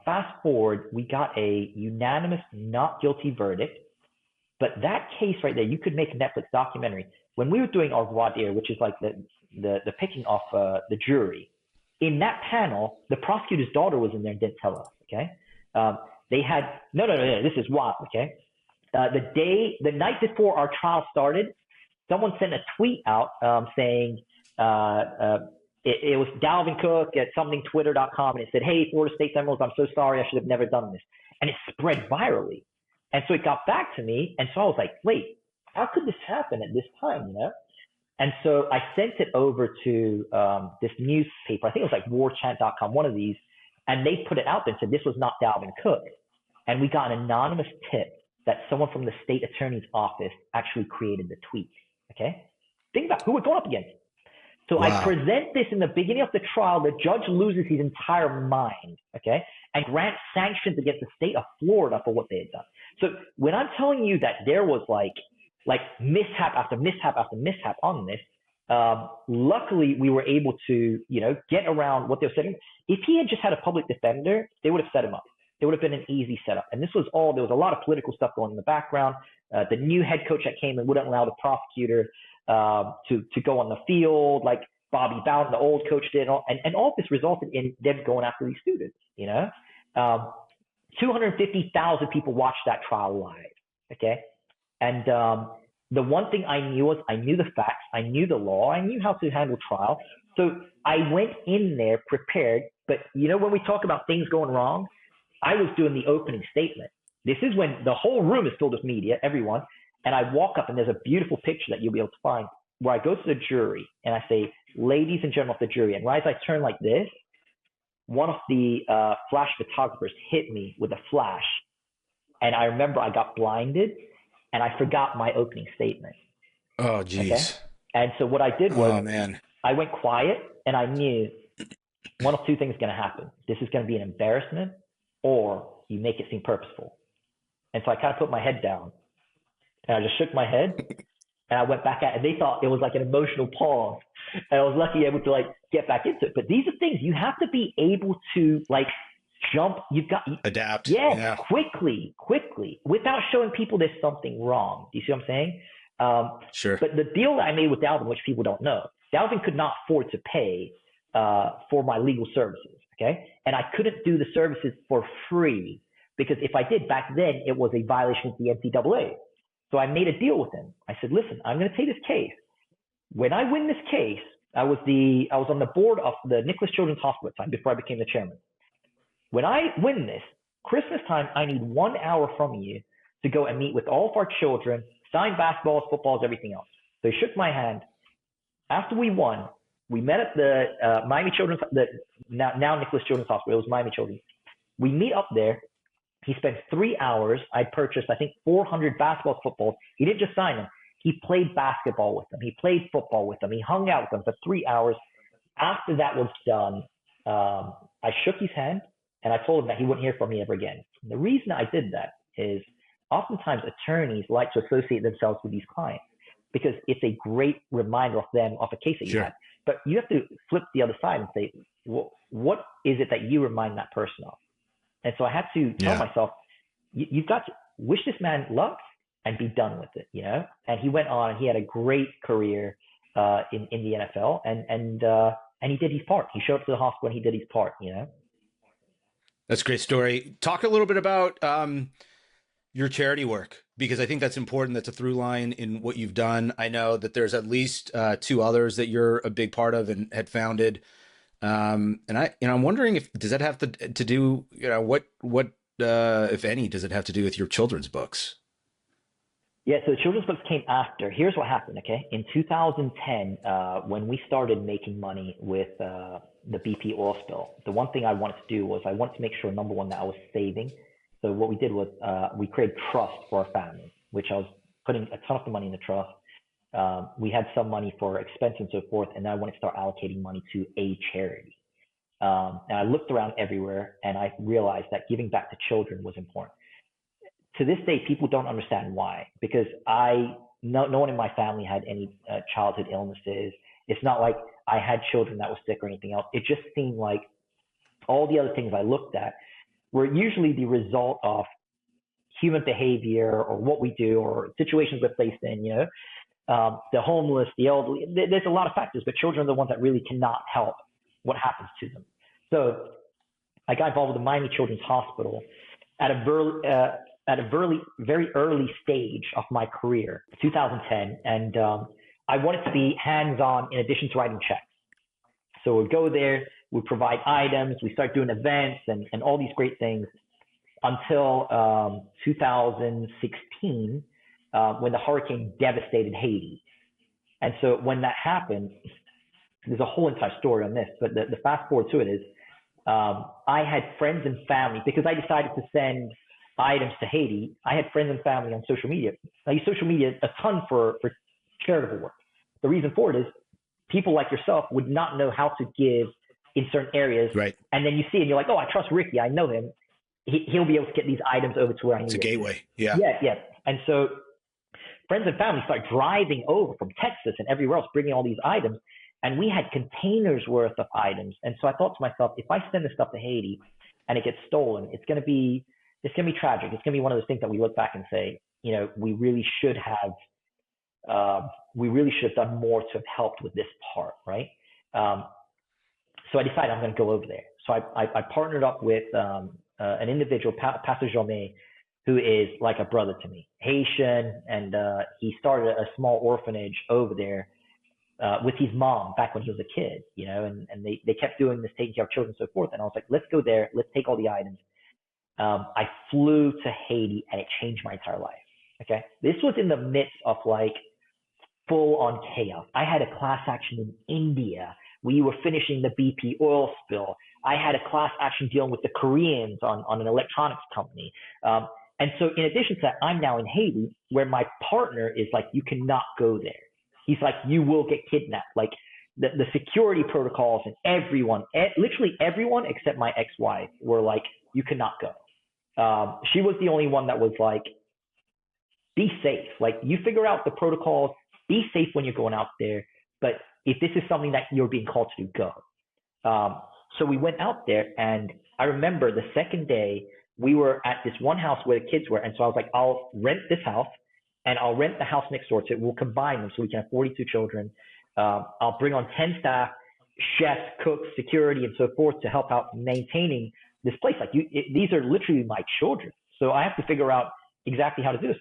fast forward, we got a unanimous not guilty verdict. But that case right there, you could make a Netflix documentary. When we were doing our voir dire, which is like the picking off the jury, in that panel, the prosecutor's daughter was in there and didn't tell us, okay? They had, no, this is wild, okay? The night before our trial started, someone sent a tweet out saying, it was Dalvin Cook at somethingtwitter.com, and it said, hey, Florida State Seminoles, I'm so sorry, I should have never done this. And it spread virally. And so it got back to me, and so I was like, wait, how could this happen at this time, you know? And so I sent it over to this newspaper, I think it was like warchant.com, one of these, and they put it out there and said this was not Dalvin Cook. And we got an anonymous tip that someone from the state attorney's office actually created the tweet, okay? Think about who we're going up against. So wow. I present this in the beginning of the trial. The judge loses his entire mind, okay, and grants sanctions against the state of Florida for what they had done. So when I'm telling you that there was like mishap after mishap after mishap on this, luckily we were able to, you know, get around what they were saying. If he had just had a public defender, they would have set him up. It would have been an easy setup. And this was all, there was a lot of political stuff going in the background. The new head coach that came in wouldn't allow the prosecutor to go on the field like Bobby Bowden, the old coach, did. And all of this resulted in them going after these students, you know. 250,000 people watched that trial live, okay? And the one thing I knew was I knew the facts, I knew the law, I knew how to handle trial. So I went in there prepared, but you know, when we talk about things going wrong, I was doing the opening statement. This is when the whole room is filled with media, everyone, and I walk up and there's a beautiful picture that you'll be able to find where I go to the jury and I say, ladies and gentlemen of the jury, and right as I turn like this, one of the flash photographers hit me with a flash. And I remember I got blinded and I forgot my opening statement. Oh, geez. Okay? And so what I did was I went quiet and I knew one of two things is going to happen. This is going to be an embarrassment or you make it seem purposeful. And so I kind of put my head down and I just shook my head and I went back at it. And they thought it was like an emotional pause. And I was lucky able to like get back into it. But these are things you have to be able to like jump. You've got adapt. Yeah, quickly, without showing people there's something wrong. Do you see what I'm saying? Sure. But the deal that I made with Dalvin, which people don't know, Dalvin could not afford to pay for my legal services. Okay. And I couldn't do the services for free because if I did back then, it was a violation of the NCAA. So I made a deal with him. I said, listen, I'm going to take this case. When I win this case, I was on the board of the Nicklaus Children's Hospital at the time before I became the chairman. When I win this, Christmas time, I need 1 hour from you to go and meet with all of our children, sign basketballs, footballs, everything else. So he shook my hand. After we won, we met at the Miami Children's, now Nicklaus Children's Hospital. It was Miami Children's. We meet up there. He spent 3 hours. I purchased, I think, 400 basketball footballs. He didn't just sign them. He played basketball with them. He played football with them. He hung out with them for 3 hours. After that was done, I shook his hand and I told him that he wouldn't hear from me ever again. And the reason I did that is oftentimes attorneys like to associate themselves with these clients because it's a great reminder of them of a case that you had. But you have to flip the other side and say, well, what is it that you remind that person of? And so I had to tell myself, you've got to wish this man luck and be done with it, And he went on and he had a great career in the NFL and he did his part. He showed up to the hospital and he did his part, That's a great story. Talk a little bit about your charity work, because I think that's important. That's a through line in what you've done. I know that there's at least 2 others that you're a big part of and had founded. And I'm wondering does that have to do, what if any, does it have to do with your children's books? Yeah, so the children's books came after. Here's what happened, okay? In 2010, when we started making money with the BP oil spill, the one thing I wanted to do was I wanted to make sure, number one, that I was saving. So what we did was we created trust for our family, which I was putting a ton of the money in the trust. We had some money for expense and so forth, and then I wanted to start allocating money to a charity. And I looked around everywhere, and I realized that giving back to children was important. To this day, people don't understand why, because no one in my family had any childhood illnesses. It's not like I had children that were sick or anything else. It just seemed like all the other things I looked at were usually the result of human behavior or what we do or situations we're placed in, the homeless, the elderly. There's a lot of factors, but children are the ones that really cannot help what happens to them. So I got involved with the Miami Children's Hospital at a very early stage of my career, 2010. And I wanted to be hands-on in addition to writing checks. So we'd go there, we'd provide items, we start doing events and all these great things until 2016, when the hurricane devastated Haiti. And so when that happened, there's a whole entire story on this, but the fast forward to it is, I had friends and family, because I decided to send items to Haiti. I had friends and family on social media. I use social media a ton for charitable work. The reason for it is people like yourself would not know how to give in certain areas. Right. And then you see it and you're like, oh, I trust Ricky. I know him. He'll be able to get these items over to where I need it. It's a gateway. Yeah. Yeah. And so friends and family start driving over from Texas and everywhere else, bringing all these items. And we had containers worth of items. And so I thought to myself, if I send this stuff to Haiti and it gets stolen, it's going to be tragic. It's going to be one of those things that we look back and say, we really should have done more to have helped with this part, right? So I decided I'm going to go over there. So I partnered up with an individual, Pastor Jomé, who is like a brother to me, Haitian, and he started a small orphanage over there with his mom back when he was a kid, and they kept doing this, taking care of children and so forth. And I was like, let's go there. Let's take all the items. I flew to Haiti and it changed my entire life. Okay. This was in the midst of like full on chaos. I had a class action in India. We were finishing the BP oil spill. I had a class action dealing with the Koreans on an electronics company. And so in addition to that, I'm now in Haiti where my partner is like, you cannot go there. He's like, you will get kidnapped. Like the security protocols and everyone, literally everyone except my ex-wife were like, you cannot go. She was the only one that was like, be safe. Like you figure out the protocols, be safe when you're going out there. But if this is something that you're being called to do, go. So we went out there, and I remember the second day we were at this one house where the kids were. And so I was like, I'll rent this house and I'll rent the house next door to it. We'll combine them so we can have 42 children. I'll bring on 10 staff, chefs, cooks, security, and so forth to help out maintaining this place. Like these are literally my children. So I have to figure out exactly how to do this.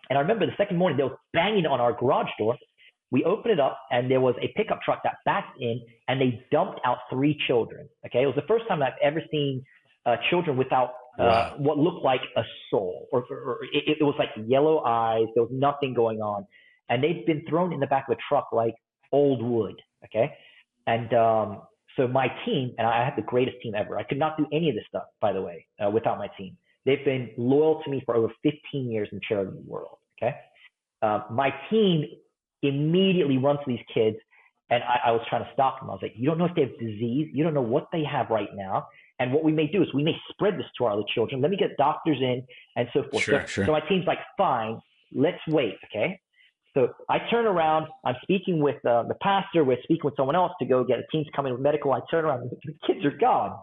And I remember the second morning, they were banging on our garage door. We opened it up and there was a pickup truck that backed in and they dumped out 3 children. Okay. It was the first time I've ever seen children without what looked like a soul, or it was like yellow eyes. There was nothing going on. And they'd been thrown in the back of the truck like old wood. Okay. And so my team, and I had the greatest team ever. I could not do any of this stuff, by the way, without my team. They've been loyal to me for over 15 years in the charity world. Okay. My team immediately runs to these kids, and I was trying to stop them. I was like, you don't know if they have disease. You don't know what they have right now. And what we may do is we may spread this to our other children. Let me get doctors in and so forth. Sure. So my team's like, fine, let's wait, okay? So I turn around. I'm speaking with the pastor. We're speaking with someone else to go get a team's coming with medical. I turn around. The kids are gone.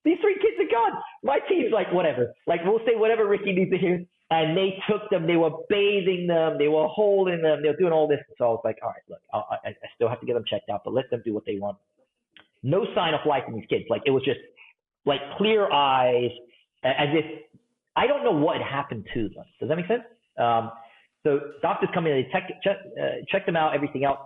These 3 kids are gone. My team's like, whatever. Like, we'll say whatever Ricky needs to hear. And they took them. They were bathing them. They were holding them. They were doing all this. So I was like, all right, look, I still have to get them checked out, but let them do what they want. No sign of life in these kids. Like, it was just like clear eyes, as if I don't know what had happened to them. Does that make sense? So doctors come in, they check them out, everything else.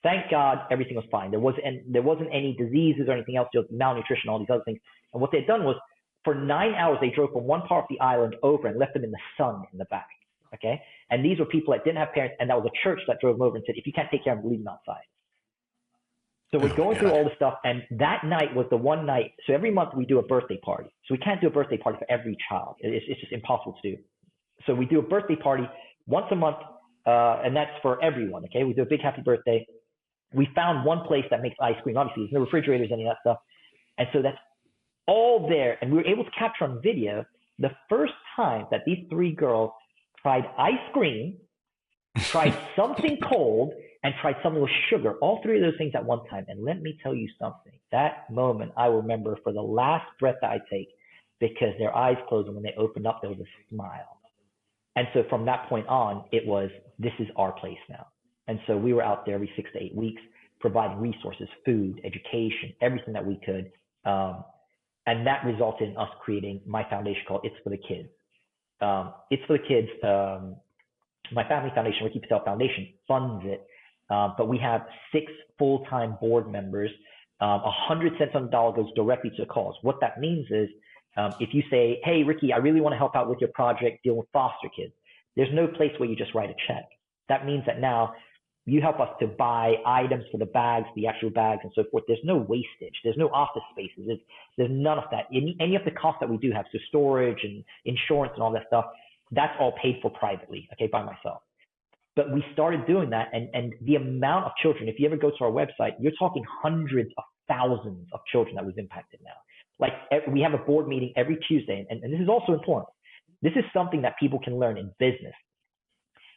Thank God, everything was fine. There wasn't any diseases or anything else, just malnutrition, all these other things. And what they'd done was, for 9 hours, they drove from one part of the island over and left them in the sun in the back. Okay, and these were people that didn't have parents, and that was a church that drove them over and said, if you can't take care of them, leave them outside. So we're going through all this stuff, and that night was the one night. So every month we do a birthday party. So we can't do a birthday party for every child. It's just impossible to do. So we do a birthday party once a month, and that's for everyone. Okay, we do a big happy birthday. We found one place that makes ice cream. Obviously, there's no refrigerators, any of that stuff. And so that's all there. And we were able to capture on video the first time that these 3 girls tried ice cream, tried something cold, and tried something with sugar. All 3 of those things at one time. And let me tell you something. That moment I remember for the last breath that I take, because their eyes closed, and when they opened up, there was a smile. And so from that point on, it was, this is our place now. And so we were out there every 6 to 8 weeks, providing resources, food, education, everything that we could. And that resulted in us creating my foundation called It's for the Kids. It's for the Kids. My family foundation, Ricky Patel Foundation, funds it. But we have 6 full-time board members. 100 cents on the dollar goes directly to the cause. What that means is, if you say, hey, Ricky, I really want to help out with your project dealing with foster kids, there's no place where you just write a check. That means that now you help us to buy items for the bags, the actual bags, and so forth. There's no wastage. There's no office spaces. There's none of that. Any of the costs that we do have, so storage and insurance and all that stuff, that's all paid for privately, okay, by myself. But we started doing that, and the amount of children, if you ever go to our website, you're talking hundreds of thousands of children that we've impacted now. Like, we have a board meeting every Tuesday, and this is also important. This is something that people can learn in business.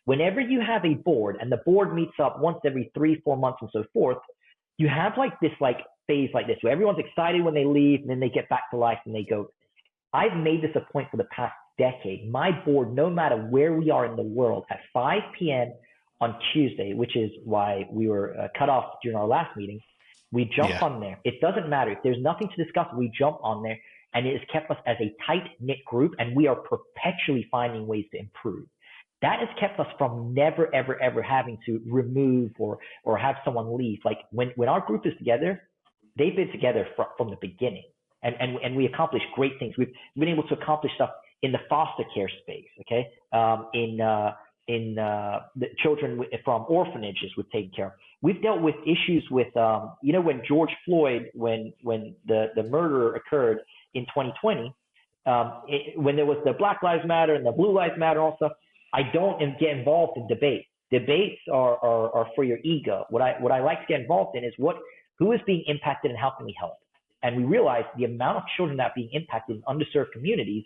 Whenever you have a board, and the board meets up once every 3-4 months and so forth, you have like this phase like this, where everyone's excited when they leave, and then they get back to life and they go. I've made this a point for the past decade. My board, no matter where we are in the world, at 5 p.m. on Tuesday, which is why we were cut off during our last meeting, we jump on there. It doesn't matter. If there's nothing to discuss, we jump on there, and it has kept us as a tight-knit group, and we are perpetually finding ways to improve. That has kept us from never, ever, ever having to remove or have someone leave. Like, when our group is together, they've been together from the beginning, and we accomplish great things. We've been able to accomplish stuff in the foster care space, okay? In the children from orphanages we've taken care of. We've dealt with issues with, when George Floyd, when the murder occurred in 2020, when there was the Black Lives Matter and the Blue Lives Matter and all stuff, I don't get involved in debate. Debates are for your ego. What I like to get involved in is who is being impacted and how can we help? And we realize the amount of children that are being impacted in underserved communities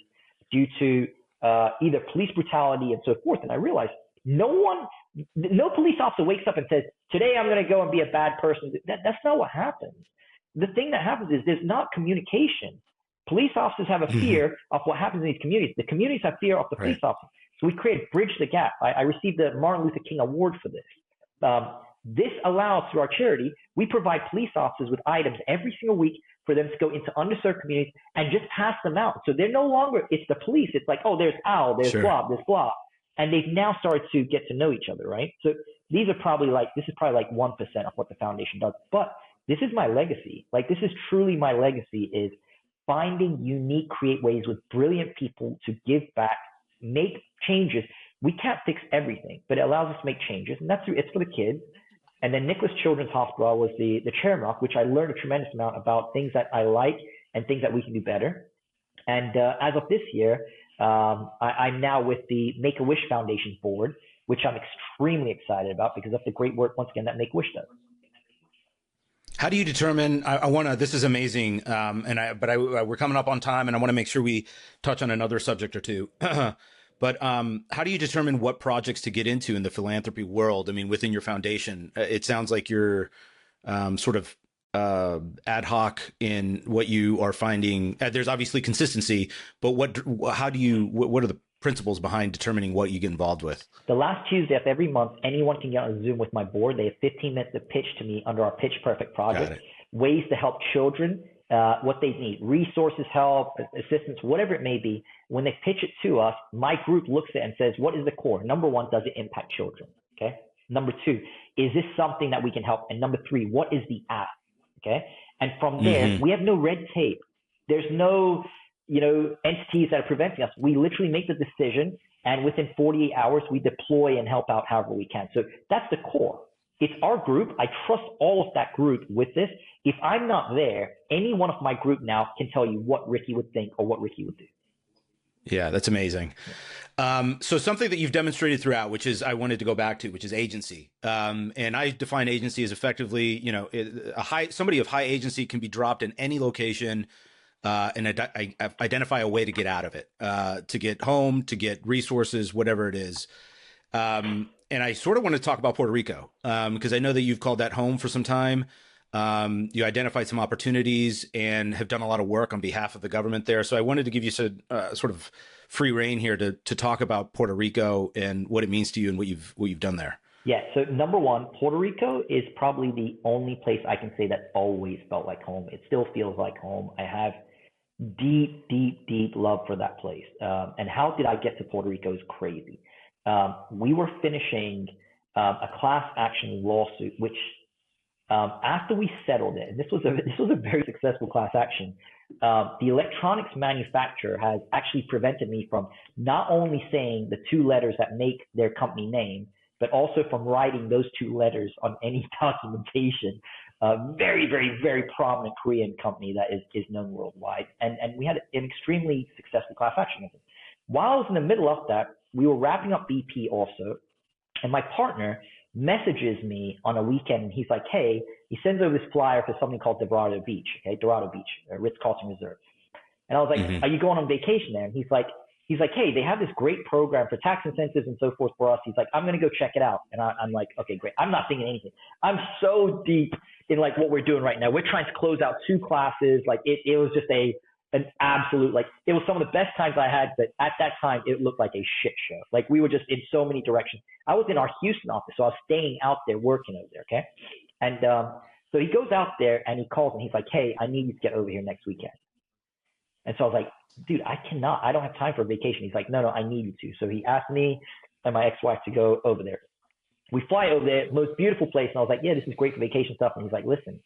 due to either police brutality and so forth. And I realized no police officer wakes up and says, today I'm going to go and be a bad person. That's not what happens. The thing that happens is there's not communication. Police officers have a fear of what happens in these communities. The communities have fear of the police officers. So we created Bridge the Gap. I received the Martin Luther King Award for this. This allows, through our charity, we provide police officers with items every single week for them to go into underserved communities and just pass them out. So they're no longer, it's the police. It's like, oh, there's Al, there's blah, there's blah. And they've now started to get to know each other, right? So this is probably like 1% of what the foundation does. But this is my legacy. Like, this is truly my legacy, is finding unique, create ways with brilliant people to give back, make changes. We can't fix everything, but it allows us to make changes. And that's through It's for the Kids. And then Nicklaus Children's Hospital, I was the chairman of, which I learned a tremendous amount about things that I like and things that we can do better. And as of this year, I'm now with the Make-A-Wish Foundation board. which I'm extremely excited about because of the great work, once again, that Make-A-Wish does. How do you determine, I want to, this is amazing, we're coming up on time and I want to make sure we touch on another subject or two. But how do you determine what projects to get into in the philanthropy world? I mean, within your foundation, it sounds like you're sort of ad hoc in what you are finding. There's obviously consistency, but what are the principles behind determining what you get involved with? The last Tuesday of every month, anyone can get on Zoom with my board. They have 15 minutes to pitch to me under our Pitch Perfect project, ways to help children, what they need, resources, help, assistance, whatever it may be. When they pitch it to us, my group looks at it and says, what is the core? Number one, does it impact children? Okay. Number two, is this something that we can help? And number three, what is the ask? Okay. And from there, we have no red tape. There's no, entities that are preventing us. We literally make the decision, and within 48 hours, we deploy and help out however we can. So that's the core. It's our group. I trust all of that group with this. If I'm not there, any one of my group now can tell you what Ricky would think or what Ricky would do. Yeah, that's amazing. So something that you've demonstrated throughout, which is I wanted to go back to, which is agency. And I define agency as effectively, somebody of high agency can be dropped in any location and identify a way to get out of it, to get home, to get resources, whatever it is. And I sort of want to talk about Puerto Rico because I know that you've called that home for some time. You identified some opportunities and have done a lot of work on behalf of the government there. So I wanted to give you sort of free reign here to talk about Puerto Rico and what it means to you and what you've done there. Yeah. So number one, Puerto Rico is probably the only place I can say that always felt like home. It still feels like home. I have deep, deep, deep love for that place. And how did I get to Puerto Rico is crazy. We were finishing a class action lawsuit, which after we settled it, and this was a very successful class action, the electronics manufacturer has actually prevented me from not only saying the two letters that make their company name, but also from writing those two letters on any documentation. Very, very, very prominent Korean company that is known worldwide. And we had an extremely successful class action with it. While I was in the middle of that, we were wrapping up BP also, and my partner messages me on a weekend, and he's like, hey, he sends over this flyer for something called Dorado Beach, Ritz-Carlton Reserve. And I was like, are you going on vacation there? And he's like, hey, they have this great program for tax incentives and so forth for us. He's like, I'm going to go check it out. And I'm like, okay, great. I'm not thinking anything. I'm so deep in like what we're doing right now. We're trying to close out 2 classes. Like it was just an absolute, like it was some of the best times I had, but at that time it looked like a shit show. Like we were just in so many directions. I was in our Houston office, so I was staying out there working over there. Okay. And so he goes out there and he calls me. He's like, hey, I need you to get over here next weekend. And so I was like, dude, I don't have time for a vacation. He's like, no, I need you to. So he asked me and my ex-wife to go over there. We fly over there, most beautiful place. And I was like, yeah, this is great for vacation stuff. And he's like, listen,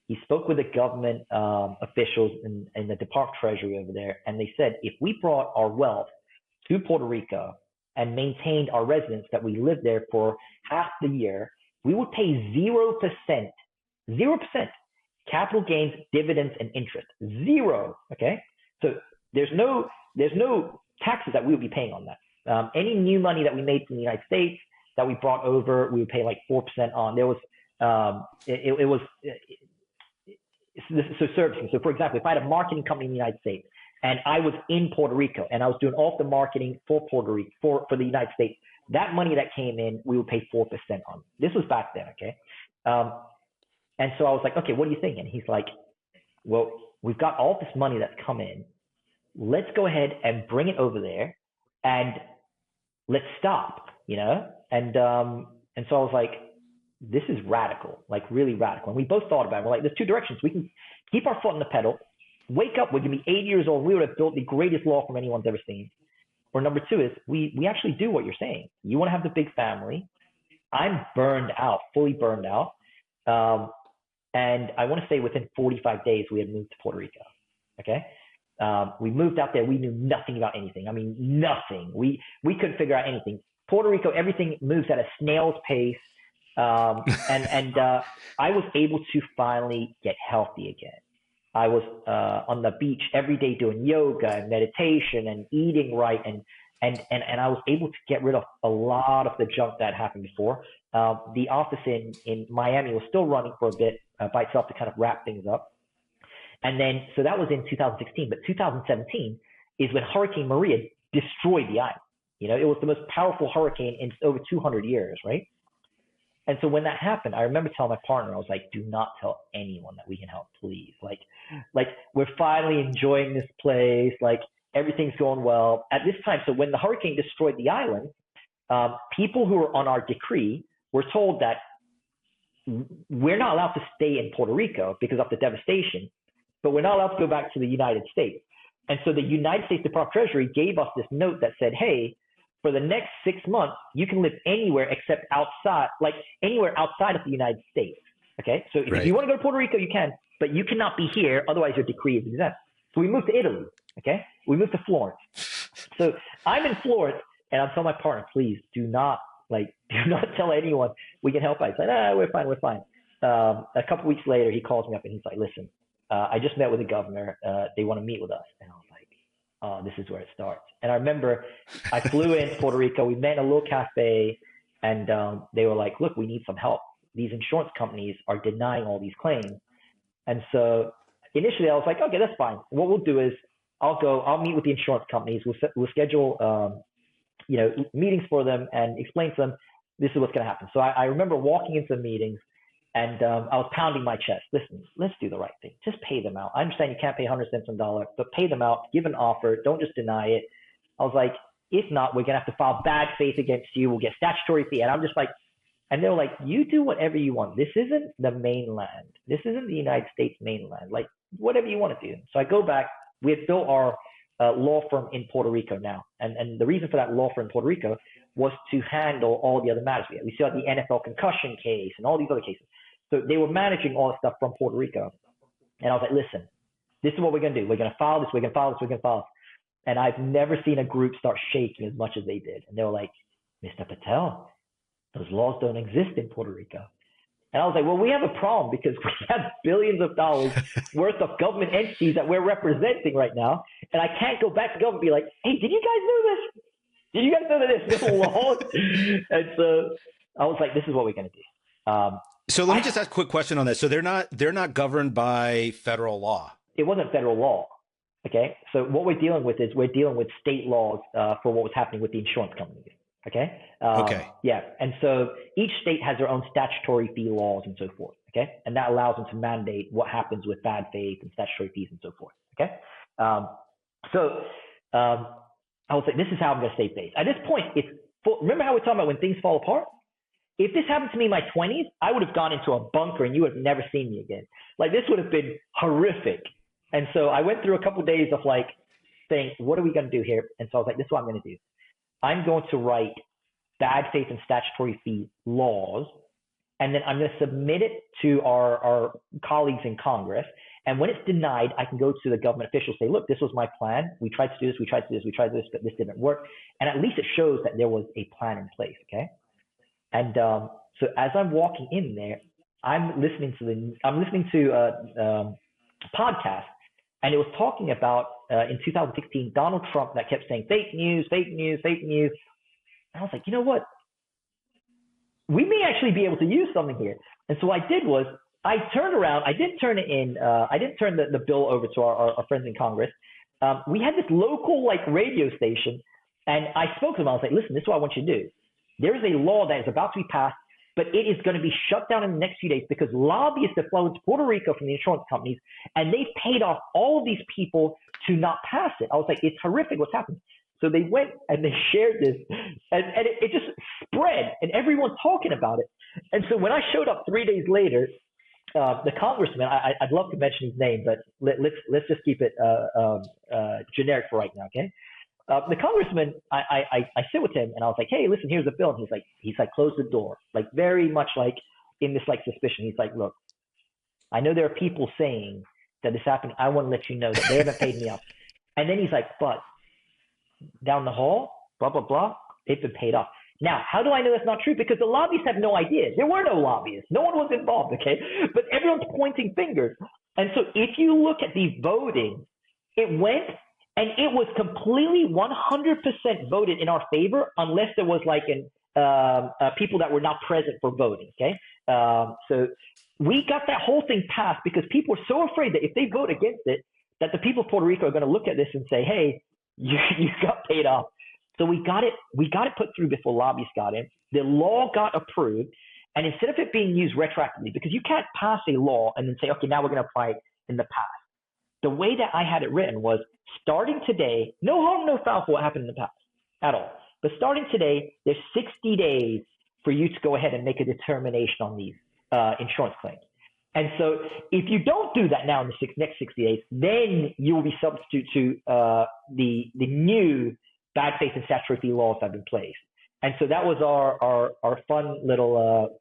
he spoke with the government officials in the Department of Treasury over there. And they said, if we brought our wealth to Puerto Rico and maintained our residence that we lived there for half the year, we would pay 0% capital gains, dividends, and interest. 0. Okay. So there's no taxes that we would be paying on that. Any new money that we made from the United States that we brought over, we would pay like 4% on. There was so servicing. So for example, if I had a marketing company in the United States and I was in Puerto Rico and I was doing all the marketing for Puerto Rico for the United States, that money that came in, we would pay 4% on. This was back then. Okay. And so I was like, okay, what are you thinking? He's like, well, we've got all this money that's come in. Let's go ahead and bring it over there and let's stop, And so I was like, this is radical, like really radical. And we both thought about it. We're like, there's 2 directions. We can keep our foot on the pedal, wake up, we're going to be 80 years old. We would have built the greatest law firm anyone's ever seen. Or number 2 is we actually do what you're saying. You want to have the big family. I'm burned out, fully burned out. And I want to say within 45 days, we had moved to Puerto Rico. Okay. We moved out there. We knew nothing about anything. I mean, nothing. We couldn't figure out anything. Puerto Rico, everything moves at a snail's pace. And I was able to finally get healthy again. I was on the beach every day doing yoga and meditation and eating right And I was able to get rid of a lot of the junk that happened before. The office in Miami was still running for a bit by itself to kind of wrap things up. And then, so that was in 2016, but 2017 is when Hurricane Maria destroyed the island. You know, it was the most powerful hurricane in over 200 years, right? And so when that happened, I remember telling my partner, I was like, do not tell anyone that we can help, please. Like we're finally enjoying this place. Like everything's going well at this time. So when the hurricane destroyed the island, people who were on our decree were told that we're not allowed to stay in Puerto Rico because of the devastation, but we're not allowed to go back to the United States. And so the United States Department of Treasury gave us this note that said, hey, for the next 6 months, you can live anywhere except outside, like anywhere outside of the United States. Okay. So if you want to go to Puerto Rico, you can, but you cannot be here. Otherwise your decree is exempt. So we moved to Italy. Okay. We moved to Florence. So I'm in Florence and I'm telling my partner, please do not tell anyone we can help out. He's like, we're fine. We're fine. A couple weeks later, he calls me up and he's like, listen, I just met with the governor. They want to meet with us. And I was like, oh, this is where it starts. And I remember I flew into Puerto Rico. We met in a little cafe and they were like, look, we need some help. These insurance companies are denying all these claims. And so initially I was like, okay, that's fine. What we'll do is I'll meet with the insurance companies. We'll schedule, meetings for them and explain to them, this is what's going to happen. So I remember walking into the meetings and I was pounding my chest. Listen, let's do the right thing. Just pay them out. I understand you can't pay 100 cents on dollar, but pay them out, give an offer. Don't just deny it. I was like, if not, we're going to have to file bad faith against you. We'll get statutory fee. And I'm just like, and they were like, you do whatever you want. This isn't the mainland. This isn't the United States mainland. Like whatever you want to do. So I go back. We had built our law firm in Puerto Rico now. And the reason for that law firm in Puerto Rico was to handle all the other matters. We saw the NFL concussion case and all these other cases. So they were managing all the stuff from Puerto Rico. And I was like, listen, this is what we're going to do. We're going to file this. We're going to file this. We're going to file this. And I've never seen a group start shaking as much as they did. And they were like, Mr. Patel, those laws don't exist in Puerto Rico. And I was like, well, we have a problem because we have billions of dollars worth of government entities that we're representing right now. And I can't go back to government and be like, hey, did you guys know this? Did you guys know that there's no laws? And so I was like, this is what we're going to do. So let me just ask a quick question on that. So they're not governed by federal law. It wasn't federal law. Okay. So what we're dealing with is we're dealing with state laws for what was happening with the insurance companies. Okay. Okay. Yeah. And so each state has their own statutory fee laws and so forth. Okay. And that allows them to mandate what happens with bad faith and statutory fees and so forth. Okay. I was like, this is how I'm going to stay safe. At this point, remember how we're talking about when things fall apart? If this happened to me in my 20s, I would have gone into a bunker and you would have never seen me again. Like this would have been horrific. And so I went through a couple of days of like saying, what are we going to do here? And so I was like, this is what I'm going to do. I'm going to write bad faith and statutory fee laws, and then I'm going to submit it to our colleagues in Congress. And when it's denied, I can go to the government officials and say, look, this was my plan. We tried to do this, we tried to do this, we tried to do this, but this didn't work. And at least it shows that there was a plan in place, okay? And so as I'm walking in there, I'm listening to a podcast, and it was talking about in 2016 Donald Trump that kept saying fake news, fake news, fake news. And I was like, you know what? We may actually be able to use something here. And so what I did was I turned around. I didn't turn it in. I didn't turn the bill over to our friends in Congress. We had this local radio station, and I spoke to them. I was like, listen, this is what I want you to do. There is a law that is about to be passed, but it is going to be shut down in the next few days because lobbyists have flown to Puerto Rico from the insurance companies, and they've paid off all of these people to not pass it. I was like, it's horrific what's happened. So they went and they shared this, and it just spread, and everyone's talking about it. And so when I showed up 3 days later, the congressman, I'd love to mention his name, but let's just keep it generic for right now, okay? The congressman, I sit with him and I was like, hey, listen, here's the bill. And he's like, close the door, like very much like in this like suspicion. He's like, look, I know there are people saying that this happened. I want to let you know that they haven't paid me up. And then he's like, but down the hall, blah, blah, blah, they've been paid off. Now, how do I know that's not true? Because the lobbyists have no idea. There were no lobbyists. No one was involved, okay? But everyone's pointing fingers. And so if you look at the voting, it went And it was completely 100% voted in our favor, unless there was like people that were not present for voting. Okay. So we got that whole thing passed because people were so afraid that if they vote against it, that the people of Puerto Rico are going to look at this and say, hey, you got paid off. So we got it put through before lobbyists got in. The law got approved. And instead of it being used retroactively, because you can't pass a law and then say, okay, now we're going to apply it in the past. The way that I had it written was, starting today, no harm, no foul for what happened in the past at all. But starting today, there's 60 days for you to go ahead and make a determination on these insurance claims. And so if you don't do that now in the next 60 days, then you will be substitute to the new bad faith and statutory fee laws that have been placed. And so that was our fun little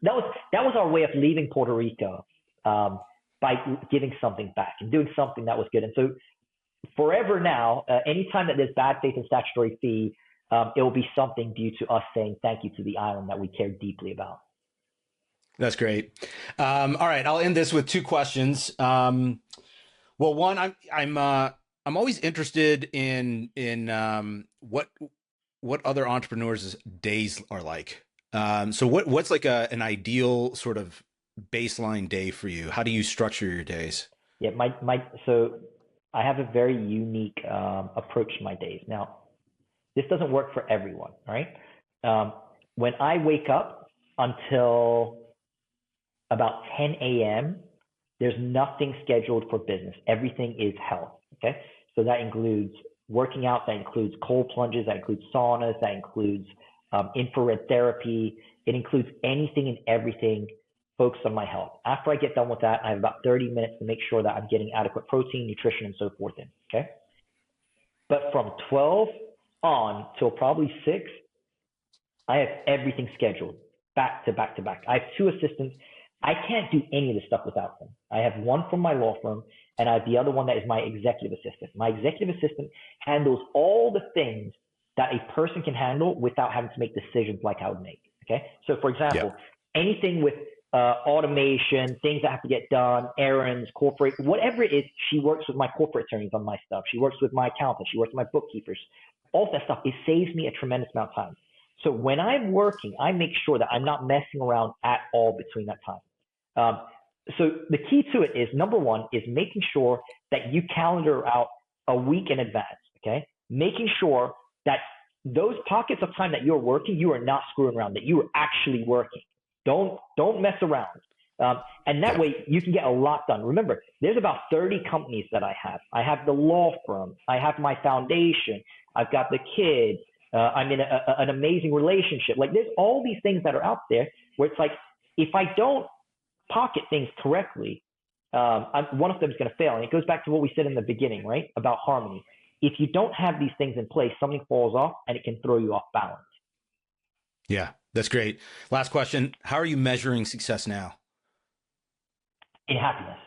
that was our way of leaving Puerto Rico by giving something back and doing something that was good. And so forever now, anytime that there's bad faith and statutory fee, it will be something due to us saying thank you to the island that we care deeply about. That's great. All right, I'll end this with two questions. Well, one, I'm always interested in what other entrepreneurs' days are like. So what's like an ideal sort of baseline day for you? How do you structure your days? Yeah, so I have a very unique approach to my days. Now, this doesn't work for everyone, right? When I wake up until about 10 a.m., there's nothing scheduled for business. Everything is health, okay? So that includes working out, that includes cold plunges, that includes saunas, that includes infrared therapy. It includes anything and everything focused on my health. After I get done with that, I have about 30 minutes to make sure that I'm getting adequate protein, nutrition, and so forth in, okay? But from 12 on till probably 6, I have everything scheduled back to back to back. I have 2 assistants. I can't do any of this stuff without them. I have one from my law firm, and I have the other one that is my executive assistant. My executive assistant handles all the things that a person can handle without having to make decisions like I would make. Okay. So for example, anything with automation, things that have to get done, errands, corporate, whatever it is, she works with my corporate attorneys on my stuff. She works with my accountant. She works with my bookkeepers. All that stuff, it saves me a tremendous amount of time. So when I'm working, I make sure that I'm not messing around at all between that time. So the key to it is, number one, is making sure that you calendar out a week in advance, okay? Making sure that those pockets of time that you're working, you are not screwing around, that you are actually working. Don't mess around. And that way you can get a lot done. Remember, there's about 30 companies that I have. I have the law firm. I have my foundation. I've got the kid. I'm in an amazing relationship. Like, there's all these things that are out there where it's like, if I don't pocket things correctly, one of them is going to fail. And it goes back to what we said in the beginning, right? About harmony. If you don't have these things in place, something falls off and it can throw you off balance. Yeah, that's great. Last question. How are you measuring success now? In happiness.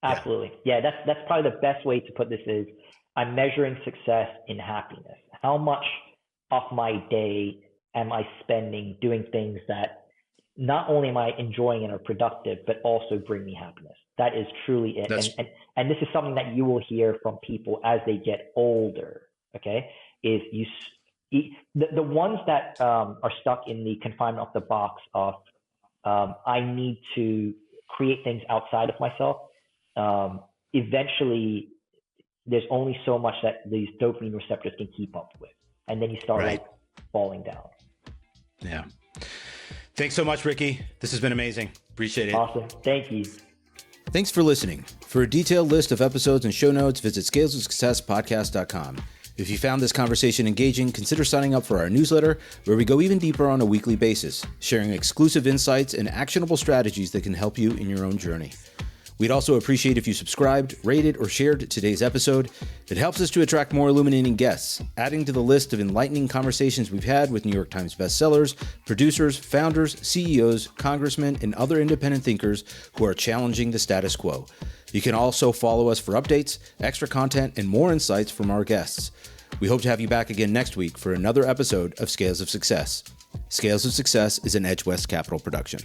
Absolutely. Yeah, that's probably the best way to put this is, I'm measuring success in happiness. How much of my day am I spending doing things that not only am I enjoying and are productive, but also bring me happiness? That is truly it. And this is something that you will hear from people as they get older, okay? Is the ones that are stuck in the confinement of the box of I need to create things outside of myself, eventually there's only so much that these dopamine receptors can keep up with. And then you start like falling down. Yeah. Thanks so much, Ricky. This has been amazing. Appreciate it. Awesome. Thank you. Thanks for listening. For a detailed list of episodes and show notes, visit scalesofsuccesspodcast.com. If you found this conversation engaging, consider signing up for our newsletter, where we go even deeper on a weekly basis, sharing exclusive insights and actionable strategies that can help you in your own journey. We'd also appreciate if you subscribed, rated, or shared today's episode. It helps us to attract more illuminating guests, adding to the list of enlightening conversations we've had with New York Times bestsellers, producers, founders, CEOs, congressmen, and other independent thinkers who are challenging the status quo. You can also follow us for updates, extra content, and more insights from our guests. We hope to have you back again next week for another episode of Scales of Success. Scales of Success is an Edge West Capital production.